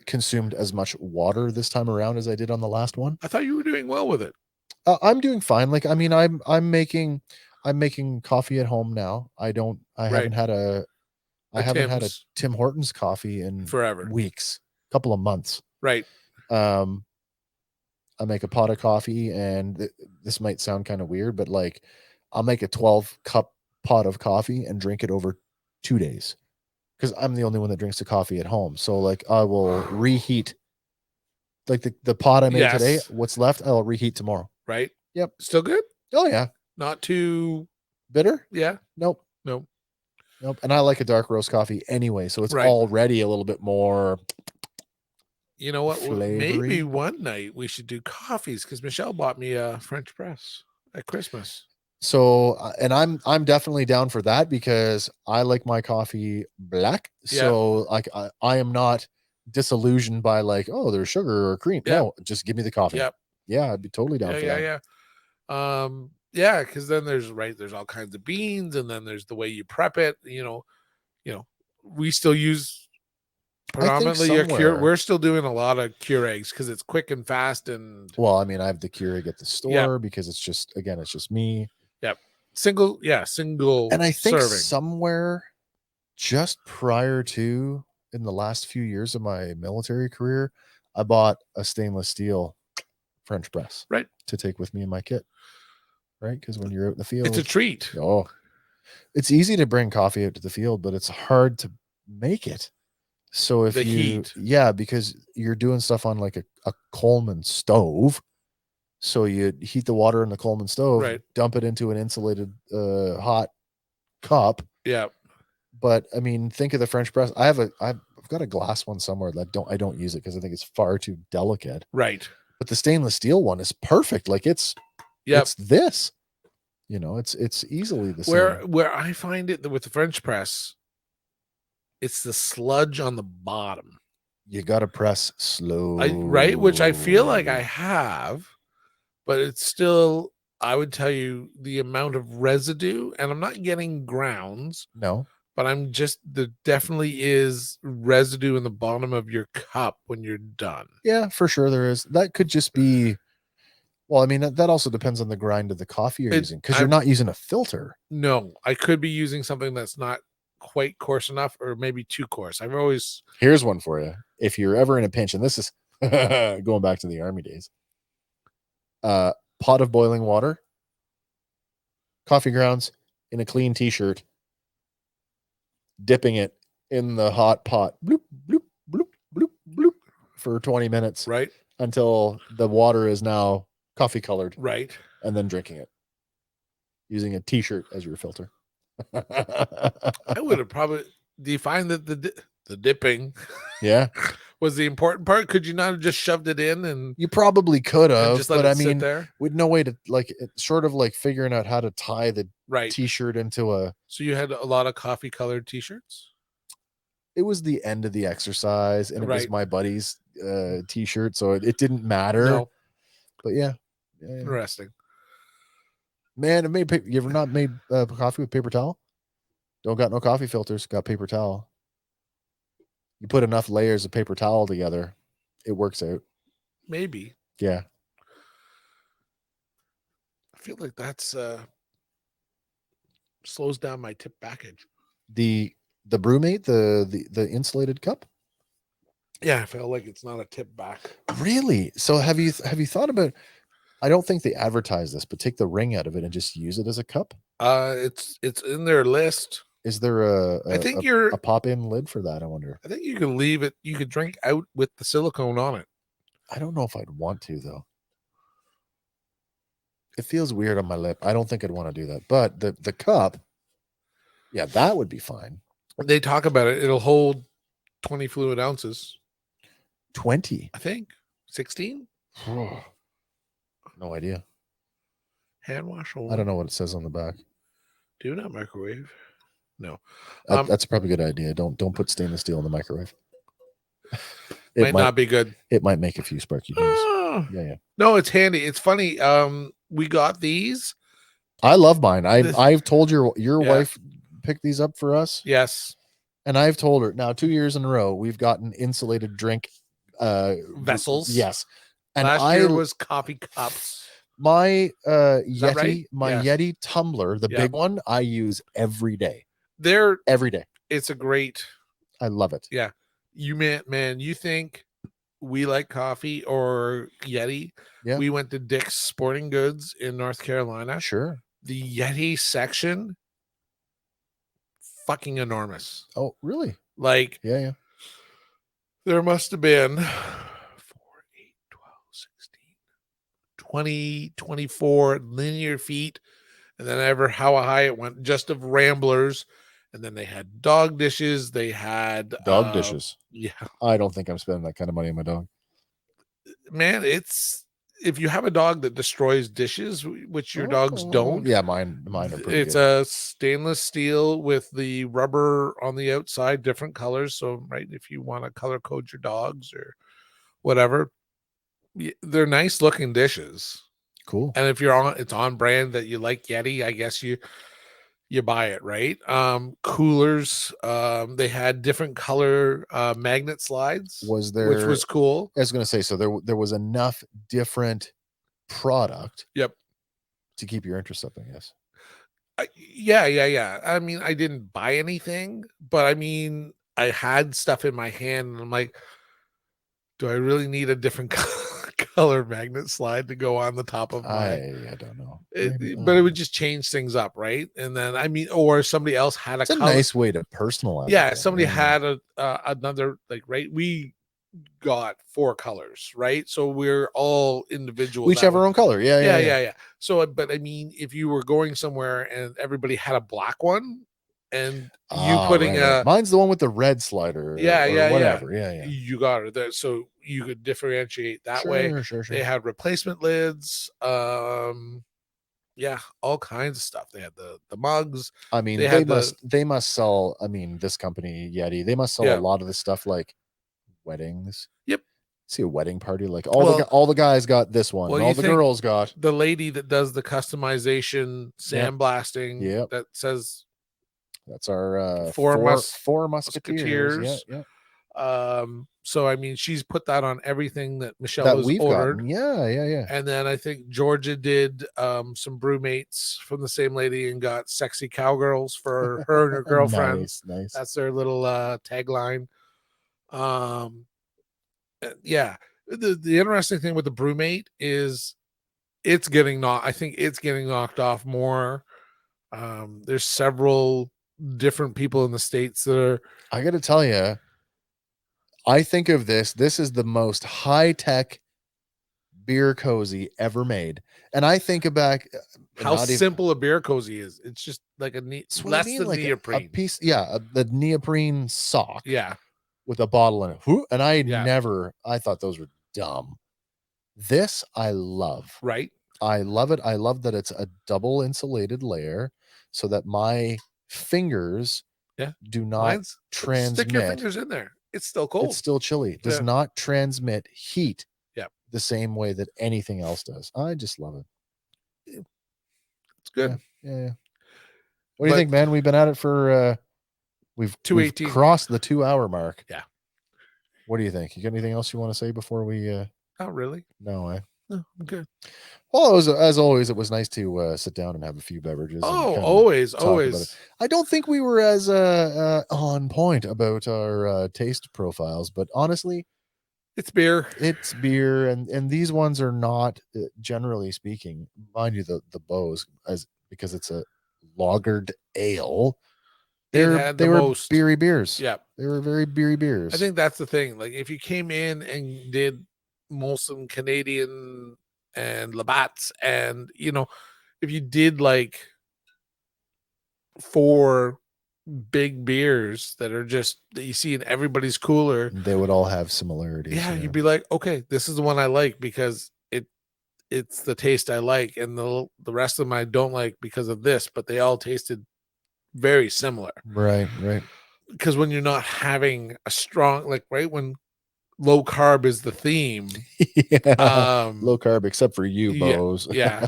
consumed as much water this time around as I did on the last one. I thought you were doing well with it. I'm doing fine. Like, I mean, I'm making coffee at home now. I haven't had a Tim's Tim Hortons coffee in forever. weeks, couple of months. Right. I make a pot of coffee, and this might sound kind of weird, but like, I'll make a 12-cup pot of coffee and drink it over 2 days, because I'm the only one that drinks the coffee at home. So like, I will reheat, like the pot I made today. What's left, I'll reheat tomorrow. Right. Yep. Still good? Oh yeah. Not too bitter? Yeah. Nope. And I like a dark roast coffee anyway, so it's already a little bit more. You know what? Flavory. Maybe one night we should do coffees, because Michelle bought me a French press at Christmas. So, and I'm definitely down for that, because I like my coffee black. Yeah. So like, I am not disillusioned by like, oh, there's sugar or cream. Yeah. No, just give me the coffee. Yep. Yeah, I'd be totally down for that. Yeah. Yeah, because then there's all kinds of beans, and then there's the way you prep it. We still use predominantly we're still doing a lot of Keurigs because it's quick and fast. And well, I mean, I have the Keurig at the store because it's just me. Yep. Single. And I think serving. somewhere just prior to, in the last few years of my military career, I bought a stainless steel French press to take with me in my kit. Right? Because when you're out in the field, it's a treat. Oh, it's easy to bring coffee out to the field, but it's hard to make it. So if heat. Because you're doing stuff on like a Coleman stove. So you heat the water in the Coleman stove, dump it into an insulated hot cup. Yeah. But I mean, think of the French press. I've got a glass one somewhere that I don't use it because I think it's far too delicate. Right. But the stainless steel one is perfect. Like it's this. It's easily the same. Where I find it with the French press, it's the sludge on the bottom. You got to press slow. Which I feel like I have, but it's still, I would tell you, the amount of residue, and I'm not getting grounds. No. But there definitely is residue in the bottom of your cup when you're done. Yeah, for sure there is. That could just be, well, I mean, that also depends on the grind of the coffee you're using, because you're not using a filter. No, I could be using something that's not quite coarse enough, or maybe too coarse. Here's one for you. If you're ever in a pinch, and this is going back to the Army days, pot of boiling water, coffee grounds in a clean t-shirt, dipping it in the hot pot, bloop, bloop, bloop, bloop, bloop, for 20 minutes. Right. Until the water is now coffee colored. Right. And then drinking it. Using a t-shirt as your filter. I would have probably defined that the dipping was the important part. Could you not have just shoved it in? And you probably could have, just let it sit there? With no way to, like, sort of like figuring out how to tie the t-shirt into a. So you had a lot of coffee colored t-shirts? It was the end of the exercise, and it was my buddy's t-shirt, so it didn't matter. No. But yeah. Interesting. Man, you ever not made coffee with paper towel? Don't got no coffee filters, got paper towel. You put enough layers of paper towel together, it works out. Maybe. Yeah. I feel like that's slows down my tip package. The brewmate, the insulated cup. Yeah, I feel like it's not a tip back. Really? So have you thought about? I don't think they advertise this, but take the ring out of it and just use it as a cup. It's in their list. Is there I think a pop-in lid for that? I wonder. I think you can leave it. You could drink out with the silicone on it. I don't know if I'd want to though. It feels weird on my lip. I don't think I'd want to do that. But the cup, yeah, that would be fine. They talk about it. It'll hold 20 fluid ounces. 20. I think 16. No idea. Hand wash. I don't know what it says on the back. Do not microwave. No. That's probably a good idea. Don't put stainless steel in the microwave. It might not be good. It might make a few sparky bees. Yeah. No, it's handy. It's funny. We got these. I love mine. I've told your wife picked these up for us. Yes. And I've told her now 2 years in a row we've gotten insulated drink vessels. Yes. And last year was coffee cups. My Yeti, right? Yeti tumbler, the big one, I use every day. Every day. It's a great. I love it. Yeah. You think we like coffee or Yeti? Yeah. We went to Dick's Sporting Goods in North Carolina. Sure. The Yeti section, fucking enormous. Oh, really? Like, yeah. There must have been 4, 8, 12, 16, 20, 24 linear feet. And then how high it went, just of ramblers. And then they had dog dishes. They had dog dishes. Yeah. I don't think I'm spending that kind of money on my dog. Man, if you have a dog that destroys dishes, which your dogs don't. Yeah, mine are pretty It's good. a stainless steel with the rubber on the outside, different colors. So, right, if you want to color code your dogs or whatever, they're nice looking dishes. Cool. And if it's on brand that you like Yeti, I guess you buy it, right? Coolers, they had different color magnet slides. Was there, which was cool. I was going to say, so there was enough different product. Yep. To keep your interest up, I guess. Yeah. I mean, I didn't buy anything, but I mean, I had stuff in my hand, and I'm like, do I really need a different color magnet slide to go on the top of my? I don't know. But it would just change things up, right? And then or somebody else had a nice way to personalize. Yeah, somebody had another, like, right. We got 4 colors, right? So we're all individual. We each have our own color. Yeah. So, but I mean, if you were going somewhere and everybody had a black one, and you putting mine's the one with the red slider. Whatever. Yeah. You got it there, so you could differentiate that way. Sure. They had replacement lids. Yeah, all kinds of stuff. They had the mugs. I mean, they must sell. I mean, this company Yeti, they must sell a lot of this stuff, like weddings. Yep. See a wedding party, like all the guys got this one, and all the girls got the lady that does the customization sandblasting. Yep. That says that's our four musketeers. Yeah. So I mean, she's put that on everything that Michelle has ordered. Gotten. Yeah. And then I think Georgia did some brewmates from the same lady and got sexy cowgirls for her and her girlfriends. Nice. That's their little tagline. Yeah. The interesting thing with the brewmate is I think it's getting knocked off more. There's several different people in the States that are. I got to tell you, I think of this is the most high-tech beer cozy ever made. And I think back how simple a beer cozy is. It's just like than neoprene. A piece, the neoprene sock. Yeah. With a bottle in it. And I thought those were dumb. This I love. Right. I love it. I love that it's a double insulated layer so that my fingers do not transmit. Stick your fingers in there. It's still cold. It's still chilly. Does not transmit heat the same way that anything else does. I just love it. It's good. Yeah. What do you think, man? We've been at it for we've crossed the 2-hour mark. Yeah. What do you think? You got anything else you want to say before we Not really. No, No, I'm good. Well, as always, it was nice to sit down and have a few beverages. And Oh, kinda always, talk about it. always. I don't think we were as on point about our taste profiles, but honestly, It's beer. it's beer, and these ones are not, generally speaking, mind you, the Bows, as because it's a lagered ale. It had They the were most. beery beers. Yeah. They were very beery beers. I think that's the thing. Like if you came in and did Molson Canadian and Labatt's, and if you did like 4 big beers that are just that you see in everybody's cooler, they would all have similarities. yeah, you'd be like, okay, this is the one I like because it's the taste I like, and the rest of them I don't like because of this, but they all tasted very similar. Right. Because when you're not having a strong, like, right, when low carb is the theme, Yeah. Low carb, except for you, yeah, Bows. yeah,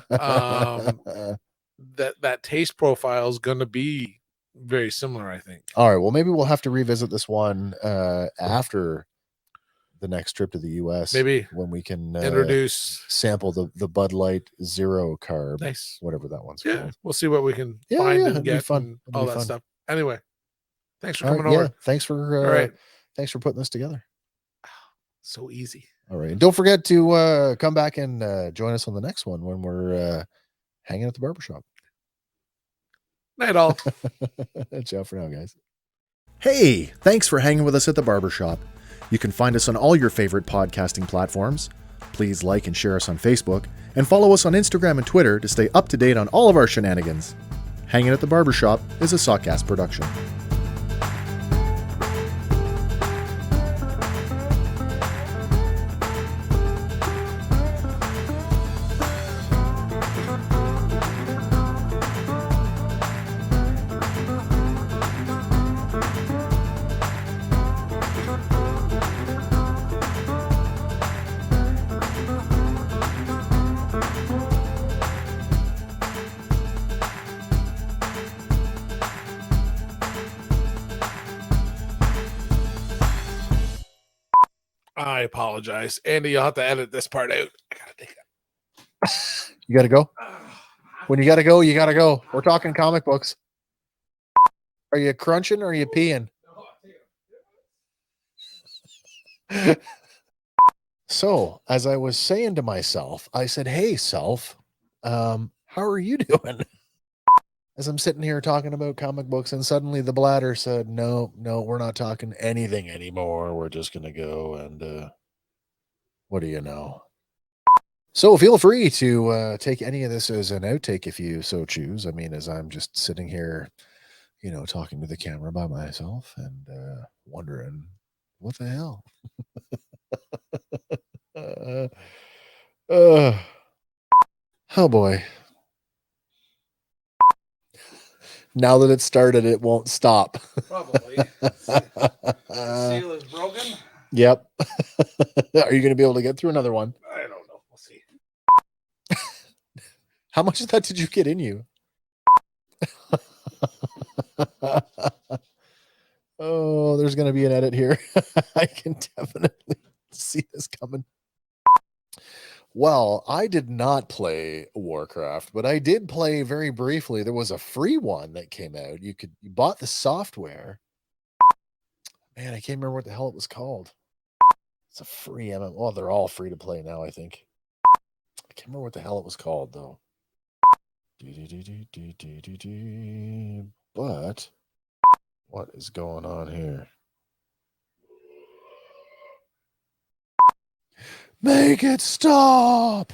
that taste profile is going to be very similar, I think. All right. Well, maybe we'll have to revisit this one after the next trip to the US. Maybe when we can introduce sample the Bud Light Zero Carb, nice, whatever that one's yeah, called. we'll see what we can find and it'd be get fun. and It'd all be that fun. stuff. Anyway, thanks for All coming right, over. yeah, thanks for all right, thanks for putting this together. so easy. All right, and don't forget to come back and join us on the next one when we're hanging at the barbershop. Night all. Ciao for now, guys. Hey, thanks for hanging with us at the barbershop. You can find us on all your favorite podcasting platforms. Please like and share us on Facebook, and follow us on Instagram and Twitter to stay up to date on all of our shenanigans. Hanging at the Barbershop is a Sawcast production. I apologize, Andy. You'll have to edit this part out. I gotta take it. You gotta go? When you gotta go, you gotta go. We're talking comic books. Are you crunching or are you peeing? So, as I was saying to myself, I said, hey, self, how are you doing? As I'm sitting here talking about comic books, and suddenly the bladder said, no, we're not talking anything anymore. We're just going to go and what do you know? So feel free to take any of this as an outtake if you so choose. I mean, as I'm just sitting here, talking to the camera by myself and wondering, what the hell? Oh boy. Now that it started, it won't stop. Probably. The seal is broken. Yep. Are you going to be able to get through another one? I don't know. We'll see. How much of that did you get in you? Oh, there's going to be an edit here. I can definitely see this coming. Well, I did not play Warcraft, but I did play very briefly. There was a free one that came out. You bought the software. Man, I can't remember what the hell it was called. It's a free MMO. Well, they're all free to play now, I think. I can't remember what the hell it was called, though. But what is going on here? Make it stop!